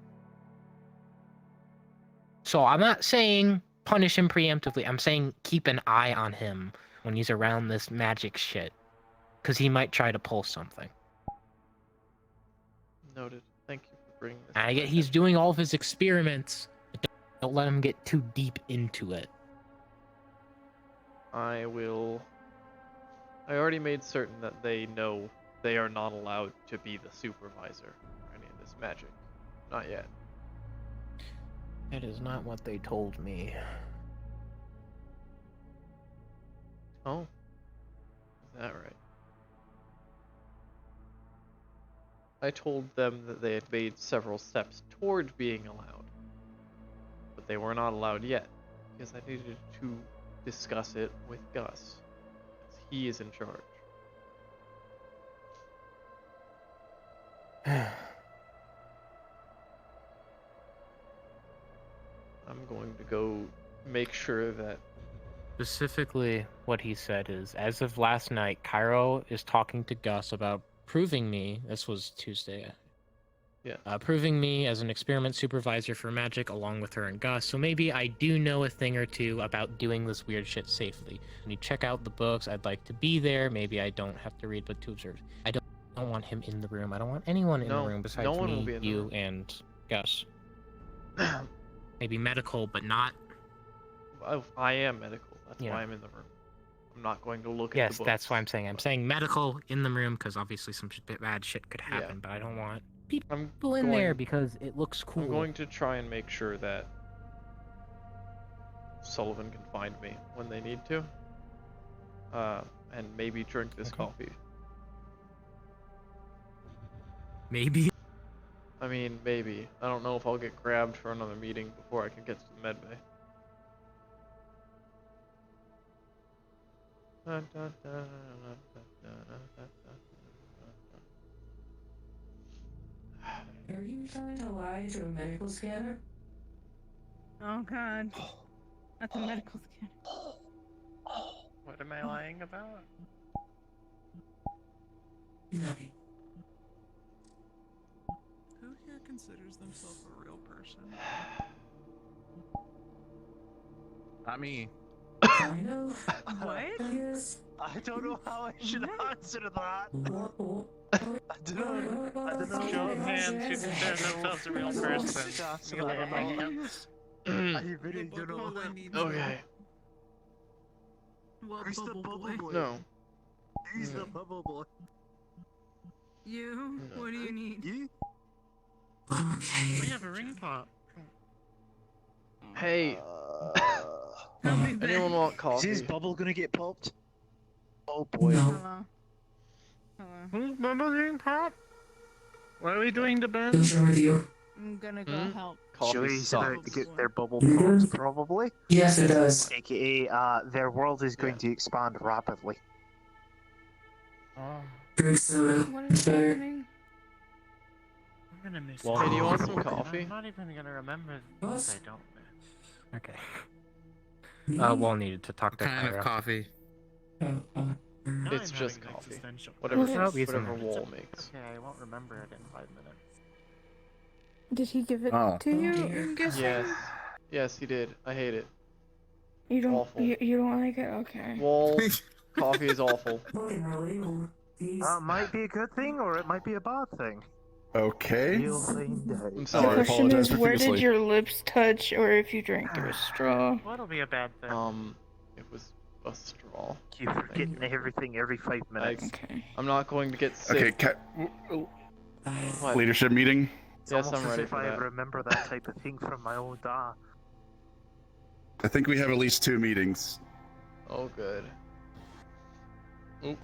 So I'm not saying punish him preemptively. I'm saying keep an eye on him when he's around this magic shit because he might try to pull something. Noted. Thank you for bringing this. I get he's doing all of his experiments, but don't let him get too deep into it. I already made certain that they know they are not allowed to be the supervisor for any of this magic. Not yet. That is not what they told me. Oh. Is that right? I told them that they had made several steps toward being allowed. But they were not allowed yet, because I needed to discuss it with Gus. He is in charge. I'm going to go make sure that... Specifically, what he said is, as of last night, Cairo is talking to Gus about proving me, this was Tuesday, yeah, proving me as an experiment supervisor for magic along with her and Gus, so maybe I do know a thing or two about doing this weird shit safely. When you check out the books, I'd like to be there, maybe I don't have to read but to observe. I don't want him in the room, I don't want anyone in the room besides no one will me, be in the you, room. and Gus. Maybe medical, but not... I am medical, that's Yeah. why I'm in the room. I'm not going to look at Yes, the books. that's what I'm saying. I'm saying medical in the room because obviously some bad shit could happen, Yeah. but I don't want people I'm in there going- because it looks cool. I'm going to try and make sure that Sullivan can find me when they need to. And maybe drink this coffee. Maybe. I mean, maybe. I don't know if I'll get grabbed for another meeting before I can get to the med bay. Are you trying to lie to a medical scanner? Oh god. That's a medical scan. What am I lying about? Nothing. Who here considers themselves a real person? Not me. Kind of. What? Yes. I don't know how I should answer that. I don't know. Show of hands who consider themselves a real person. That's Me a little what knows. I really don't know. Okay. Where's the bubble boy? No. He's the bubble boy. You? What do you need? You? We have a ring pop. Hey. Anyone want coffee? Is his bubble gonna get popped? Oh boy. Hello. Hello. Who's bubble being popped? What are we doing to Ben? Who's with you? I'm gonna go help. Coffee Joey's sucks. about to get their bubble You popped, good? probably. Yes, it does. AKA, their world is going to expand rapidly. Drink soda. What is Better. happening? I'm gonna miss Hey, do you want some I'm coffee? not even gonna remember What? what I don't miss. Okay. Me? Wall needed to talk to Kind Cairo. of coffee. Oh, Now It's I'm just having an coffee. existential Whatever, crisis. whatever Wall makes. Okay, I won't remember it in 5 minutes. Did he give it Oh. to you? dear. I'm guessing. Yes. Yes, he did. I hate it. You don't. Awful. You don't like it? Okay. Wall, coffee is awful. Looking really old. These. Might be a good thing, or it might be a bad thing. Okay. You'll find out. I'm The sorry. question apologize is, where did profusely. your lips touch, or if you drank through a straw? What'll be a bad thing? It was a straw. Keep forgetting everything every 5 minutes. Okay. I'm not going to get Okay, sick. What? leadership meeting. It's Yes, almost I'm ready as if for I that. remember that type of thing from my old da. I think we have at least 2 meetings. Oh, good.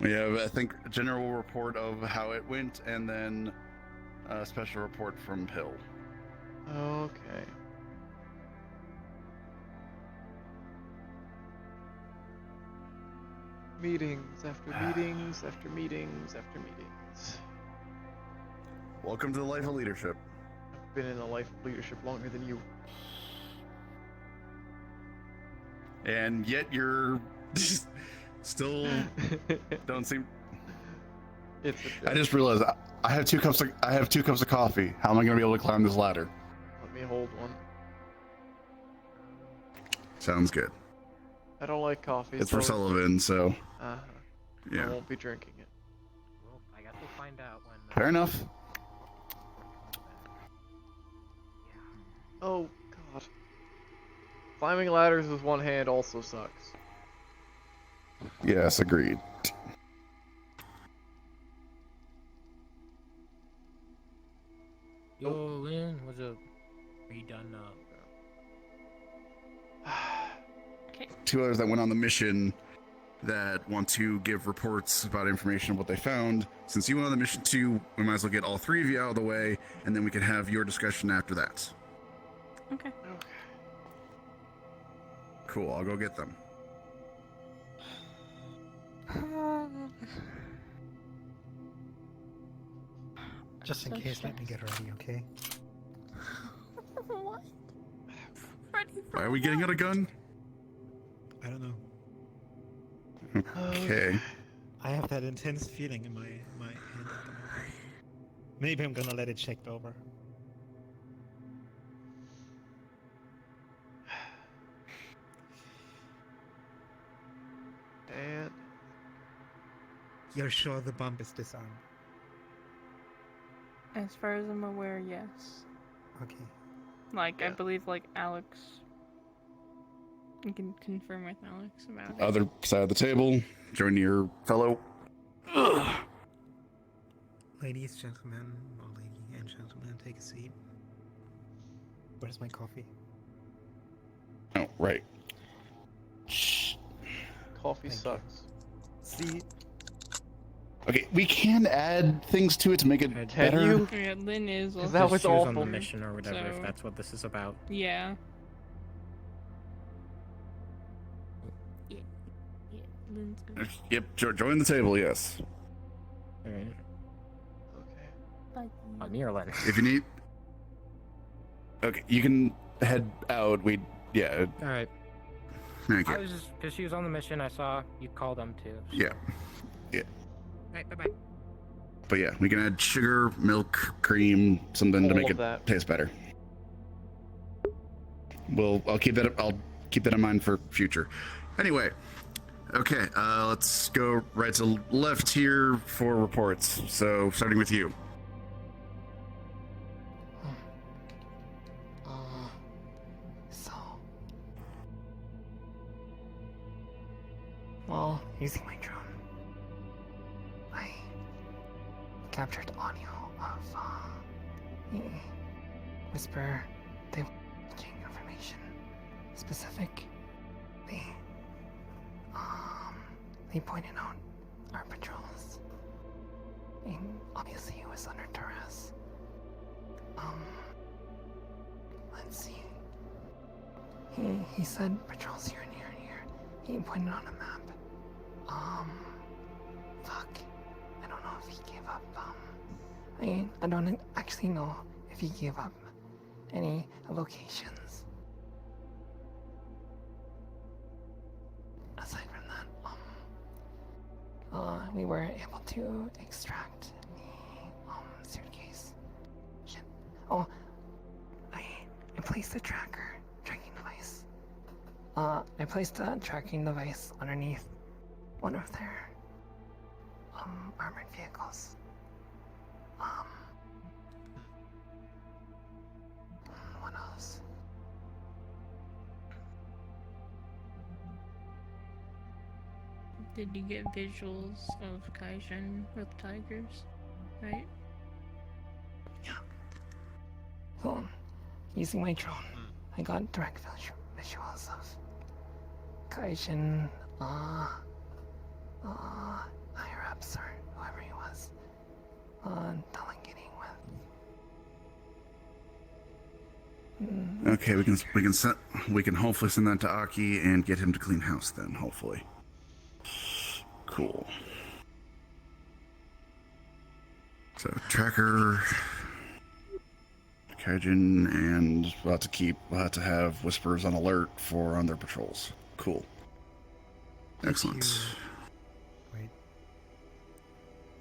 We have, I think, a general report of how it went, and then a special report from Hill. Okay. Meetings after meetings after meetings after meetings. Welcome to the life of leadership. I've been in the life of leadership longer than you. And yet you're still don't seem. It's a I just realized I have 2 cups. I have 2 cups of coffee. How am I going to be able to climb this ladder? Let me hold one. Sounds good. I don't like coffee. It's for so Sullivan, so I yeah. won't be drinking it. Well, I guess we'll find out when. Fair enough. Oh God. Climbing ladders with one hand also sucks. Yes, agreed. Yo, Lynn, what's up? Are you done now? 2 others that went on the mission that want to give reports about information of what they found. Since you went on the mission too, we might as well get all 3 of you out of the way, and then we can have your discussion after that. Okay. Cool, I'll go get them. Just in case, let me get ready, okay? What? Why are we getting out a gun? I don't know. Okay. I have that intense feeling in my hand at the moment. Maybe I'm gonna let it checked over. And You're sure the bomb is disarmed? As far as I'm aware, yes. Okay. Like, I believe, like, Alex. You can confirm with Alex about it. Other side of the table, join your fellow. Ladies, gentlemen, or lady and gentlemen, take a seat. Where's my coffee? Oh, right. coffee sucks. See? Okay, we can add things to it to make it better. Yeah, Lynn is also. That was She was on awful. the mission or whatever, So- if that's what this is about. Yeah. Yeah. Yeah. Lynn's good. Yep, join the table, yes. Alright. Like, I'm near Lynn. If you need. Okay, you can head out. Yeah. Alright. Thank you. I was just, because she was on the mission, I saw you call them too. Yeah. Yeah. Alright, bye bye. But yeah, we can add sugar, milk, cream, something to All make of it that. taste better. I'll keep that up. I'll keep that in mind for future. Anyway, okay, let's go right to left here for reports. So, starting with you. So, well, using my drone, I captured audio of the Whisper divulging information specific. They pointed out our patrols, and obviously it was under duress. Let's see. He said patrols here and here and here. He pointed on a map. Fuck. I don't know if he gave up, I don't actually know if he gave up any locations. Aside from that, we were able to extract the suitcase. Shit. Oh, I placed a tracking device. I placed a tracking device underneath one of their armored vehicles. What else? Did you get visuals of Kaijin with tigers? Right? So, using my drone, I got direct visuals of Kaijin, higher ups or whoever he was, delegating with. Okay, we can hopefully send that to Aki and get him to clean house then, hopefully. Cool. So tracker, Kaijin, and we'll have to have Whispers on alert on their patrols. Cool. Excellent. Wait.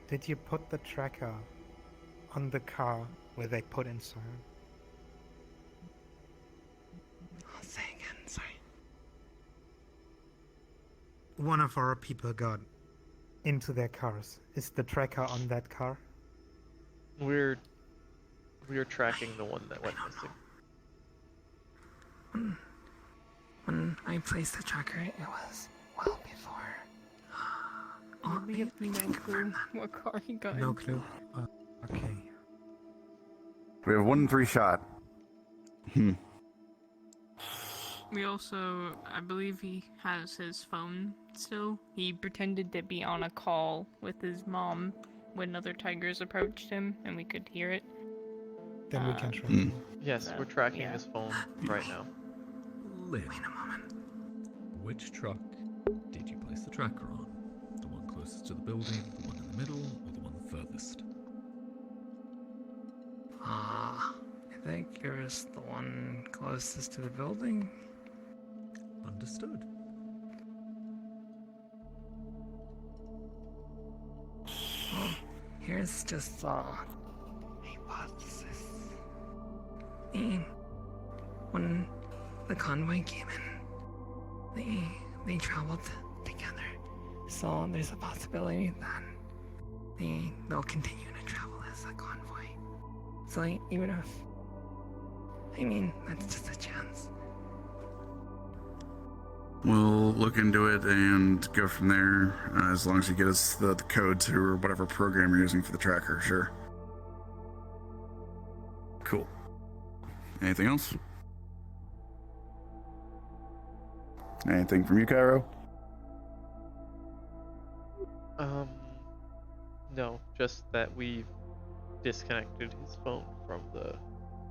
Did you put the tracker on the car where they put inside? I'll say again, sorry. One of our people got into their cars. Is the tracker on that car? We're tracking the one that went missing. When I placed the tracker, it was well before. We have no clue what car he got No into. clue. Okay. We have 1 in 3 shot. We also, I believe he has his phone still. He pretended to be on a call with his mom when other tigers approached him, and we could hear it. Then we can track. Yes, So, we're tracking yeah. his phone right now. Lynn, which truck did you place the tracker on? The one closest to the building, the one in the middle, or the one furthest? I think it was the one closest to the building. Understood. Well, here's just hypothesis. When the convoy came in, they traveled together. So there's a possibility that they'll continue to travel as a convoy. So even if, that's just a chance. We'll look into it and go from there, as long as you get us the code to whatever program you're using for the tracker, sure. Cool. Anything else? Anything from you, Cairo? No, just that we've disconnected his phone from the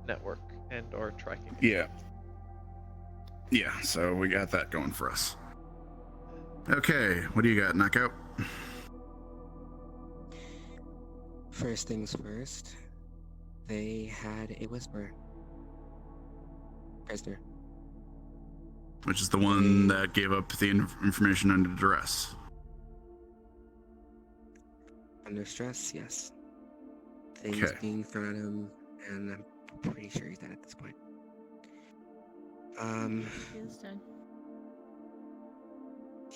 network and are tracking it. Yeah, so we got that going for us. Okay, what do you got, Knockout? First things first, they had a Whisper prisoner. Which is the one that gave up the information under duress. Under stress, yes. Things being thrown at him, and I'm pretty sure he's dead at this point. He is dead.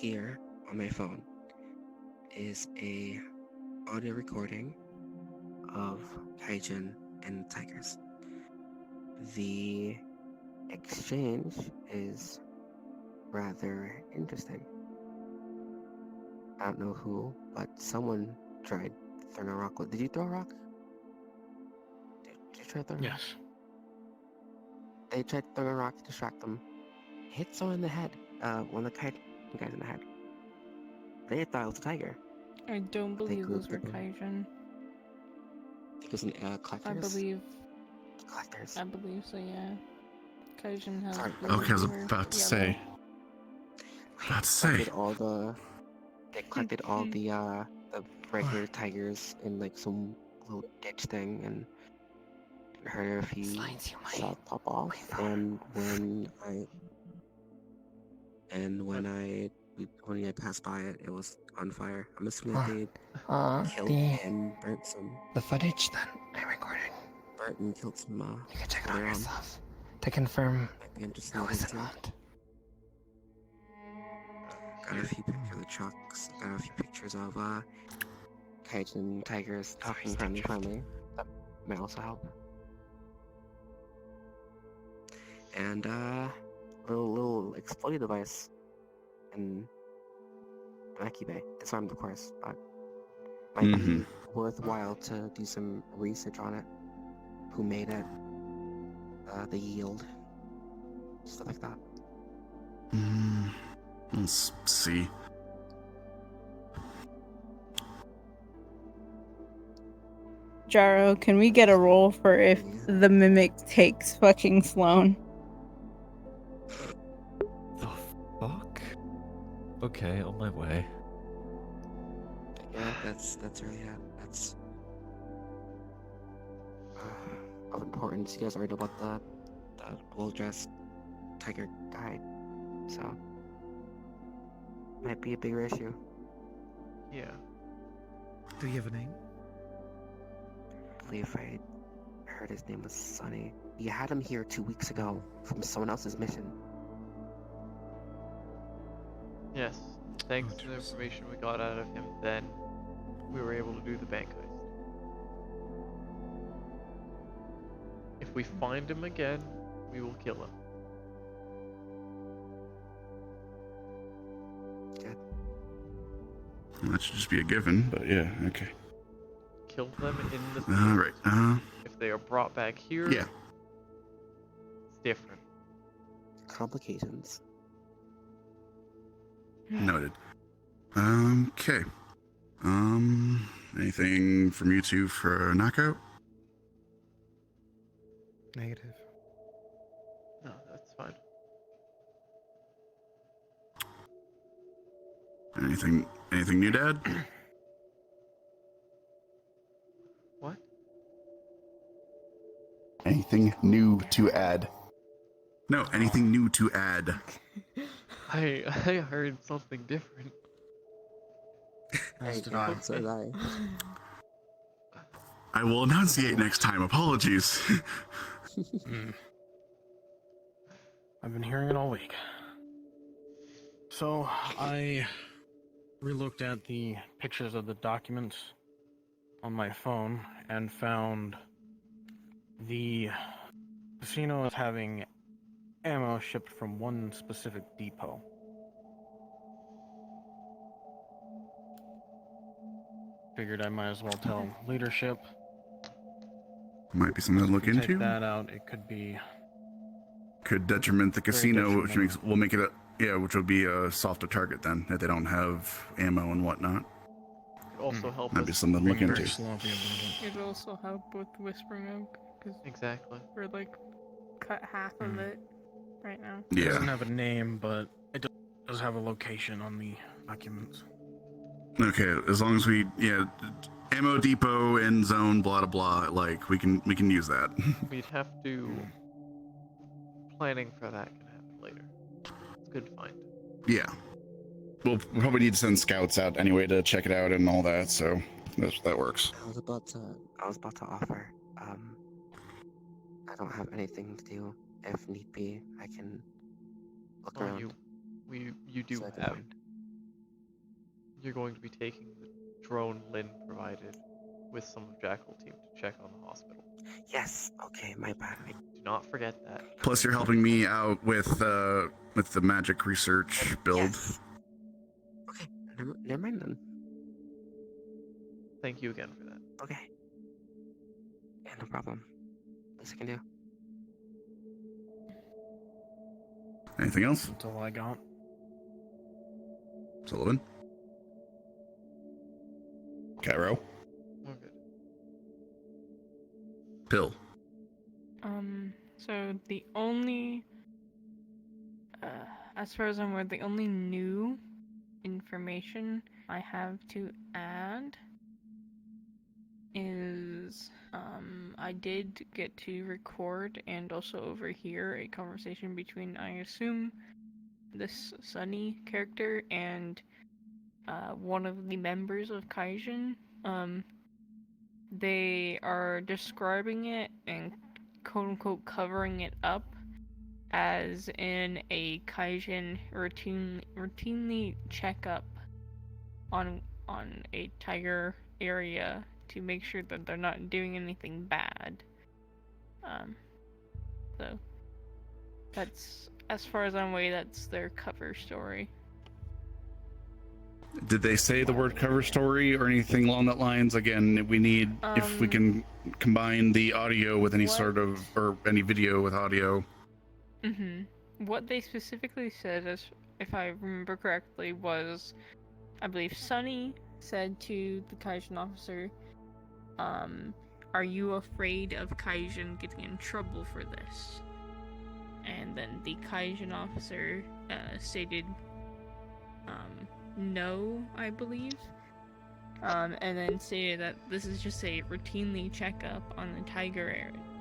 here on my phone is a audio recording of Kaijin and tigers. The exchange is rather interesting. I don't know who, but someone tried throwing a rock. Did you throw a rock? Did you try throwing a rock? Yes. They tried throwing a rock to distract them. Hit someone in the head. One of the guys in the head. They thought it was a tiger. I don't believe those were Kaijin. I think it was an collectors. Collectors. I believe so, yeah. Kaijin has blue Okay, I was or about to yellow. say. They collected all the regular tigers in like some little ditch thing, and heard a few shots pop off. And when I passed by it, it was on fire. I'm assuming that they killed and burnt some. The footage that I recorded. Burnt and killed some. You can check it out yourself to confirm who was involved. Got a few pictures of the trucks. Got a few pictures of Kaijin tigers talking friendly. That may also help. And little exploding device in Naki Bay. Disarmed, of course, but might be worthwhile to do some research on it. Who made it? The yield, stuff like that. Let's see. Jaro, can we get a roll for if the mimic takes fucking Sloan? The fuck? Okay, on my way. Yeah, that's really that's of importance. You guys already know about the well-dressed tiger guide, so might be a bigger issue. Yeah. Do you have a name? I believe I heard his name was Sonny. You had him here 2 weeks ago from someone else's mission. Yes. Thanks to the information we got out of him, then we were able to do the bank heist. If we find him again, we will kill him. That should just be a given, but yeah, okay. Kill them in the field. Alright, If they are brought back here, yeah. It's different. Complications. Noted. Okay. Anything from you two for a knockout? Negative. No, that's fine. Anything new, Dad? What? Anything new to add? No, anything new to add. I heard something different. So did I. I will enunciate next time. Apologies. I've been hearing it all week. So, I relooked at the pictures of the documents on my phone and found the casino is having ammo shipped from one specific depot. Figured I might as well tell leadership. Might be something to look If we into. Take that out. It could be. Could detriment the Very casino, which detrimental. will make it which will be a softer target then, if they don't have ammo and whatnot. Could also help Might be us. something to look into. It'd also help with Whispering Oak, because Exactly. we're like cut half of it right now. It doesn't have a name, but it does have a location on the documents. Okay, as long as we ammo depot, end zone, blah blah blah, like we can use that. We'd have to. Planning for that can happen later. It's good to find. Yeah. We'll probably need to send scouts out anyway to check it out and all that, so that works. I was about to offer. I don't have anything to do. If need be, I can look around. You do So I can have find. you're going to be taking the drone Lynn provided with some of Jackal team to check on the hospital. Yes. Okay, my bad. Do not forget that. Plus, you're helping me out with the magic research build. Yes. Okay, never mind then. Thank you again for that. Okay. Yeah, no problem. Least I can do. Anything else? That's all I got. Sullivan? Cairo? We're good. Pill? So the only, as far as I'm aware, the only new information I have to add is, I did get to record and also overhear a conversation between, I assume, this Sunny character and, one of the members of Kaijin. They are describing it and quote-unquote covering it up as in a Kaijin routinely check up on a tiger area to make sure that they're not doing anything bad. So that's, as far as I'm aware, that's their cover story. Did they say the word cover story or anything along that lines? Again, we need, if we can combine the audio with any sort of, or any video with audio. What they specifically said, as if I remember correctly, was, I believe Sunny said to the Kaijin officer, are you afraid of Kaijin getting in trouble for this? And then the Kaijin officer stated, no, I believe. And then stated that this is just a routinely checkup on the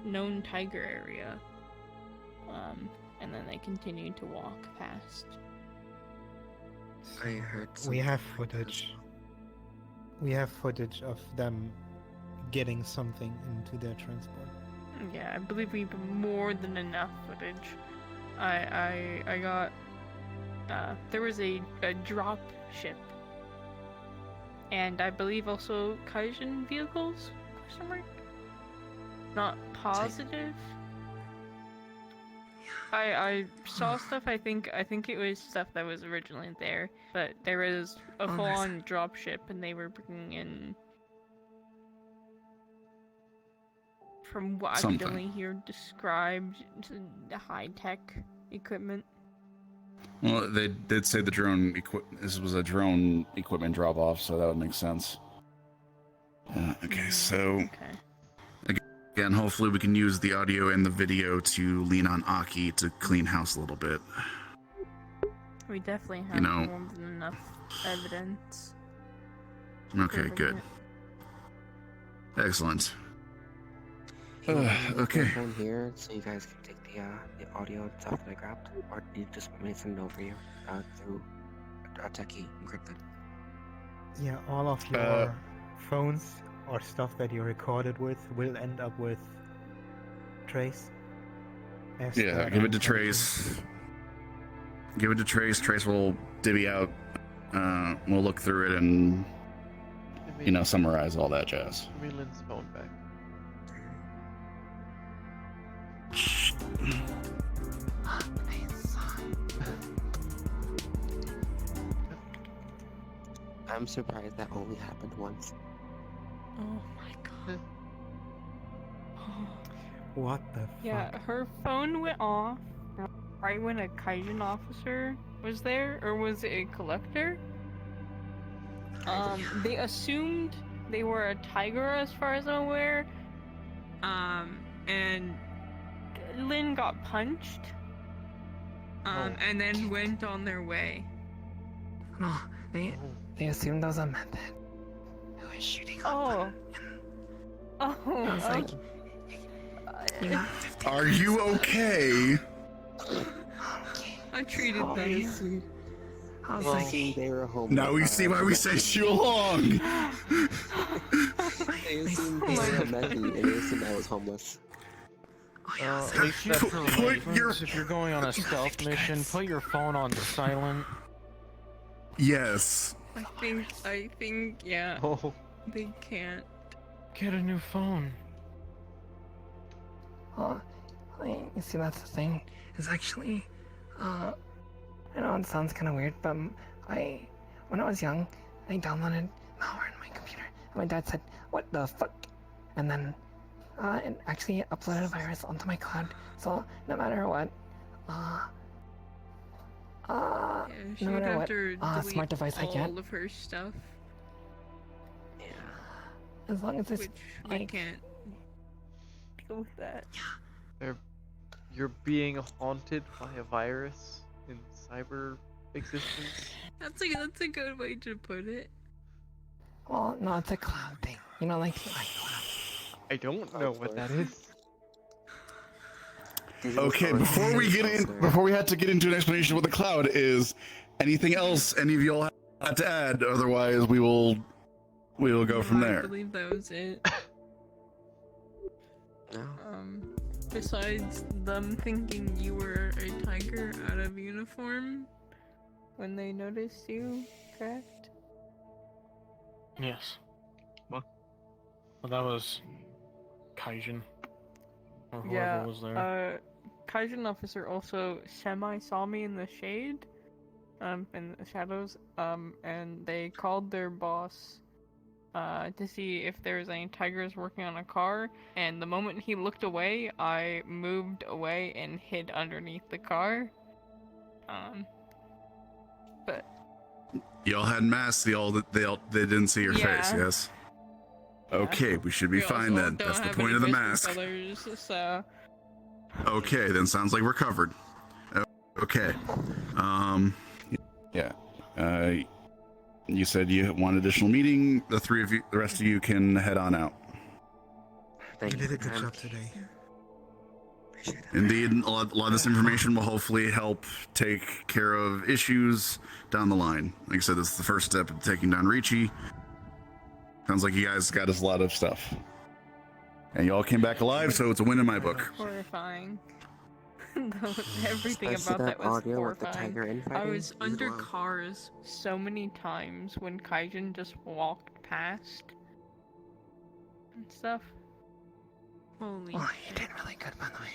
known tiger area. And then they continued to walk past. I heard. We have footage. We have footage of them getting something into their transport. Yeah, I believe we have more than enough footage. I got. There was a drop ship, and I believe also Kaijin vehicles? Question mark? Not positive. I saw stuff. I think it was stuff that was originally there, but there was a full-on drop ship, and they were bringing in, from what I could only hear described, high-tech equipment. Well, they did say the drone this was a drone equipment drop off, so that would make sense. Okay, so again, hopefully we can use the audio and the video to lean on Aki to clean house a little bit. We definitely have more than enough evidence. Okay, good. Excellent. Okay. Phone here, so you guys can take the audio and stuff that I grabbed, or do you just want me to send it over you through a techie encrypted? Yeah, all of your phones or stuff that you recorded with will end up with Trace. Yeah, give it to Trace. Give it to Trace. Trace will divvy out. We'll look through it and, summarize all that jazz. Give me Lynn's phone back. I'm surprised that only happened once. Oh my god. What the fuck? Yeah, her phone went off right when a Kaijin officer was there, or was it a collector? They assumed they were a tiger as far as I'm aware. And Lynn got punched. And then went on their way. No, they assumed that was a method. Who was shooting on them? Are you okay? I treated them. I was like, they were home. Now we see why we sent you along. They assumed they were messy, and they assumed I was homeless. At least that's for reasons. If you're going on a stealth mission, put your phone on silent. Yes. I think, yeah. Oh. They can't. Get a new phone. You see, that's the thing. Is actually, I know it sounds kind of weird, but when I was young, I downloaded malware on my computer. And my dad said, "What the fuck?" And then, it actually uploaded a virus onto my cloud. So no matter what, She no would matter have what to delete smart device I get, all of her stuff. as long as it's Which we can't deal with that. You're being haunted by a virus in cyber existence. That's a good way to put it. well, no, it's a cloud thing. You know, like I don't know what that is. Okay, before we have to get into an explanation of what the cloud is, anything else any of y'all have to add? Otherwise, we will go from I there. believe that was it. Besides them thinking you were a tiger out of uniform when they noticed you, correct? Yes. Well, that was Kaijin. Or whoever was there. Kaijin officer also saw me in the shade, in the shadows, and they called their boss, to see if there was any tigers working on a car, and the moment he looked away, I moved away and hid underneath the car. But Y'all had masks. They didn't see your face. Yes. Okay, we should be we fine also then. don't That's the have point any of the visitor mask. colors, so Okay, then sounds like we're covered. Okay. Yeah. You said you want an additional meeting. The rest of you can head on out. You did a good job today. Indeed, a lot of this information will hopefully help take care of issues down the line. Like I said, this is the first step of taking down Ricci. Sounds like you guys got us a lot of stuff. And you all came back alive, so it's a win in my book. horrifying. Everything about that was horrifying. I was under cars so many times when Kaijin just walked past and stuff. Holy you did really good, by the way.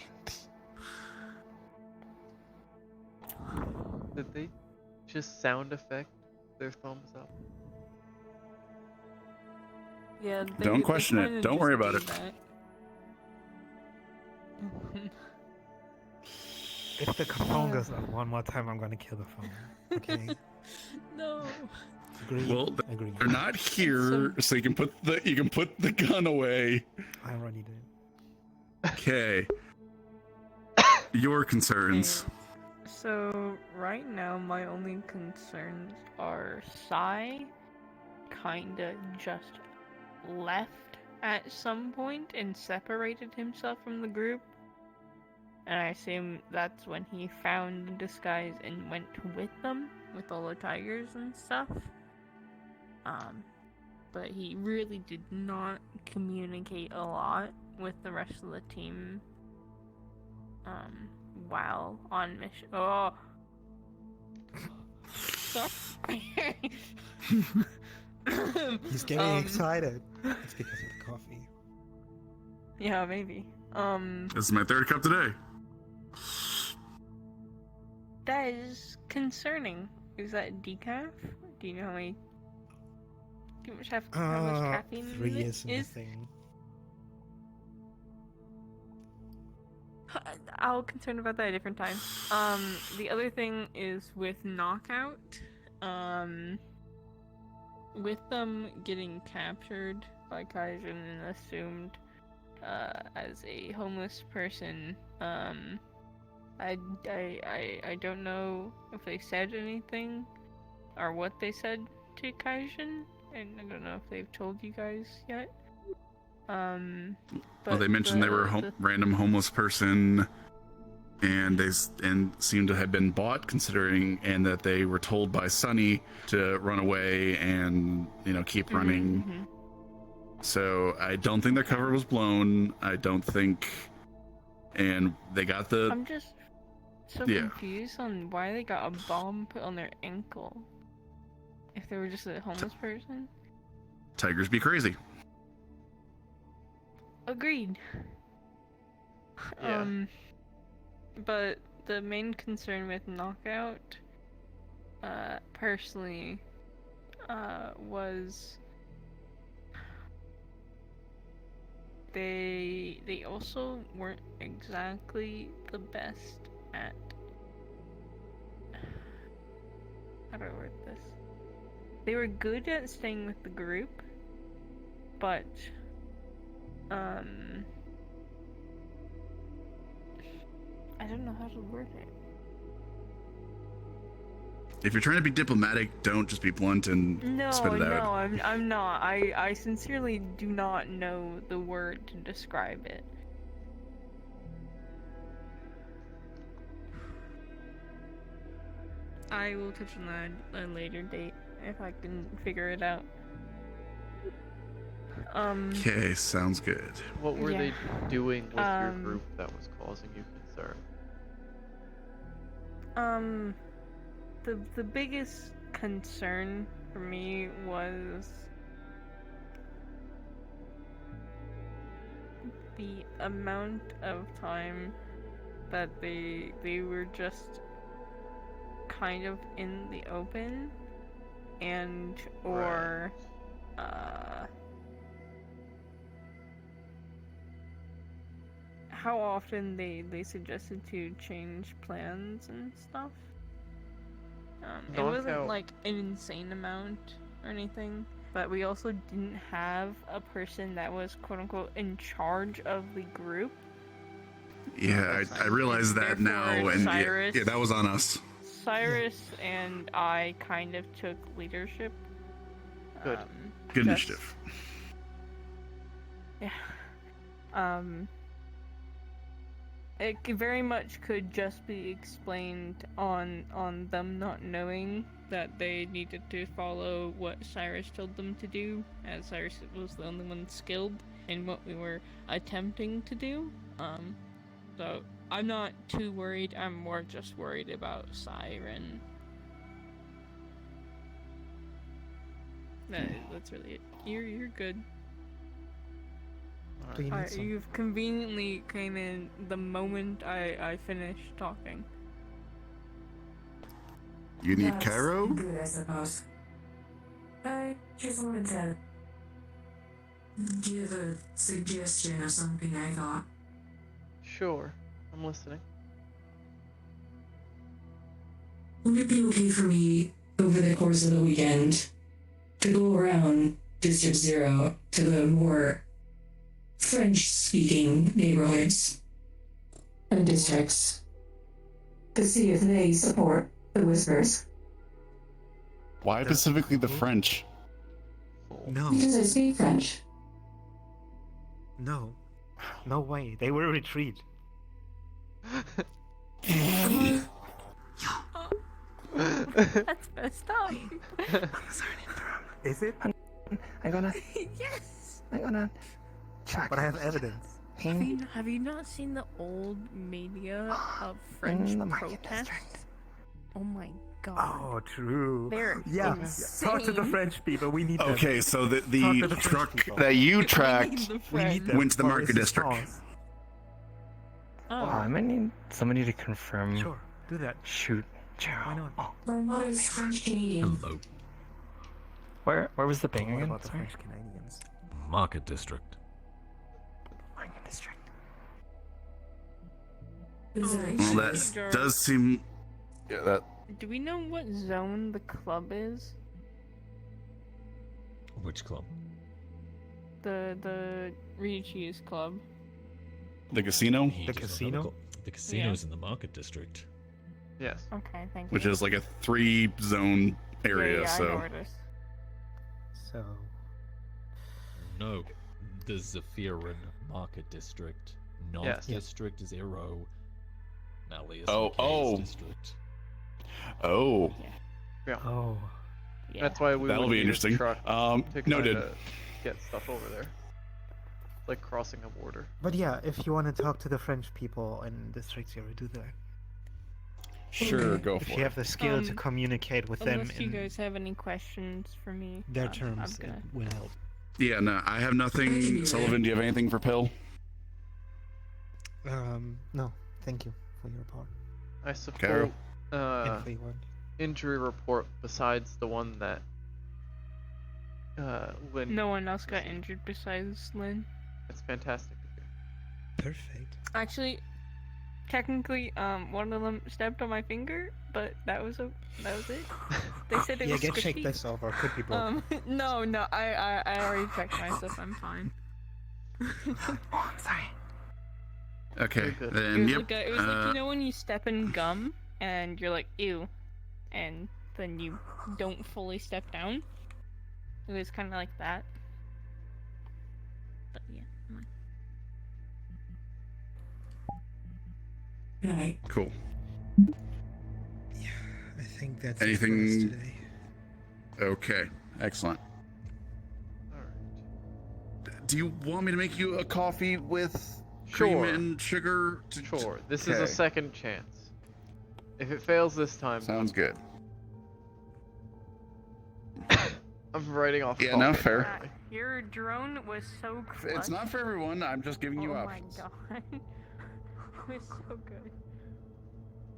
Did they just sound effect their thumbs up? Yeah, Don't question it. Don't worry about it. If the phone goes up one more time, I'm gonna kill the phone. Okay. No. Agreed. Well, they're not here, so you can put the gun away. I already did. Okay. Your concerns. So right now my only concerns are Sai kinda just left at some point and separated himself from the group. And I assume that's when he found the disguise and went with them, with all the tigers and stuff. But he really did not communicate a lot with the rest of the team, while on mission. Oh! Sorry. He's getting excited. It's because of the coffee. Yeah, maybe. This is my third cup today. That is concerning. Is that decaf? Do you know how much caffeine 3 it is nothing. I'll concern about that a different time. The other thing is with Knockout. With them getting captured by Kaijin and assumed as a homeless person, I don't know if they said anything or what they said to Kaijin, and I don't know if they've told you guys yet. Well, they mentioned they were a random homeless person, and they seemed to have been bought, considering, and that they were told by Sunny to run away and keep running. Mm-hmm. So I don't think their cover was blown. I don't think, and they got the. I'm just so confused on why they got a bomb put on their ankle. if they were just a homeless person. Tigers be crazy. Agreed. Yeah. But the main concern with Knockout, personally, was they also weren't exactly the best at, how do I word this? They were good at staying with the group, but I don't know how to word it. If you're trying to be diplomatic, don't just be blunt and spit it out. I'm not. I sincerely do not know the word to describe it. I will touch on that at a later date if I can figure it out. Okay, sounds good. What were they doing with your Um, group that was causing you concern? The biggest concern for me was the amount of time that they were just kind of in the open, and or how often they suggested to change plans and stuff. It wasn't Knockout. like an insane amount or anything, but we also didn't have a person that was quote unquote in charge of the group. Yeah, I realize that now, Therefore, and Cyrus- yeah, that was on us. Cyrus and I kind of took leadership. Good. Good just- initiative. Yeah. It very much could just be explained on them not knowing that they needed to follow what Cyrus told them to do, as Cyrus was the only one skilled in what we were attempting to do. So I'm not too worried. I'm more just worried about Siren. That's really it. You're good. Do you need Alright, some? you've conveniently came in the moment I finished talking. You need That's Cairo? Good, I suppose. I just wanted to give a suggestion of something I thought. Sure, I'm listening. Would it be okay for me, over the course of the weekend, to go around District Zero to the more French-speaking neighborhoods and districts to see if they support the Whispers? Why specifically the French? No. Because I speak French. No. No way. They will retreat. That's messed up. Is it? I'm gonna Yes. check. But I have evidence. Have you not seen the old media of French In the market protests? Oh my god. Oh, true. They're yeah. insane. Talk to the French people. We need them. Okay, so Talk to the the French truck people. that you We tracked need the We need friends. them went to the for market district. resistance. I might need somebody to confirm. Sure, do that. Shoot, Why Gerald. not? My mother's French Canadian. Hello. Where was the bang What again? about the Sorry. French Canadians? Market District. Market District. Is it Well, Hey, that Jar. does seem. Yeah, that. Do we know what zone the club is? Which club? The Ricci's club. The casino, He The doesn't have a casino? club. The casino's in the Market District. Yes. Okay, thank you. which is like a 3-zone area, yeah, I know so. where it is. So, No, the Zephyrin Market District. North Yes. District is Zero. Malleus Oh, McKay's oh. District. Oh, Yeah. oh, Yeah. That's why we that'll would be need a interesting. truck to Noted. kinda get stuff over there. Like crossing a border. but yeah, if you want to talk to the French people in District Zero, do that. Sure, go If for you it. have the skill to communicate with them Unless you in guys have any questions for me, their I'm terms, gonna. it will help. Yeah, no, I have nothing. Sullivan, do you have anything for Pill? No, thank you for your part. I suppose Cairo? Everyone. injury report besides the one that Lynn. No one else got injured besides Lynn. That's fantastic to hear. Perfect. Actually, technically, one of them stepped on my finger, but that was it. They said it Yeah, was get squishy. checked this over. Could be broken. No, I already checked myself. I'm fine. Oh, I'm sorry. Okay, It then was yep. like you know when you step in gum and you're like ew, and then you don't fully step down. It was kind of like that. But yeah. Right. Cool. I think that's Anything? it for us today. Okay, excellent. Do you want me to make you a coffee with cream and sugar? Sure. This is a second chance. If it fails this time, sounds good. I'm writing off. Yeah, no, fair. God, your drone was so clutch. It's not for everyone. I'm just giving you options. Oh my god. It was so good.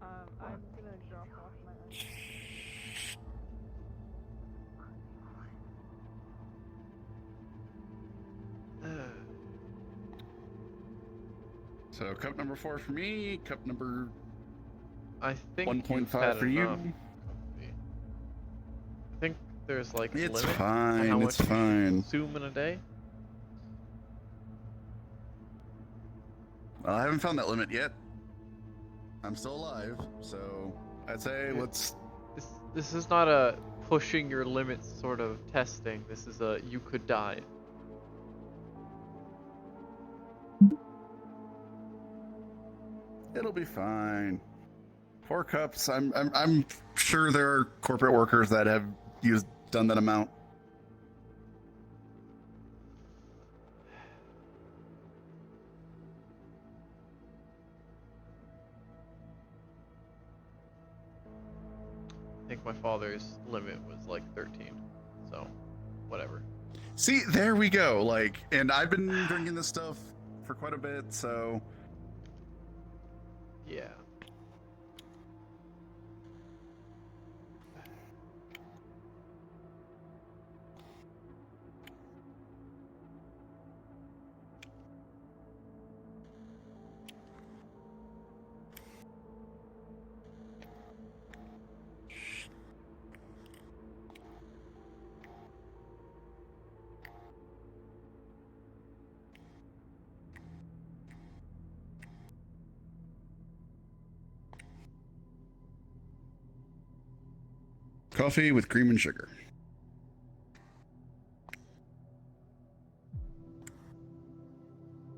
I'm gonna drop off my So cup number 4 for me. Cup number I think 1.5 for you. I think there's like a It's limit to fine, how it's much you fine. consume in a day. Well, I haven't found that limit yet. I'm still alive, so I'd say let's. This is not a pushing your limits sort of testing. This is a you could die. It'll be fine. 4 cups. I'm sure there are corporate workers that have done that amount. I think my father's limit was like 13, so whatever. See, there we go. Like, and I've been drinking this stuff for quite a bit, so yeah. coffee with cream and sugar.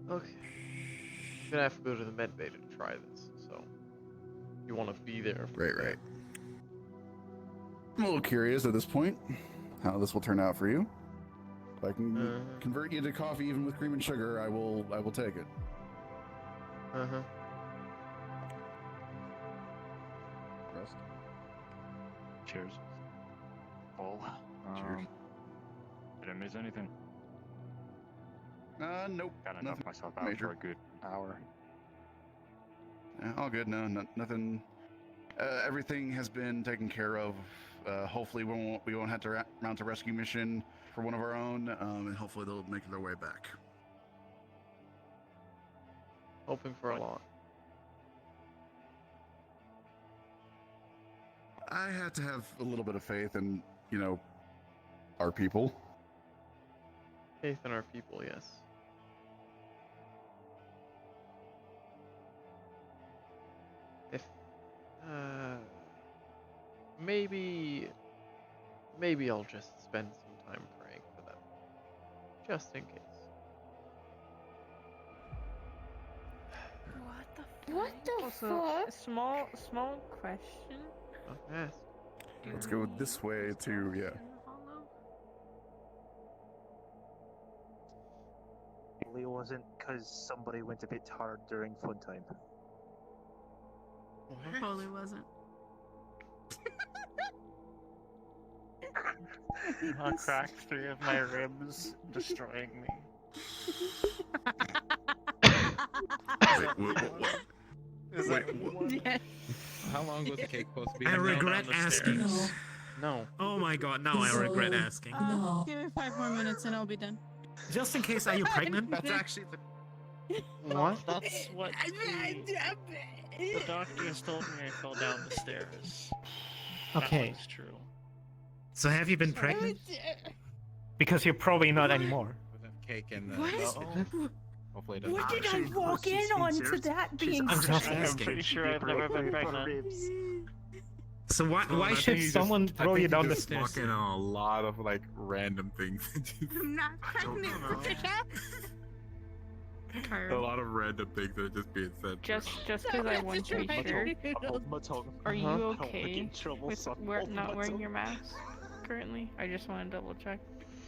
Okay. I'm gonna have to go to the med bay to try this, so you want to be there. Right. I'm a little curious at this point how this will turn out for you. If I can convert you to coffee even with cream and sugar, I will take it. Rest. Cheers. Full. Cheers. Did I miss anything? Nope. Gotta knock myself out for a good hour. Yeah, all good. No, nothing. Everything has been taken care of. Hopefully, we won't have to mount a rescue mission for one of our own, and hopefully they'll make their way back. Hoping for a lot. I had to have a little bit of faith in, our people. Faith in our people, yes. If maybe I'll just spend some time praying for them, just in case. What the fuck? Small question. Yes. Let's go this way too. Yeah. It wasn't because somebody went a bit hard during fun time. Probably wasn't. I'll crack 3 of my ribs, destroying me. Wait. How long was the cake supposed to be? I regret asking. No. Oh my god, now I regret asking. Give me 5 more minutes and I'll be done. Just in case, are you pregnant? That's actually the... What? That's what the doctors told me I fell down the stairs. Okay. That's true. So have you been pregnant? Because you're probably not anymore. Cake and What? hopefully it doesn't. What did I walk in on to that being I'm just I'm asking. pretty sure I've never been pregnant. So why I should think you someone just- I throw think you down the just stairs? walk in on a lot of like random things. I'm not pregnant. A Cairo, lot of random things that are just being said. just because I want to be sure, are you okay with not wearing your mask currently? I just want to double check.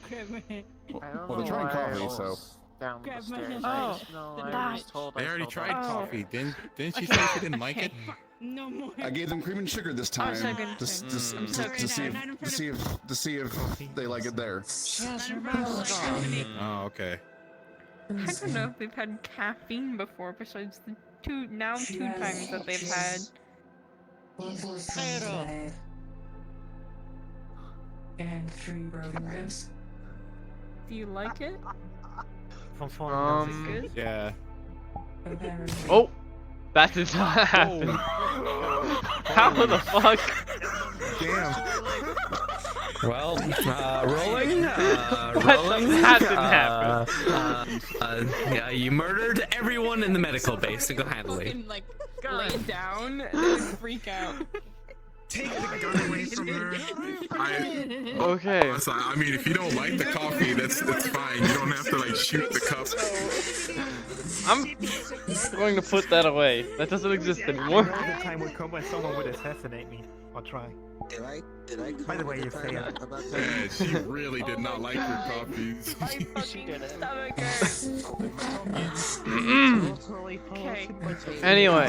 Well, they're trying coffee, so. Down the Grab my stairs. hand. I Oh, just know I was told They already fell tried down the coffee. stairs. Didn't she say she didn't like it? No more. I gave them cream and sugar this time second. to see if they like it there. Oh, okay. I don't know if they've had caffeine before besides the two times that they've had. Cairo. And 3 broken ribs. Do you like it? From falling down the Good? Yeah. Oh! That did not happen. How the fuck? Damn. Well, rolling. That didn't happen. Yeah, you murdered everyone in the medical base single-handedly. Fucking, like, lay down and then freak out. Take the gun away from her. Okay. So, I mean, if you don't like the coffee, that's fine. You don't have to like shoot the cup. I'm going to put that away. That doesn't exist anymore. The time would come when someone would assassinate me. Or try. Did I? By the way, you failed. Yeah, she really did not like your coffees. She did it. Stomach hurts. Okay. Anyway.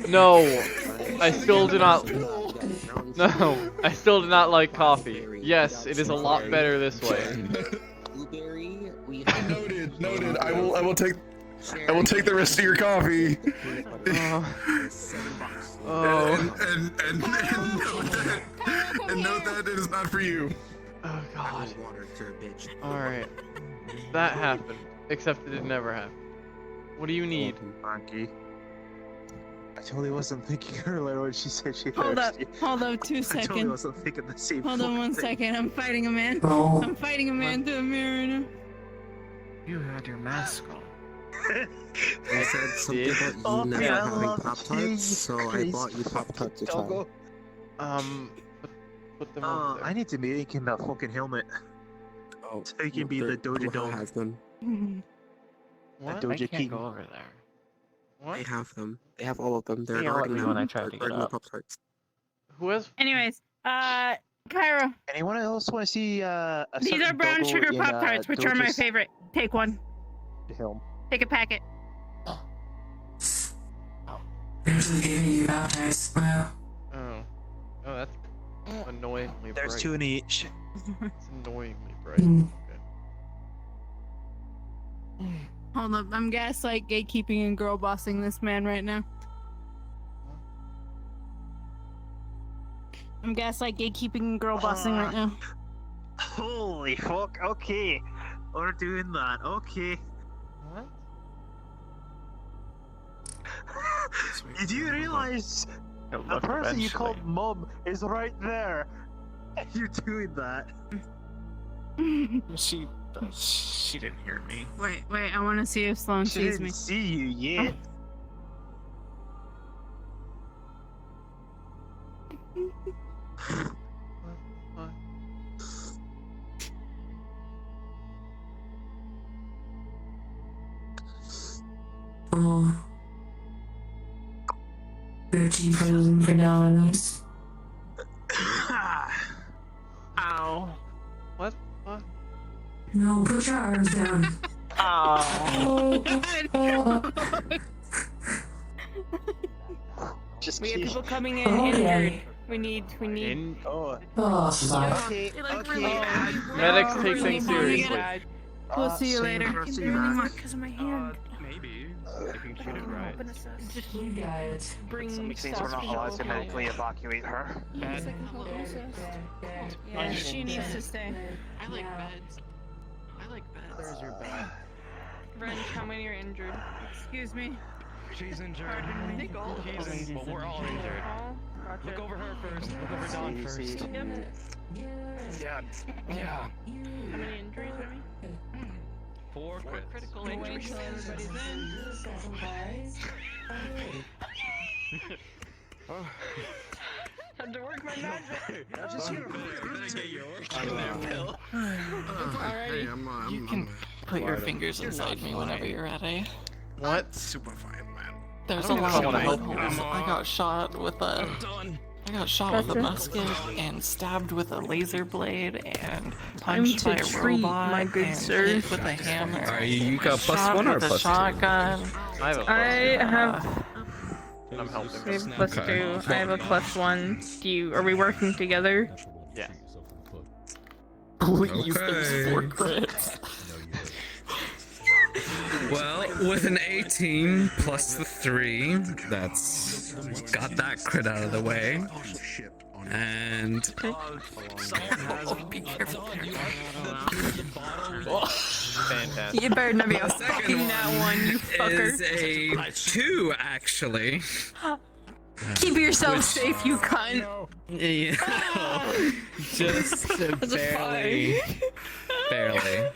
No, I still do not. No, I still do not like coffee. Yes, it is a lot better this way. Noted. I will take the rest of your coffee. And note that it is not for you. Oh god. Alright. That happened. Except it never happened. What do you need? Monkey. I totally wasn't thinking earlier when she said she Hold up, thirsty. 2 I totally seconds. wasn't thinking the same Hold on fucking 1 thing. second. I'm fighting a man. Oh. I'm fighting a man through a mirror right now. You had your mask on. They said something about you never having Pop-Tarts, so I bought you Pop-Tarts to try. Put them over there. I need to make him that fucking helmet. Oh, so he can be the Doja Doja Dog. has them. What? Doja I can't King. go over there. What? They have them. They have all of them. They're They yelled at guarding me them. when I tried to They're get guarding the up. Pop-Tarts. Who has? Anyways, Cairo. Anyone else want to see a These are certain brown doggo sugar in, Pop Tarts, which are my Doja's favorite. Take one. Helm? Take a packet. Actually giving you Pop-Tarts. Wow. Oh, that's annoyingly bright. There's 2 in each. It's annoyingly bright. Mm. Okay. Hold up, I'm gaslight gatekeeping and girl bossing this man right now. I'm gaslight gatekeeping and girl bossing right now. Holy fuck, okay. We're doing that, okay. What? Did you realize the person you called Mom is right there? And you're doing that. She didn't hear me. Wait, I want to see if Sloan She sees didn't me. see you yet. Oh. 13 frozen bananas. Ow. What? What? No, put your arms down. Ow. We have people coming in Oh, yeah. injured. We need. Oh, Yeah, fuck. Medics take things seriously. We'll see you later. for us Can to do you, anymore Max. because of my hand. Maybe. If you shoot it right. Just You guys. bring Which means stuff we're not to allowed help to out. medically evacuate her. Yes, I can help assist. Yeah, she needs to stay. I like beds. I like beds. There's your bed. Wrench, how many are injured? Excuse me. She's injured. Pardon me. She's in, well, we're all injured. All? Gotcha. Look over her first. Look over Dawn See, first. see. Yeah. Yeah. How many injuries, Remy? 4 crits. Critical Wait injuries. till everybody's in. Had to work my magic. Alrighty. You can put your fingers inside me whenever you're ready. What? Super fine, man. There's a don't know if I lot of wanna help bullet you. holes. I got shot with a. I got shot with a musket and stabbed with a laser blade and punched by a robot my good and sir. hit with a hammer. You got Shot +1 or with a +2? shotgun. I have a I have. I'm helping. We have +2. I have a +1. Are we working together? Yeah. Please, there's 4 crits. Well, with an 18 plus the 3, that's got that crit out of the way. And Be careful. Fantastic. You better not be a fucking that one, you is fucker. a 2 actually. Keep yourself safe, you cunt. Yeah. Just barely.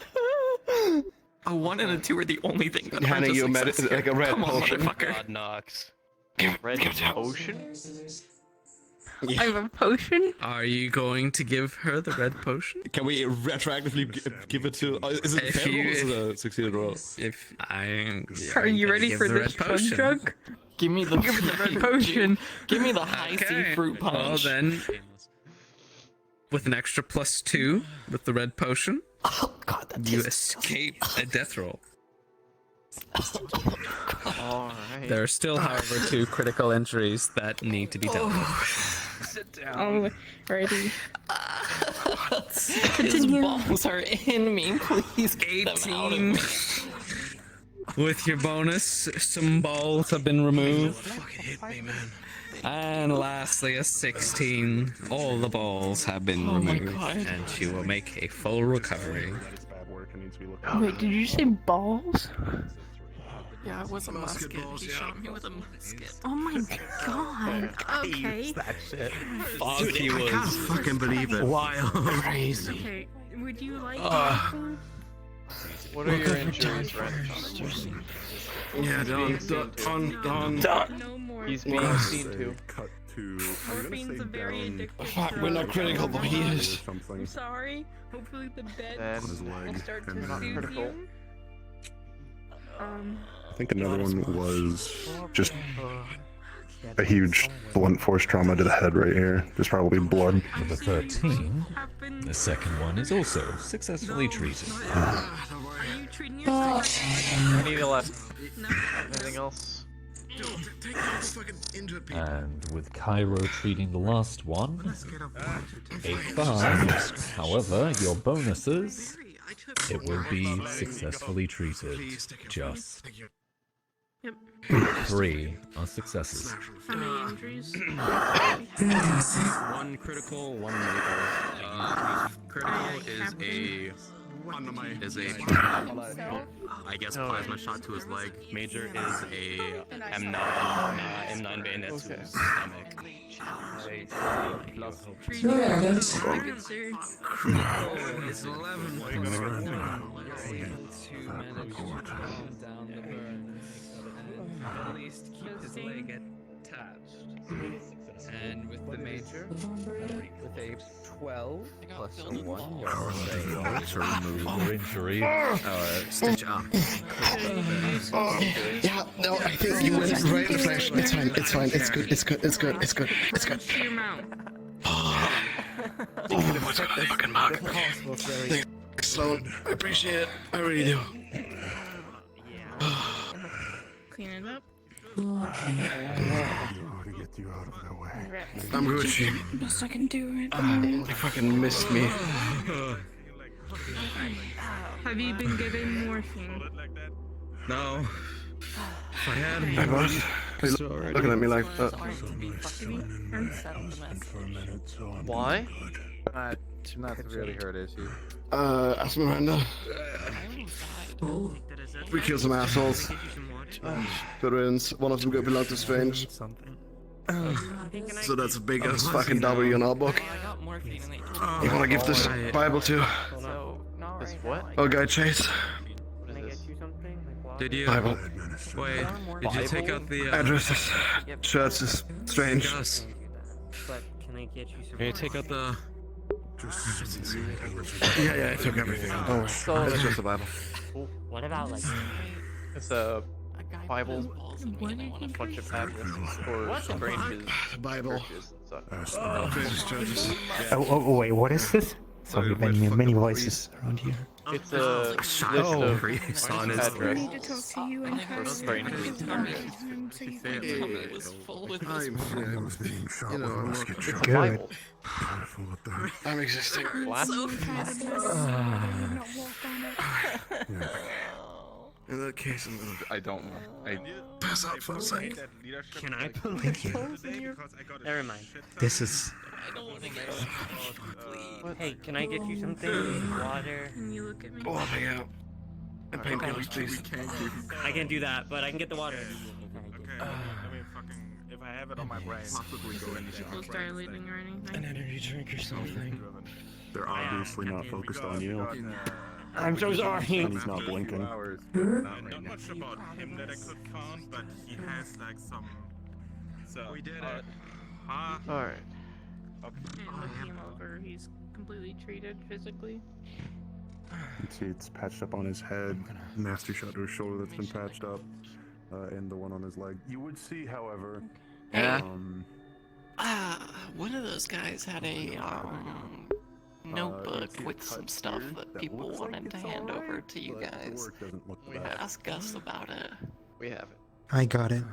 A 1 and a 2 are the only thing that Hannah, aren't you a met success it like a here. red Come on, potion. motherfucker. God knocks. Red potion? I have a potion? Are you going to give her the red potion? Can we retroactively give it to? Is it a If fail you- or is it a succeeded roll? If Are you ready for this chug jug? Give me the red potion. Give me the high C fruit punch. Well then, with an extra +2 with the red potion, you escape a death roll. Alright. There are still, however, 2 critical injuries that need to be dealt with. Sit down. Alrighty. His balls are in me. Please get them out of me. With your bonus, some balls have been removed. Fucking hit me, man. And lastly, a 16. All the balls have been Oh my removed, God. and she will make a full recovery. Wait, did you say balls? Yeah, it was a musket. balls, He yeah. shot me with a musket. Oh my god. Okay. That shit. Fuck, Dude, he I can't was fucking believe it. Wild. crazy. Okay, would you like Ugh. What are your injuries, Ren? Yeah, Don. No more. He's being seen to. Cut to. Morphine's a very addictive Fuck, we're not drug. critical, but he is. I'm sorry. Hopefully the bed Then will start to not soothe critical. you. I think another one was just a huge blunt force trauma to the head right here. There's probably blood. Number 13. The second one is also successfully treated. Are you treating yourself? Any left? Anything else? And with Cairo treating the last one, a 5. However, your bonuses, it will be successfully treated. Just Yep. 3 are successes. How many injuries? 1 critical, 1 medical. Critical is a I guess plasma shot to his leg. Major is a M9 bayonet to his stomach. Good. Critical is 11. At least keep his leg attached. And with the major, with a 12 plus a 1, Your injury. stitch up. Yeah, no, I think you went right in the flesh. It's fine, it's fine, it's good, it's good, it's good, it's good, it's good. To your mouth. What's up, fucking mark? Thanks, Sloan. I appreciate it. I really do. Clean it up. Get you out of their way. I'm Gucci. Best I can do right You fucking missed me. Have you been given morphine? No. If I had Hey, boss. Hey, looking at me like that. Why? Not severely hurt, is he? Ask Miranda. We killed some assholes. Good riddance. One of them got belonged to Strange. So that's a big ass fucking W in our book. You wanna give this Bible to? This what? Oh, guy Chase. What is this? Did you? Bible. Wait, did you take out the Addresses. Shirts is Strange. Gus, But can I get you some? can you take out the? Yeah, I took everything. Don't worry. So- It's just a Bible. What about like? It's a Bible and a bunch of addresses for Strange's Bible. churches and such. Strange's churches. Oh, wait, what is this? Sorry, many voices around here. It's a list of addresses I need to talk to you and for Tyler. Strange's churches. So you can Hey, was full with I'm, you know, I'm not It's a Good. Bible. I'm existing. so proud of myself. Not walk on it. In that case, I'm gonna. I don't know. I Pass out for a second. Can I put Thank you. clothes in your? Never mind. This is. I don't want to get Hey, can I get you something? Water. Can you look at me? Oh, hang out. And painkillers, please. I can do that, but I can get the water. Okay. I mean, fucking. If I have it on my brain, possibly go in People's dilating or anything. An energy drink or something. They're obviously not focused on you. I'm so sorry. And he's not blinking. Not much about him that I could count, but he has like some. So we did it. Huh? Alright. And looking him over, he's completely treated physically. You see it's patched up on his head, nasty shot to his shoulder that's been patched up, and the one on his leg. You would see, however, Yeah. um, One of those guys had a notebook with some stuff that people wanted to hand over to you guys. Ask Gus about it. We have it. I got it.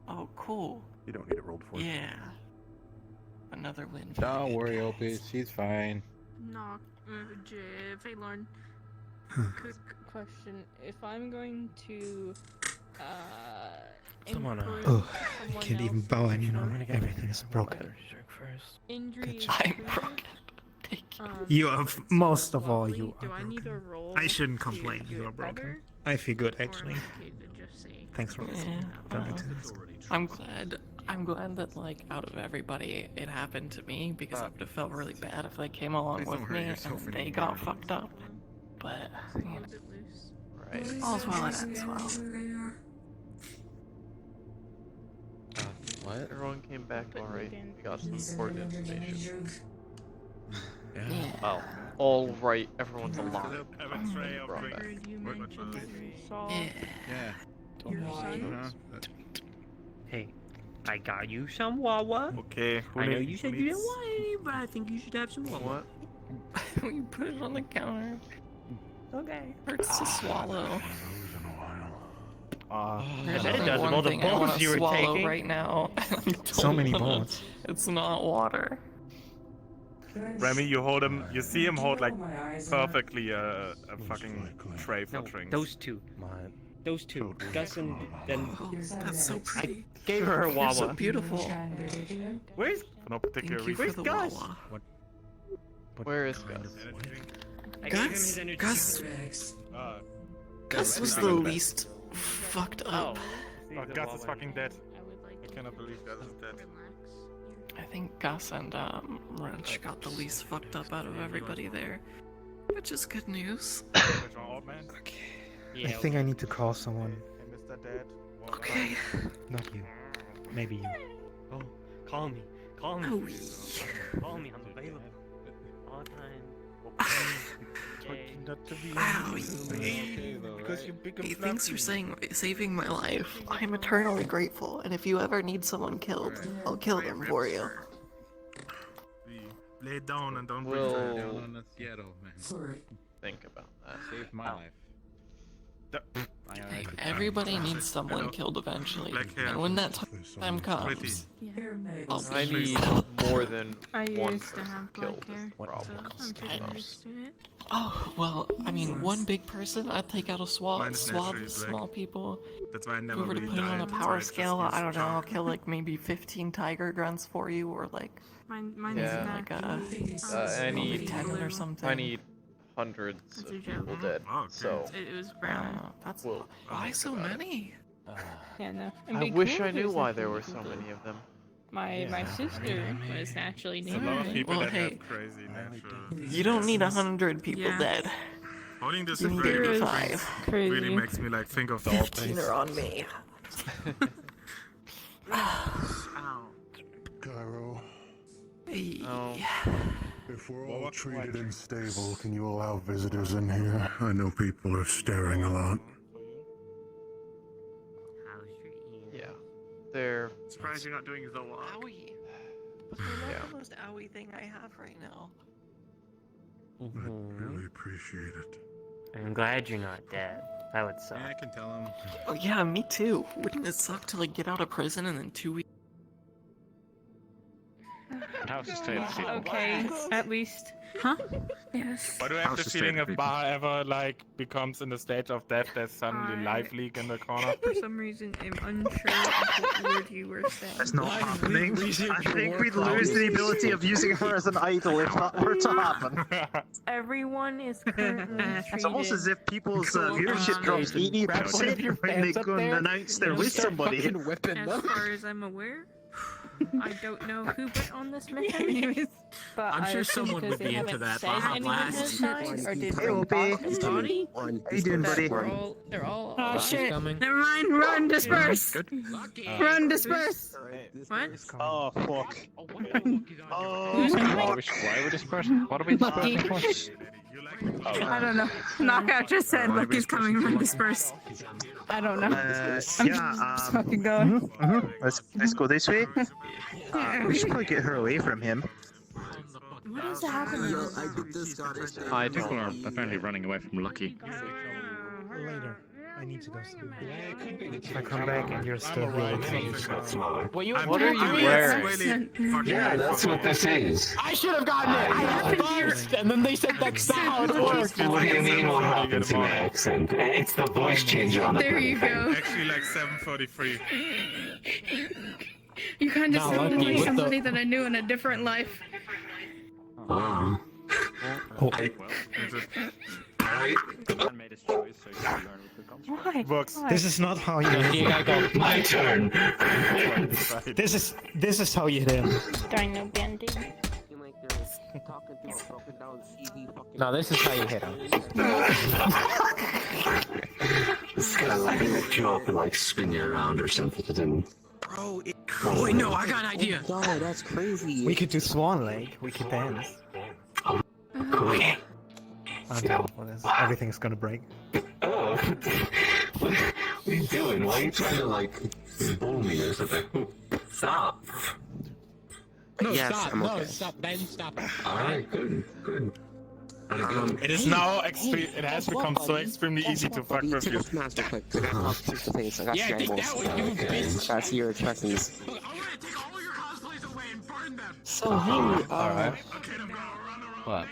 Oh, cool. You don't need it rolled for. Yeah. Another win. Don't worry, Opie. She's fine. Knock. Phaelorn. Quick question. If I'm going to, Someone, input oh, I someone can't even else bow into anymore. the Everything is broken. Injury is I'm treated, broken. You are, most of all, you Do are I need a broken. roll I shouldn't to complain, do you it are broken. better? I feel good, Or actually. am I okay to just say Thanks for listening. Don't need to this. I'm glad that like out of everybody it happened to me because I would have felt really bad if they came along Please with don't hurt me yourself and they got fucked up. But you know, Right. all's well that ends well. What? Everyone came back alright. We got some important information. Yeah. Well, all right. Everyone's alive. X-ray Brought of back. You mentioned you saw Yeah. your son. Uh-huh. Hey, I got you some Wawa. Okay. I know you said you didn't want any, but I think you should have some Wawa. What? We put it on the counter. Okay. Hurts to swallow. There's bet it only does with one all the thing I balls wanna you were swallow taking. right now. So many balls. It's not water. Remy, you hold him. You see him hold like perfectly a fucking tray for No, drinks. those two. Those two. Gus and then. That's so pretty. I gave her a You're Wawa. so beautiful. Where's for no particular Thank you reason? for the Gus? Wawa. Where is Gus? I gave him Gus, his energy Gus, Uh, Gus was the least fucked up. oh, Gus is fucking dead. I cannot believe Gus is dead. I think Gus and Wrench got the least fucked up out of everybody there, which is good news. I think I need to call someone. Hey, Mr. Dead. Okay. Not you. Maybe you. Oh, call me. Call me. Oh, Call me. I'm available. All the time. Wow. Hey, thanks for saving my life. I'm eternally grateful, and if you ever need someone killed, I'll kill them for you. Lay down and don't We'll breathe. think about that. Saved my life. Hey, everybody needs someone killed eventually, and when that time comes, I need more than I one used to person have killed. black hair, so I'm pretty used to it. Oh, well, I mean, one big person, I'd take out a swath of naturally small people. That's why I If never we were to really put it on a died, so power I just scale, used I don't know, I'll chalk. kill like maybe 15 tiger grunts for you, or like Mine's Yeah. like a I need 10 or something. I need hundreds of people dead. So It was brown. That's we'll why think so about it. many? Yeah, no. It'd I be wish cool I if knew there's why nothing there we were can so do. many of them. My sister was naturally There's a named. lot of people Well, that hey, have crazy natural. You don't need 100 people Yeah. dead. Holding this You in need grade 85. really makes me like think of the old 15 days. are on me. Cairo, Oh. if we're all treated and stable, can you allow visitors in here? I know people are staring a lot. Yeah. They're Surprised you're not doing the walk. Owie. But they're not Yeah. the most owie thing I have right now. I really appreciate it. I'm glad you're not dead. That would suck. Yeah, I can tell him. Oh yeah, me too. Wouldn't it suck to like get out of prison and then 2 weeks? How's the state of Okay, at least. Huh? Yes. Why do I have the feeling if Baha ever like becomes in the stage of death, there's suddenly life leak in the corner? For some reason, I'm unsure of what word you were saying. That's not happening. I think we'd lose the ability of using her as an idol if that were to happen. Everyone is currently It's almost as if people's Cool. viewership drops 80% when they go and announce they're with somebody. As far as I'm aware, I don't know who put on this mission, but I'm I sure assume someone because would they be into haven't that said Baja anyone has Blast. died, or did Hey, Opie. How you doing, buddy? They're all. Oh shit! coming. Never mind. Run, disperse. Good. Run, disperse. What? Oh, fuck. Who's coming? Why are we dispersing? What are we Lucky. dispersing I don't know. Knockout just said, "Lucky's coming." Run, disperse. I don't know. I'm just fucking going. Let's go this way. We should probably get her away from him. What is happening? I People don't are know. apparently running away from Lucky. Later. I need to go sleep. If I come back and you're still here, What are you wearing? Yeah, that's what this is. I should have gotten it. I happened first, and then they said that's not how it works. What do you mean? What happened to my accent? It's the voice changer on the There you go. Actually, like 7:43. You kind of Now, sound Lucky, like with somebody that I knew in a different life. Wow. Why? Books. Why? this is not how you Here hit you go. My turn. This is how you hit him. Dino bending. No, this is how you hit him. This guy's like a joke and like spin you around or something. Bro, wait, no, I got an idea. God, that's crazy. We could do Swan Lake. We could dance. Okay. Everything's gonna break. Oh. What are you doing? Why are you trying to like bull me or something? Stop. No, Yes, stop. I'm No, okay. stop. Then stop. Alright, good. It is now it has become so extremely easy to fuck with you. Master quick, 'cause I gotta talk face to face. I got Yeah, take that strangles. one, you bitch. Gotta see your expressions. Look, I'm gonna take all your cosplays away and burn them. So hey, Alright. What?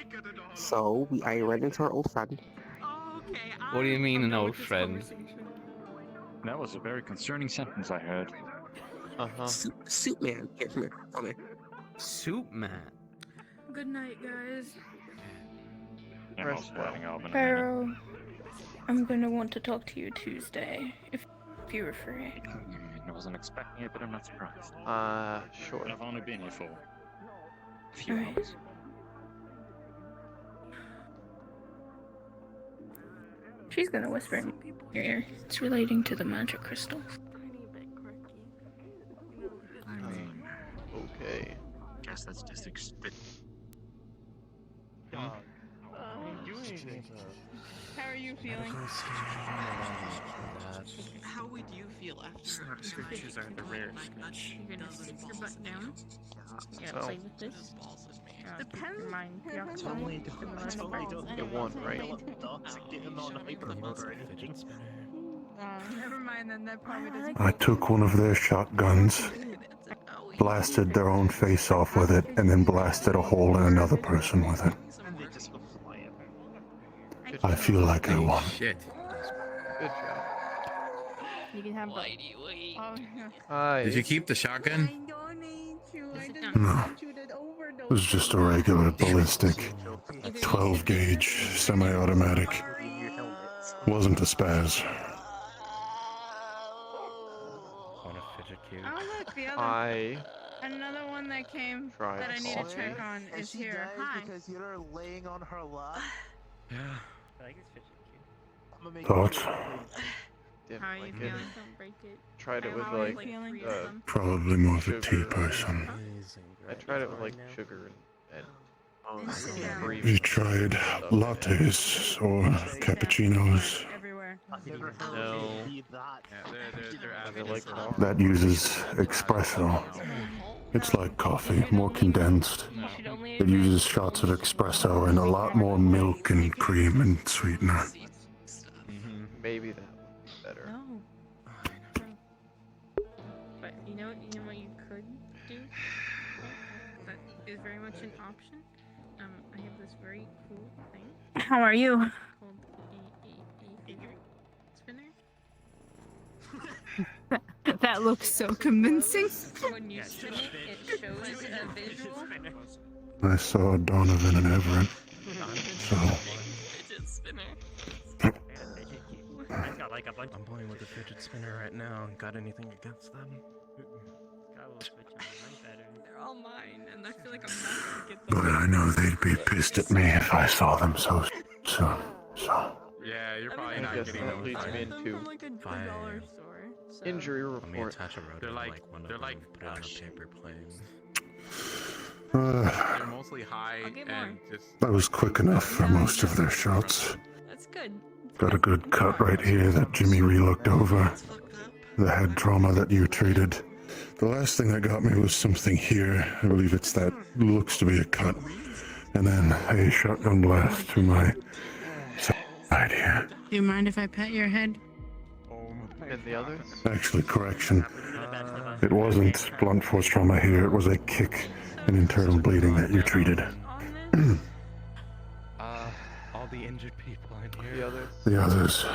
so I ran into our old friend. What do you mean, an old friend? That was a very concerning sentence I heard. Uh-huh. Soup man, here, come here, come here. Soup man. Good night, guys. Rest well. Cairo, I'm gonna want to talk to you Tuesday, if you're free. I wasn't expecting it, but I'm not surprised. Sure. I've only been here for a few Alright. hours. She's gonna whisper in your ear. It's relating to the magic crystal. I mean, Okay. guess that's just How are you feeling? How would you feel after? Scriptures are the rare. You're gonna stick your butt down. You gotta So- play with this. keep in mind, you have to Totally do don't. less Totally calls. don't. It won, right? Getting on hyper. Never mind then, that probably doesn't. I took one of their shotguns, blasted their own face off with it, and then blasted a hole in another person with it. And they just go flying. I feel like I won. Shit. Good job. You can have the. Oh, Hi. Did you keep the shotgun? No. It was just a regular ballistic 12 gauge semi-automatic. Wasn't a spaz. Want a fidget cube? Oh look, the other. Another one that came Tried that I need to coffee. check on And is she here. died Hi. because you're laying on her lap. Yeah. I like this fidget cube. I'm gonna make Thoughts? Didn't How are you like feeling? it. Don't break it. Tried it with How are you like feeling? Probably more of a tea sugar. person. I tried it with like sugar and cream. You tried lattes or cappuccinos Everywhere. No. They're like coffee. that uses espresso. It's like coffee, more condensed. It uses shots of espresso and a lot more milk and cream and sweetener. Maybe that would be better. No. But you know what you could do? That is very much an option. I have this very cool thing How are you? called a fidget spinner. That looks so convincing. When you spin it, it shows a visual. I saw Donovan and Everett. So, Fidget spinner. I've got like a bunch. I'm playing with the fidget spinner right now. Got anything against them? I will switch on mine better. They're all mine, and I feel like I'm not gonna get them. but I know they'd be pissed at me if I saw them so soon. So, Yeah, you're probably I not guess getting that them. leads me into Like a $2 store. So. injury Let me report. attach a rotor. They're like- one of they're them, like put it on a paper plane. They're mostly high I'll get and just. I was quick enough for most of their shots. That's good. Got a good cut right here that Jimmy re-looked over. The head trauma that you treated. The last thing that got me was something here. I believe it's that looks to be a cut. And then a shotgun blast to my side here. Do you mind if I pet your head? And the others? Actually, correction. It wasn't blunt force trauma here. It was a kick and internal bleeding that you treated. All the injured people in The here. others? The others.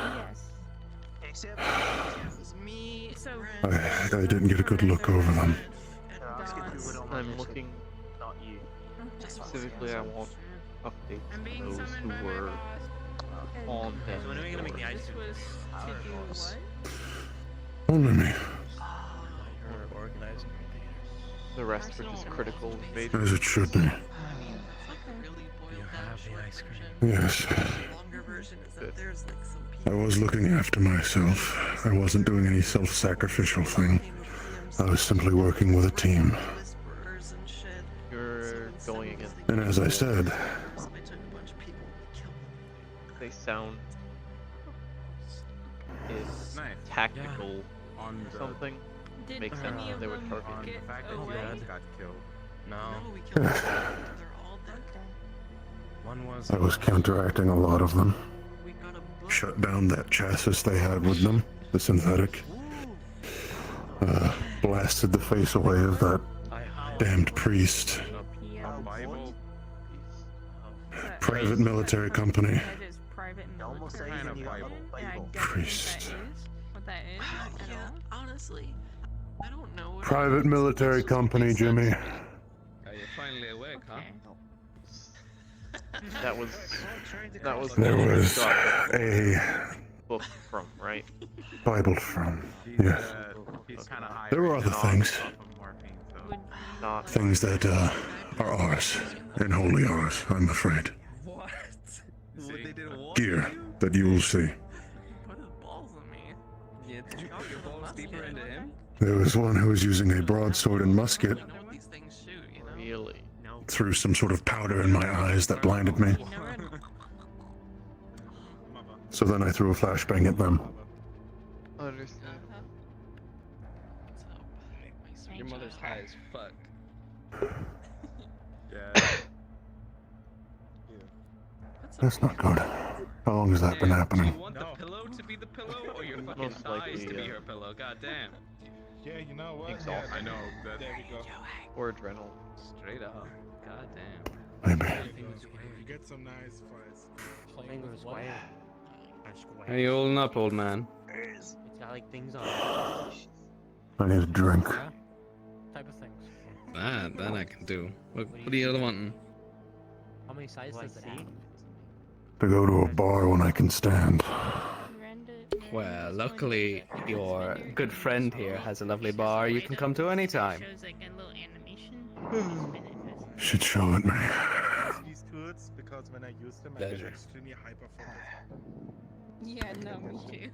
Except Me. So. I didn't get a good look over them. I'm looking not you. specifically. I want updates I'm on being those summoned by who my were boss. on So when are we gonna make the death. ice This cream? was to do what? Only me. We're organizing The rest were just critical invasion. As it should be. Do you have the ice cream? Yes. Longer version is Good. that there's like some I was looking after myself. I wasn't doing any self-sacrificial thing. I was simply working with a team. whisperers and shit. You're going against. And as I said, So I took a bunch of people to kill them. They sound is Nice. tactical On the, something. Did Makes any sense. of They were them targeted. on the get fact that away? your dad got killed. No. No, we killed them. They're all dead. One was. I was counteracting a lot of them. We got a book. Shut down that chassis they had with them, the synthetic. Blasted the face away of that damned priest. A Bible. Private military company. That is private Almost military. anything you got And I a don't Bible. know what Priest. that is at Yeah, all. honestly, I don't know what. Private military company, Jimmy. You're finally awake, huh? Okay. That was There where you was got a the book from, right? Bible from. Yes. He's kind of high. There were right other now things. off of morphine, so. Not Things that are ours. And wholly ours, I'm afraid. What? What they did what? Gear that you will see. Put his balls on me. Yeah, did you put your balls deeper into him? There was one who was using a broadsword and musket, You know what these things shoot, you know? really. No. threw some sort of powder in my eyes that blinded me. So then I threw a flashbang at them. Understand. Your mother's high as fuck. Yeah. That's not good. How long has that been happening? You want the pillow to be the pillow, or your fucking Most likely, thighs to be her pillow? God damn. Yeah, you know what? Exhausted. I know. There we go. Or adrenaline. Straight up. God damn. Maybe. You get some nice fights. How you holding up, old man? It's got like things on it. I need a drink. Type of things. That I can do. What are you wanting? How many sizes does it have? To go to a bar when I can stand. Well, luckily your good friend here has a lovely bar you can come to anytime. Shows like a little animation. Should show it me. These tools because when I use them, I Pleasure. get extremely hyper focused. Yeah, no, me too.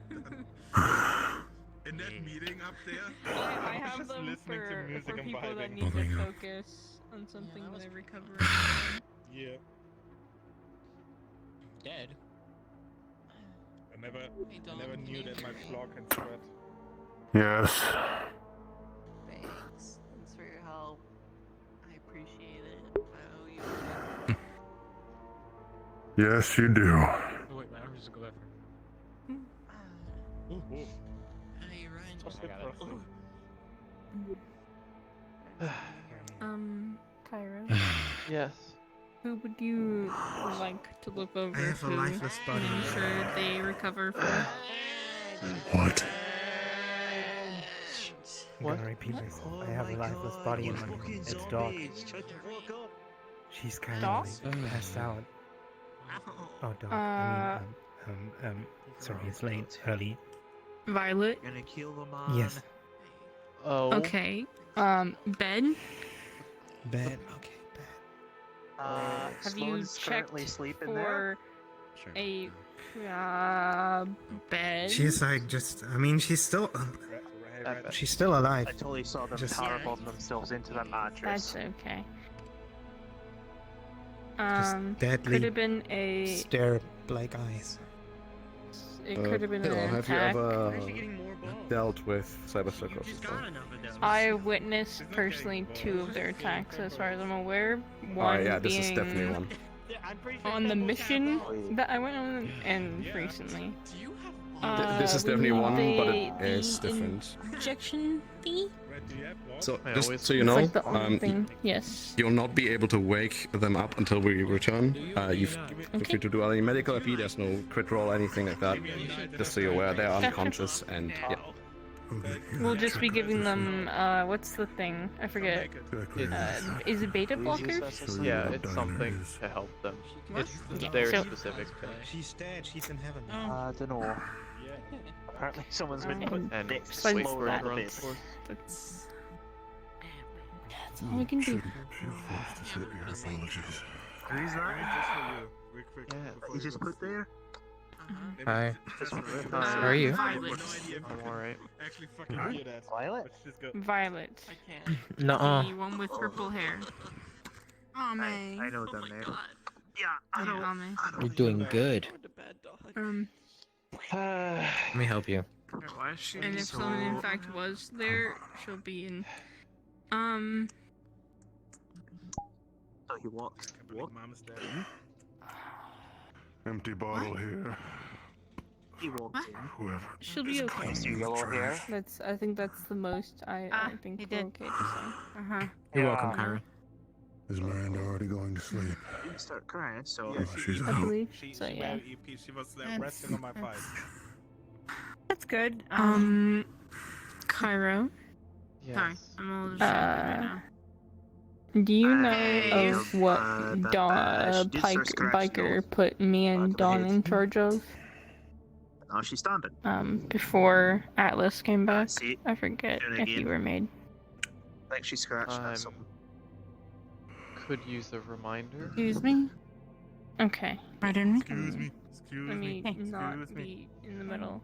In that meeting up there, I was have just them listening to for music and people that vibing. need to focus on something when I recover. Yeah. Dead. I never knew that my floor can spread. Yes. Thanks. Thanks for your help. I appreciate it. I owe you. Yes, you do. Oh wait, my arms just go that far. Hey, Ryan. Cairo. Yes. Who would you like to look over I have a to lifeless body. and ensure they recover from? What? I'm gonna repeat myself. I have a lifeless body in my room. It's Dog. She's kind Dog? of passed out. Oh, Dog. I mean, sorry, it's late, early. Violet. Gonna kill the man. Yes. Oh. Okay. Bed. Bed. Okay. Have you Sloane's checked currently sleeping there. for a bed? She's like I mean, she's still alive. I totally saw them Just- powerbombing themselves into that mattress. That's okay. deadly Could have been a. stare black eyes. It could have been Bill, an have you attack. ever dealt with cyberpsychos before? I witnessed personally 2 of their attacks, as far as I'm aware. One Oh yeah, this being is definitely one. on the mission that I went on, and recently. This is definitely one, but the- it is the different. Injection fee? So, I just always- so you It's know, like the only thing. Yes. you'll not be able to wake them up until we return. You feel free to do any medical IP, there's no crit roll, anything like that. Just so you're aware, they're Gotcha. unconscious, and yeah. We'll just be giving them, what's the thing? I forget. Is it beta blockers? Yeah, it's something to help them. It's Yeah, their so- specific thing. She's dead. She's in heaven. I don't know. Apparently someone's been putting And dicks besides slow for that everyone, bit. of course. That's all we can do. Who's that? You just put there? Hi. Just for real. How are you? I'm alright. Actually fucking hear that. Violet? Let's just go. Violet. Nuh-uh. The one with purple hair. Oh, May. I know them there. Yeah, I know. Oh, man. You're doing good. Let me help you. And if someone in fact was there, she'll be in. So he walked. What? Mama's dead. Empty bottle here. He walked in. Whoever. She'll be okay. Mr. Yellow Hair. I think that's the most I think we're okay to say. You're welcome, Kyra. Is Miranda already going to sleep? You didn't start crying, so. Yeah, she's I out. believe She so. went Yeah. EP. She was resting on my thighs. That's good. Cairo. Yes. I'm a little distracted right now. Do you know of what Biker put me and Dawn in charge of? Now she's standing. Before Atlas came back? See, I forget doing it if you again. were made. I think she scratched at something. Could use a reminder. Excuse me? Okay. Pardon me? Excuse me. Excuse Let me. me not Excuse me. be in the middle.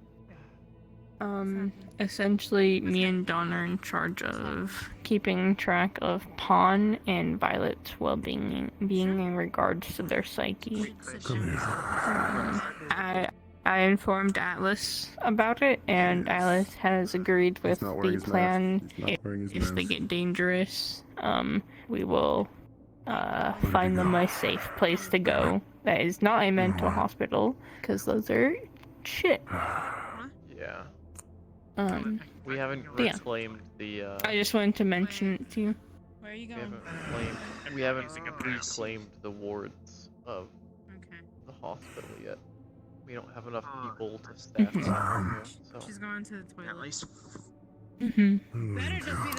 Essentially, me and Dawn are in charge of keeping track of Pawn and Violet's well-being being in regards to their psyche. I informed Atlas about it, and Atlas has agreed with not wearing the his mask. plan. He's not wearing his If they mask. get dangerous, we will find them a safe place to go that is not a mental hospital, because those are shit. Yeah. We haven't yeah. reclaimed the. I just wanted to mention it to you. Where are you We going? haven't reclaimed the wards of the hospital yet. We don't have enough people to staff it here, so. She's going to the toilet. At least.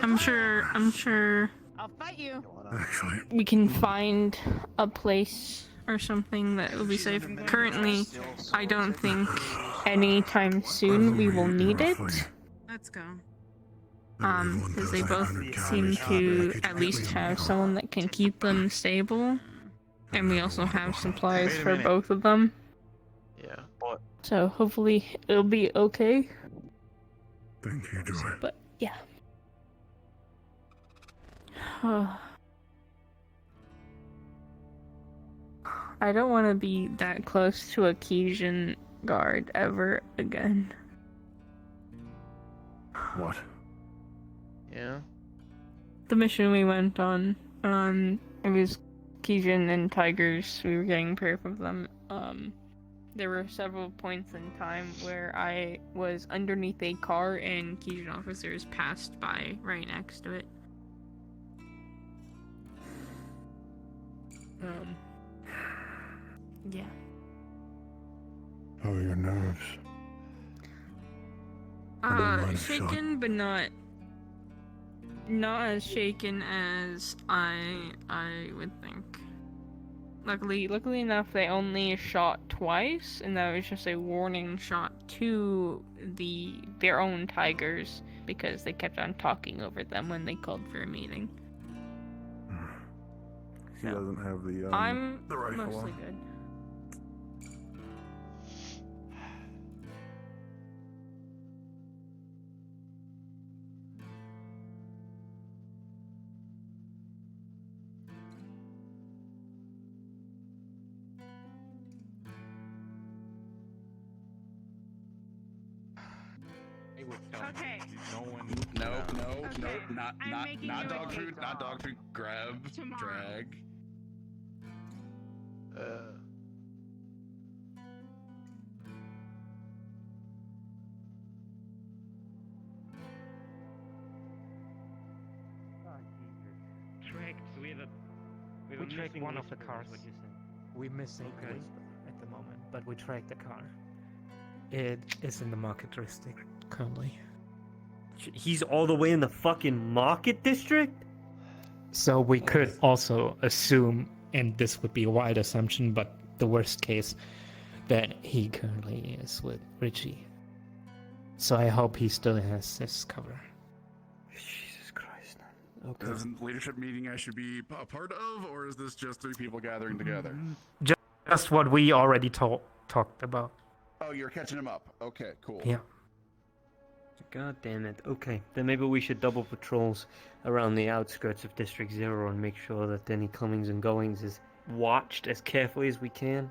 I'm sure I'll fight you. Actually, we can find a place or something that will be safe. Currently, I don't think anytime soon we will need it. Let's go. Because they both seem to at least have someone that can keep them stable. And we also have supplies for both of them. Yeah. So hopefully it'll be okay. thank you, Joy. But yeah. I don't want to be that close to a Keysian guard ever again. What? Yeah. The mission we went on, it was Keysian and tigers. We were getting proof of them. There were several points in time where I was underneath a car and Keysian officers passed by right next to it. Yeah. How are your nerves? Shaken, but not as shaken as I would think. Luckily enough, they only shot twice, and that was just a warning shot to their own tigers because they kept on talking over them when they called for a meeting. He doesn't have the I'm the rifle mostly on. good. Okay. No, Okay. I'm making you a dog food, cake. not dog food. Grab, Tomorrow. drag. Tracked. So we have a We tracked missing one of the whisper, is cars. what you said. We're missing Okay. Whisper at the moment, but we tracked the car. It is in the market district currently. He's all the way in the fucking market district? So we could also assume, and this would be a wild assumption, but the worst case, that he currently is with Richie. So I hope he still has his cover. Jesus Christ. Is this a leadership meeting I should be a part of, or is this just three people gathering together? Just what we already talked about. Oh, you're catching him up. Okay, cool. Yeah. God damn it. Okay, then maybe we should double patrols around the outskirts of District 0 and make sure that any comings and goings is watched as carefully as we can.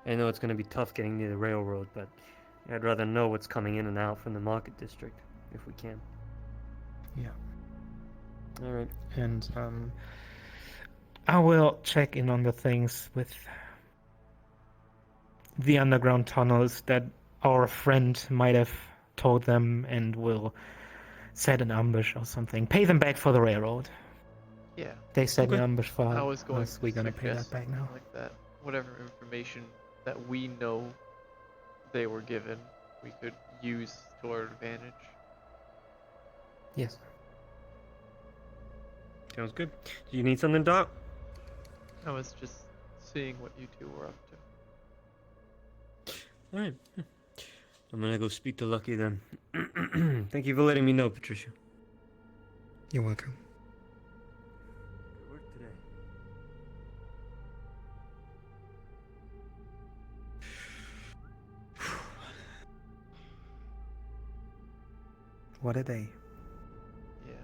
I know it's going to be tough getting near the railroad, but I'd rather know what's coming in and out from the market district, if we can. Yeah. Alright. And I will check in on the things with the underground tunnels that our friend might have told them, and will set an ambush or something. Pay them back for the railroad. Yeah. They set Okay. an ambush for I was going us. We're gonna pay that suggest back now. something like that. Whatever information that we know they were given, we could use to our advantage. Yes. Sounds good. Do you need something, Doc? I was just seeing what you two were up to. Alright. I'm gonna go speak to Lucky then. Thank you for letting me know, Patricia. You're welcome. Good work today. What a day. Yeah.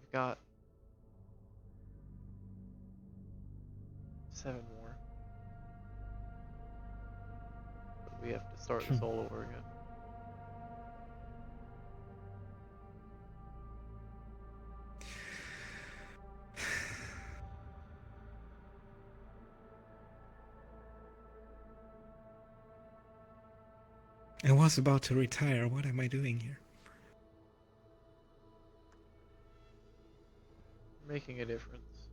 We've got 7 more. But we have to start this all over again. I was about to retire. What am I doing here? Making a difference.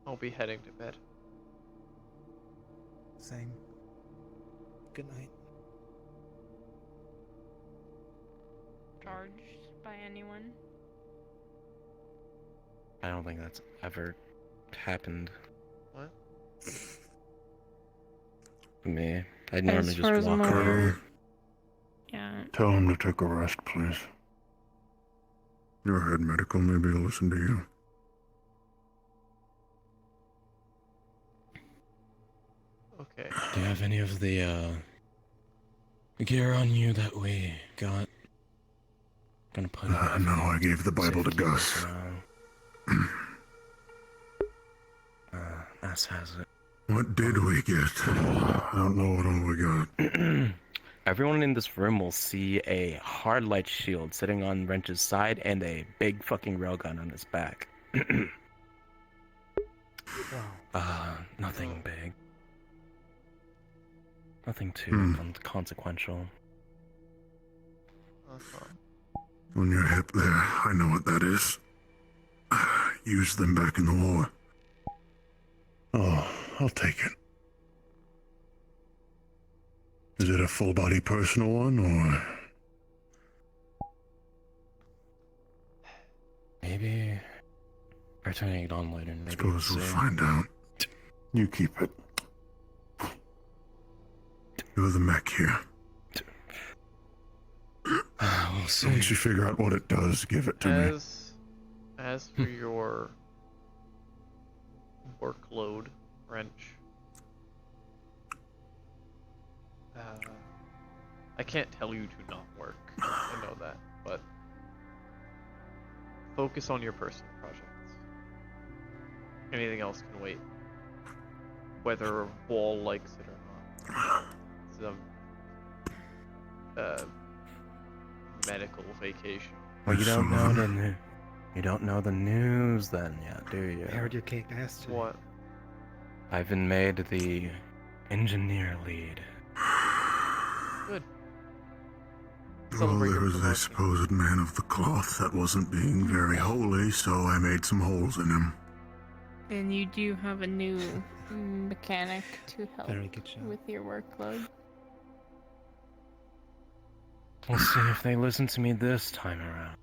I'll be heading to bed. Same. Good night. Charged by anyone? I don't think that's ever happened. What? Me. I'd normally far just as I'm walk aware- over. Yeah. Tell him to take a rest, please. You're head medical, maybe he'll listen to you. Okay. Do you have any of the gear on you that we got? Gonna put it. No, I gave the Bible to safety Gus. personnel. Ass has it. What did we get? I don't know what all we got. Everyone in this room will see a hard light shield sitting on Wrench's side and a big fucking railgun on his back. Nothing big. Nothing too consequential. On your hip there, I know what that is. Used them back in the war. Oh, I'll take it. Is it a full-body personal one, or...? Maybe by turning it on later, maybe Suppose we'll see. find out. You keep it. You're the mech here. We'll see. Once you figure out what it does, give it to me. As for your workload, Wrench, I can't tell you to not work. I know that, but focus on your personal projects. Anything else can wait. Whether Wall likes it or not. It's medical vacation. Well, you don't know you don't know the news then yet, do you? I heard you kicked ass today. What? I've been made the engineer lead. Good. Well, there was a supposed man of the cloth that wasn't being very holy, so I made some holes in him. And you do have a new mechanic to help Very good job. with your workload. We'll see if they listen to me this time around.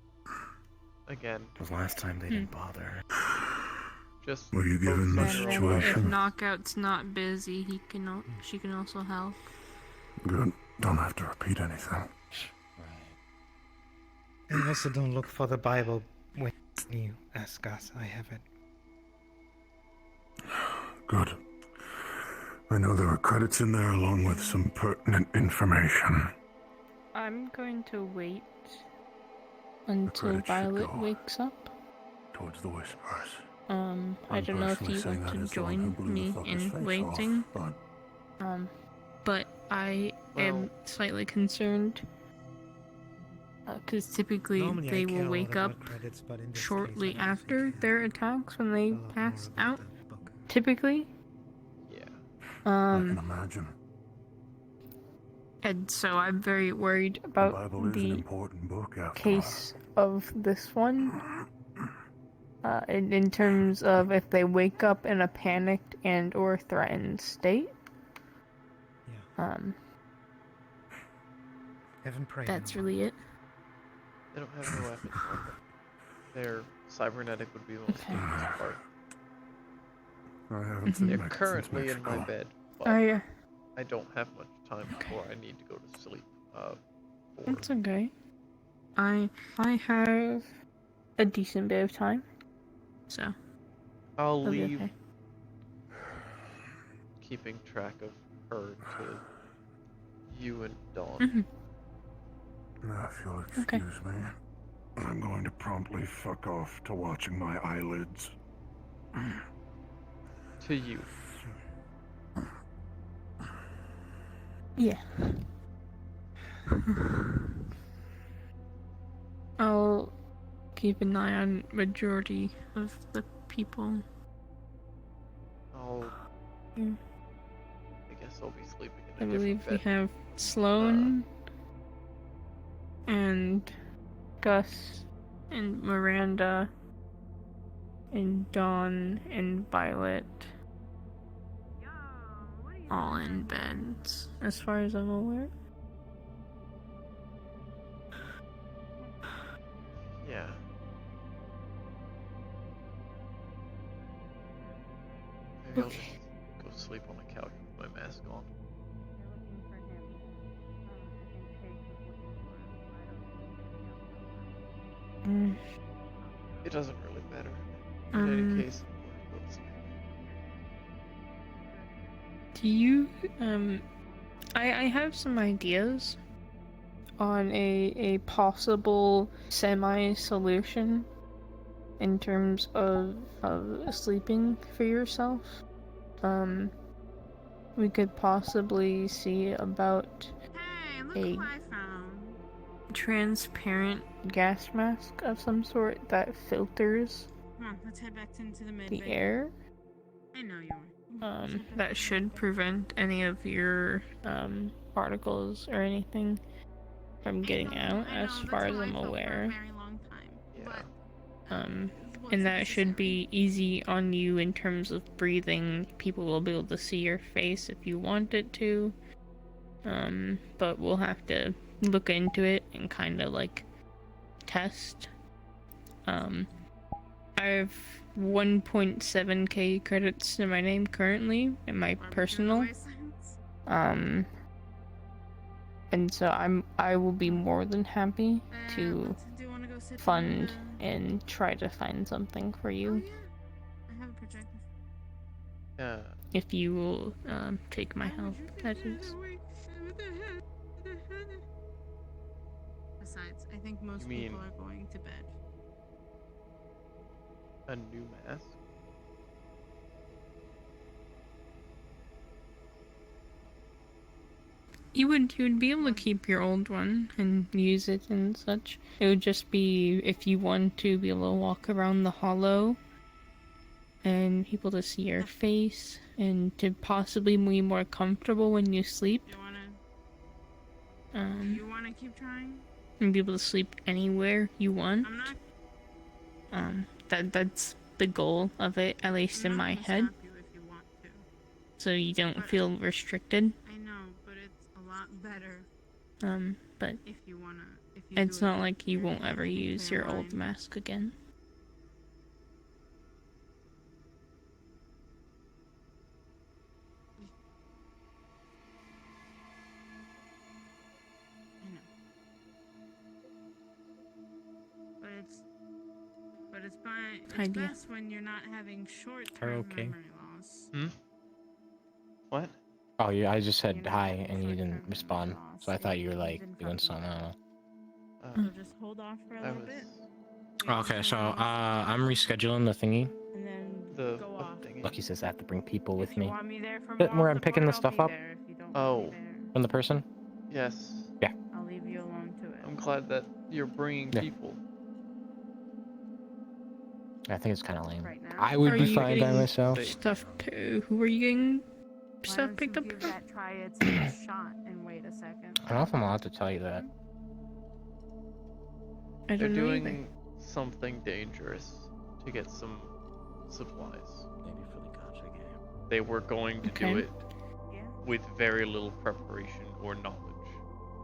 Again. Because last time they didn't bother. Just were you given the And then if situation? Knockout's not busy, she can also help. Good. Don't have to repeat anything. And also don't look for the Bible when you ask us. I have it. Good. I know there are credits in there along with some pertinent information. I'm going to wait until credit should Violet go wakes up. Towards the whispers. I don't know if personally you saying want that to is the one who join blew the me fucker's in face off, waiting. But I am slightly concerned because typically Normally I they care will a lot wake up about credits, but in this shortly case, after their attacks when they pass out. Typically. Yeah. I can imagine. And so I'm very worried The about Bible is an the important book after all. case of this one. In terms of if they wake up in a panicked and or threatened state. Haven't prayed. That's really it. They don't have any weapons. Their cybernetic would be the most dangerous part. I haven't seen They're Mex since currently in my Mexico. bed, but Oh yeah. I don't have much time before I need to go to sleep. That's okay. I have a decent bit of time. So I'll it'll be leave okay. keeping track of her to you and Dawn. Mhm. Now, if you'll excuse me, I'm going to promptly fuck off to watching my eyelids. To you. Yeah. I'll keep an eye on majority of the people. I guess I'll be sleeping I in a believe different we bed. have Sloan and Gus and Miranda and Dawn and Violet all in beds, as far as I'm aware. Yeah. Maybe I'll just go sleep on the couch with my mask on. It doesn't really matter. In any case, I'm going to go to sleep. Do you, I have some ideas on a possible semi-solution in terms of sleeping for yourself. We could possibly see about a transparent gas mask of some sort that filters Come on, let's head back into the med the bay. air. I know you are. That should prevent any of your particles or anything from getting out, as far as I'm aware. And that should be easy on you in terms of breathing. People will be able to see your face if you want it to. But we'll have to look into it and kind of like test. I have 1.7k credits to my name currently in my personal. And so I will be more than happy to fund and try to find something for you. I have a projector. Yeah. If you will take my help, that is. Besides, I think most people are going to bed. A new mask? You would be able to keep your old one and use it and such. It would just be if you want to be able to walk around the hollow and people to see your face and to possibly be more comfortable when you sleep. You wanna keep trying? And be able to sleep anywhere you want. I'm not. That's the goal of it, at least in my head. So you don't feel restricted. I know, but it's a lot better. But if you wanna, it's not like you won't ever use your old mask again. But it's fine. It's Idea. best when you're not having Are short-term okay? memory loss. What? Oh, yeah, I just said hi and you didn't respond, so I thought you were like doing something. I don't know. So just hold off for a little bit. Okay, so I'm rescheduling the thingy. And then The go off. Lucky says I have to bring people with If you me. want me there for But more where of I'm the picking the part, stuff I'll up be there. If you don't Oh. want me there, from the person. Yes. Yeah. I'll leave you alone to it. I'm glad that you're bringing Yeah. people. I think it's kind of lame. Right now. I would Are be you fine by getting myself. Stuff who are you getting Why stuff don't picked you up? give that triad a shot and wait a second? I don't know if I'm allowed to tell you that. I They're don't know doing either. something dangerous to get some supplies. Maybe for the gotcha game. They were going to Okay. do it with very little preparation or knowledge.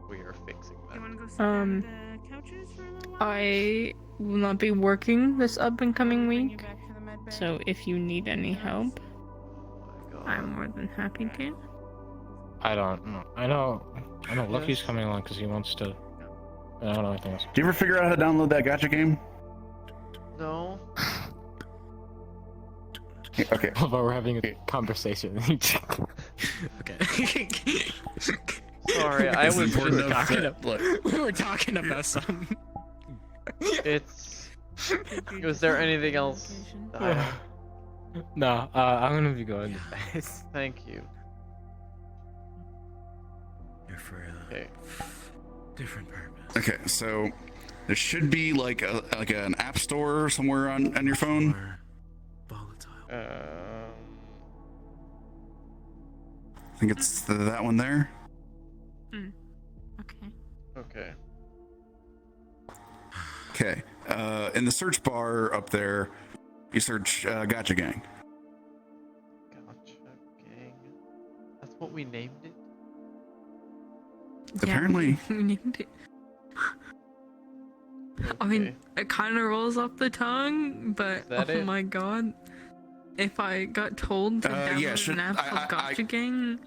We are fixing that. You wanna go sit down the couches for a little while? I will not be working this up and coming Bring you week, back to the med bay? so if you need any help, Oh I'm more than happy to. I don't know. I know Lucky's coming along because he wants to. I don't know anything else. Do you ever figure out how to download that gotcha game? No. Yeah, okay. But we're having a conversation. Okay. Sorry, I It's was important just to note that, We were talking about something. It's. Was there anything else? No, I'm gonna be going to bed. Thank you. They're for a Okay. different purpose. Okay, so there should be like an app store somewhere on your phone. I think it's that one there. Okay. Okay. Okay. In the search bar up there, you search Gotcha Gang. Gotcha Gang. That's what we named it? Apparently. Yeah, we named it. I mean, it kind of rolls off the tongue, but that oh it? my god. If I got told to download an app called Gotcha Gang,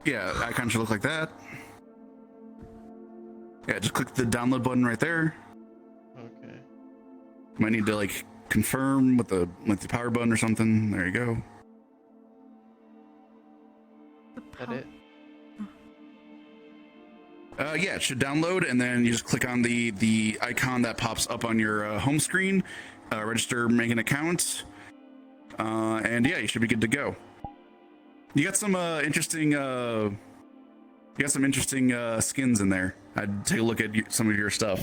Yeah, icon should look like that. Yeah, just click the download button right there. Okay. Might need to like confirm with the power button or something. There you go. That it? Yeah, it should download, and then you just click on the icon that pops up on your home screen. Register, make an account, and yeah, you should be good to go. You got some interesting skins in there. I'd take a look at some of your stuff.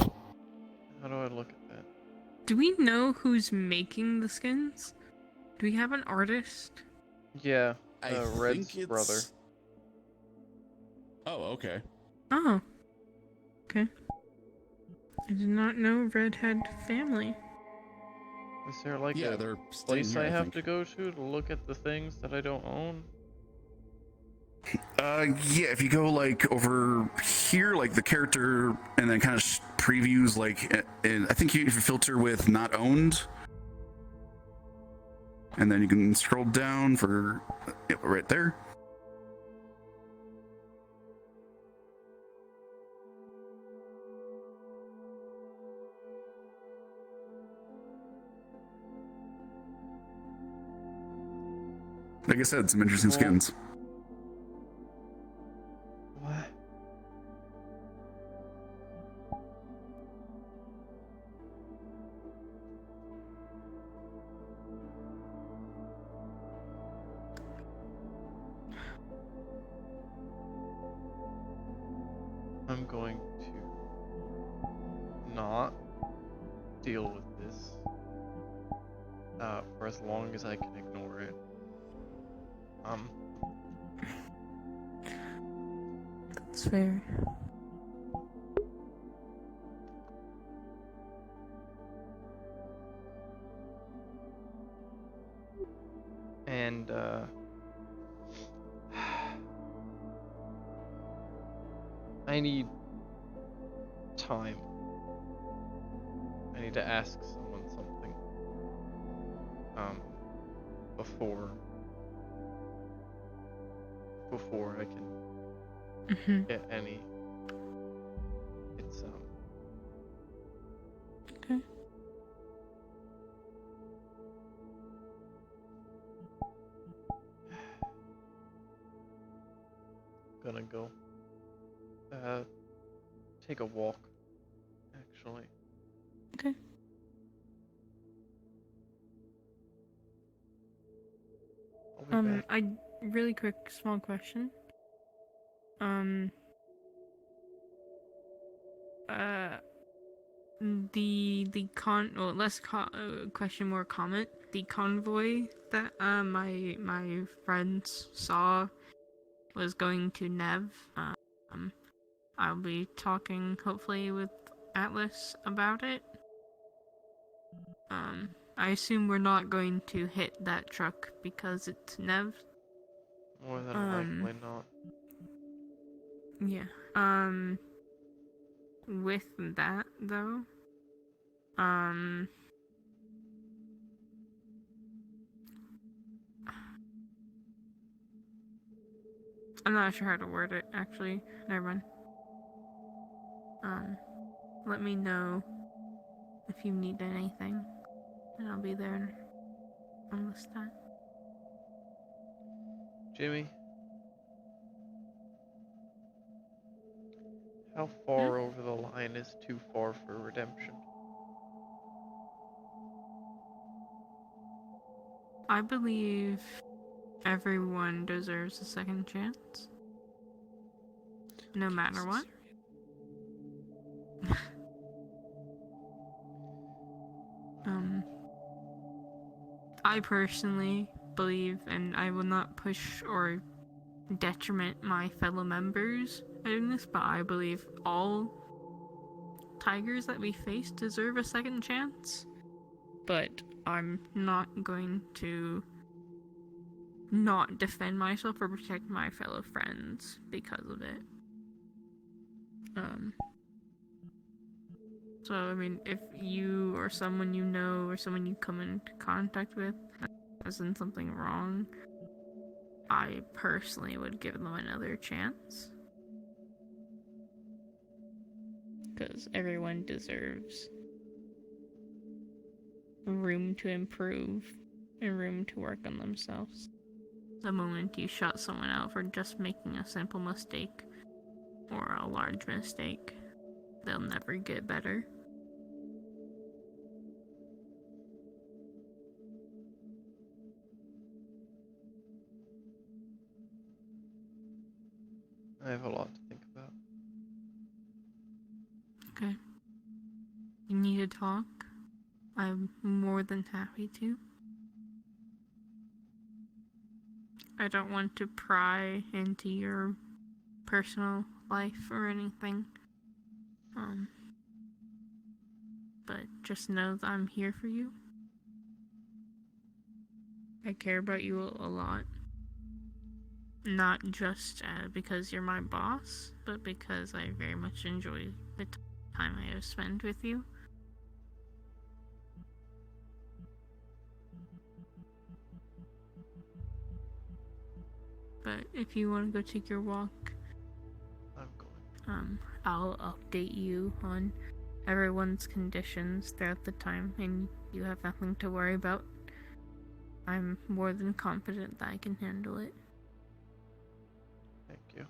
How do I look at that? do we know who's making the skins? Do we have an artist? Yeah, I Red's think it's- brother. Oh, okay. Oh. Okay. I did not know Red had family. Is there like Yeah, a they're staying place here, I I have think. to go to look at the things that I don't own? Yeah, if you go like over here, like the character, and then kind of previews, like, and I think you filter with not owned, and then you can scroll down for right there. Like I said, some interesting Cool. skins. What? I'm going to not deal with this for as long as I can ignore it. That's fair. And I need time. I need to ask someone something before I can get any. It's Okay. gonna go take a walk, actually. Okay. I'll be back. I really quick small question. Question, more comment. The convoy that my friends saw was going to Nev. I'll be talking hopefully with Atlas about it. I assume we're not going to hit that truck because it's Nev. More than likely not. Yeah. With that though, I'm not sure how to word it actually. Never mind. Let me know if you need anything, and I'll be there on this time. Jimmy, how far over the line is too far for redemption? I believe everyone deserves a second chance. no matter what. I personally believe, and I will not push or detriment my fellow members in this, but I believe all tigers that we face deserve a second chance. But I'm not going to not defend myself or protect my fellow friends because of it. So, I mean, if you or someone you know or someone you come into contact with has done something wrong, I personally would give them another chance. Because everyone deserves room to improve and room to work on themselves. The moment you shut someone out for just making a simple mistake or a large mistake, they'll never get better. I have a lot to think about. Okay. You need to talk? I'm more than happy to. I don't want to pry into your personal life or anything. But just know that I'm here for you. I care about you a lot. Not just because you're my boss, but because I very much enjoy the time I have spent with you. But if you want to go take your walk, I'm going. I'll update you on everyone's conditions throughout the time, and you have nothing to worry about. I'm more than confident that I can handle it. Thank you.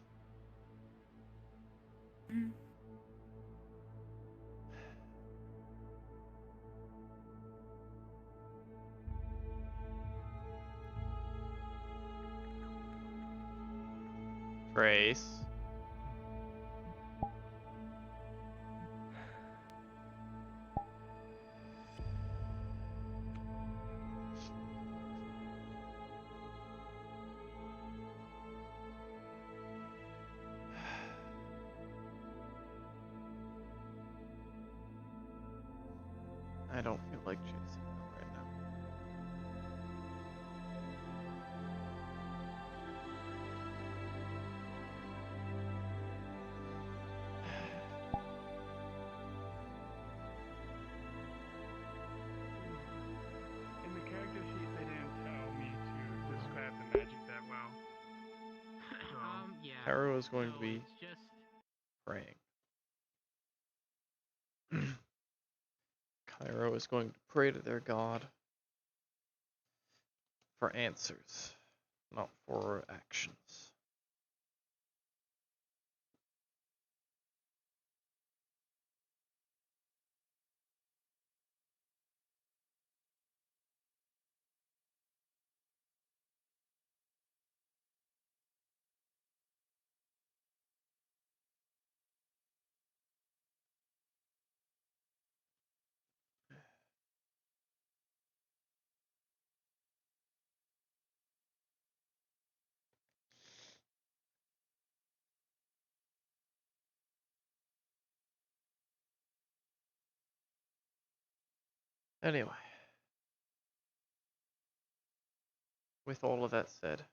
Trace. I don't feel like chasing them right now. In the character sheet, they didn't tell me to describe the magic that well. Yeah. Cairo is going no, to be it's just praying. Cairo is going to pray to their god for answers, not for actions. Anyway, with all of that said,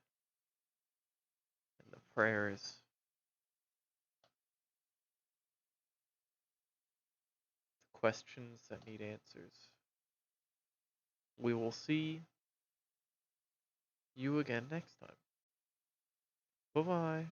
and the prayers, the questions that need answers, we will see you again next time. Bye-bye.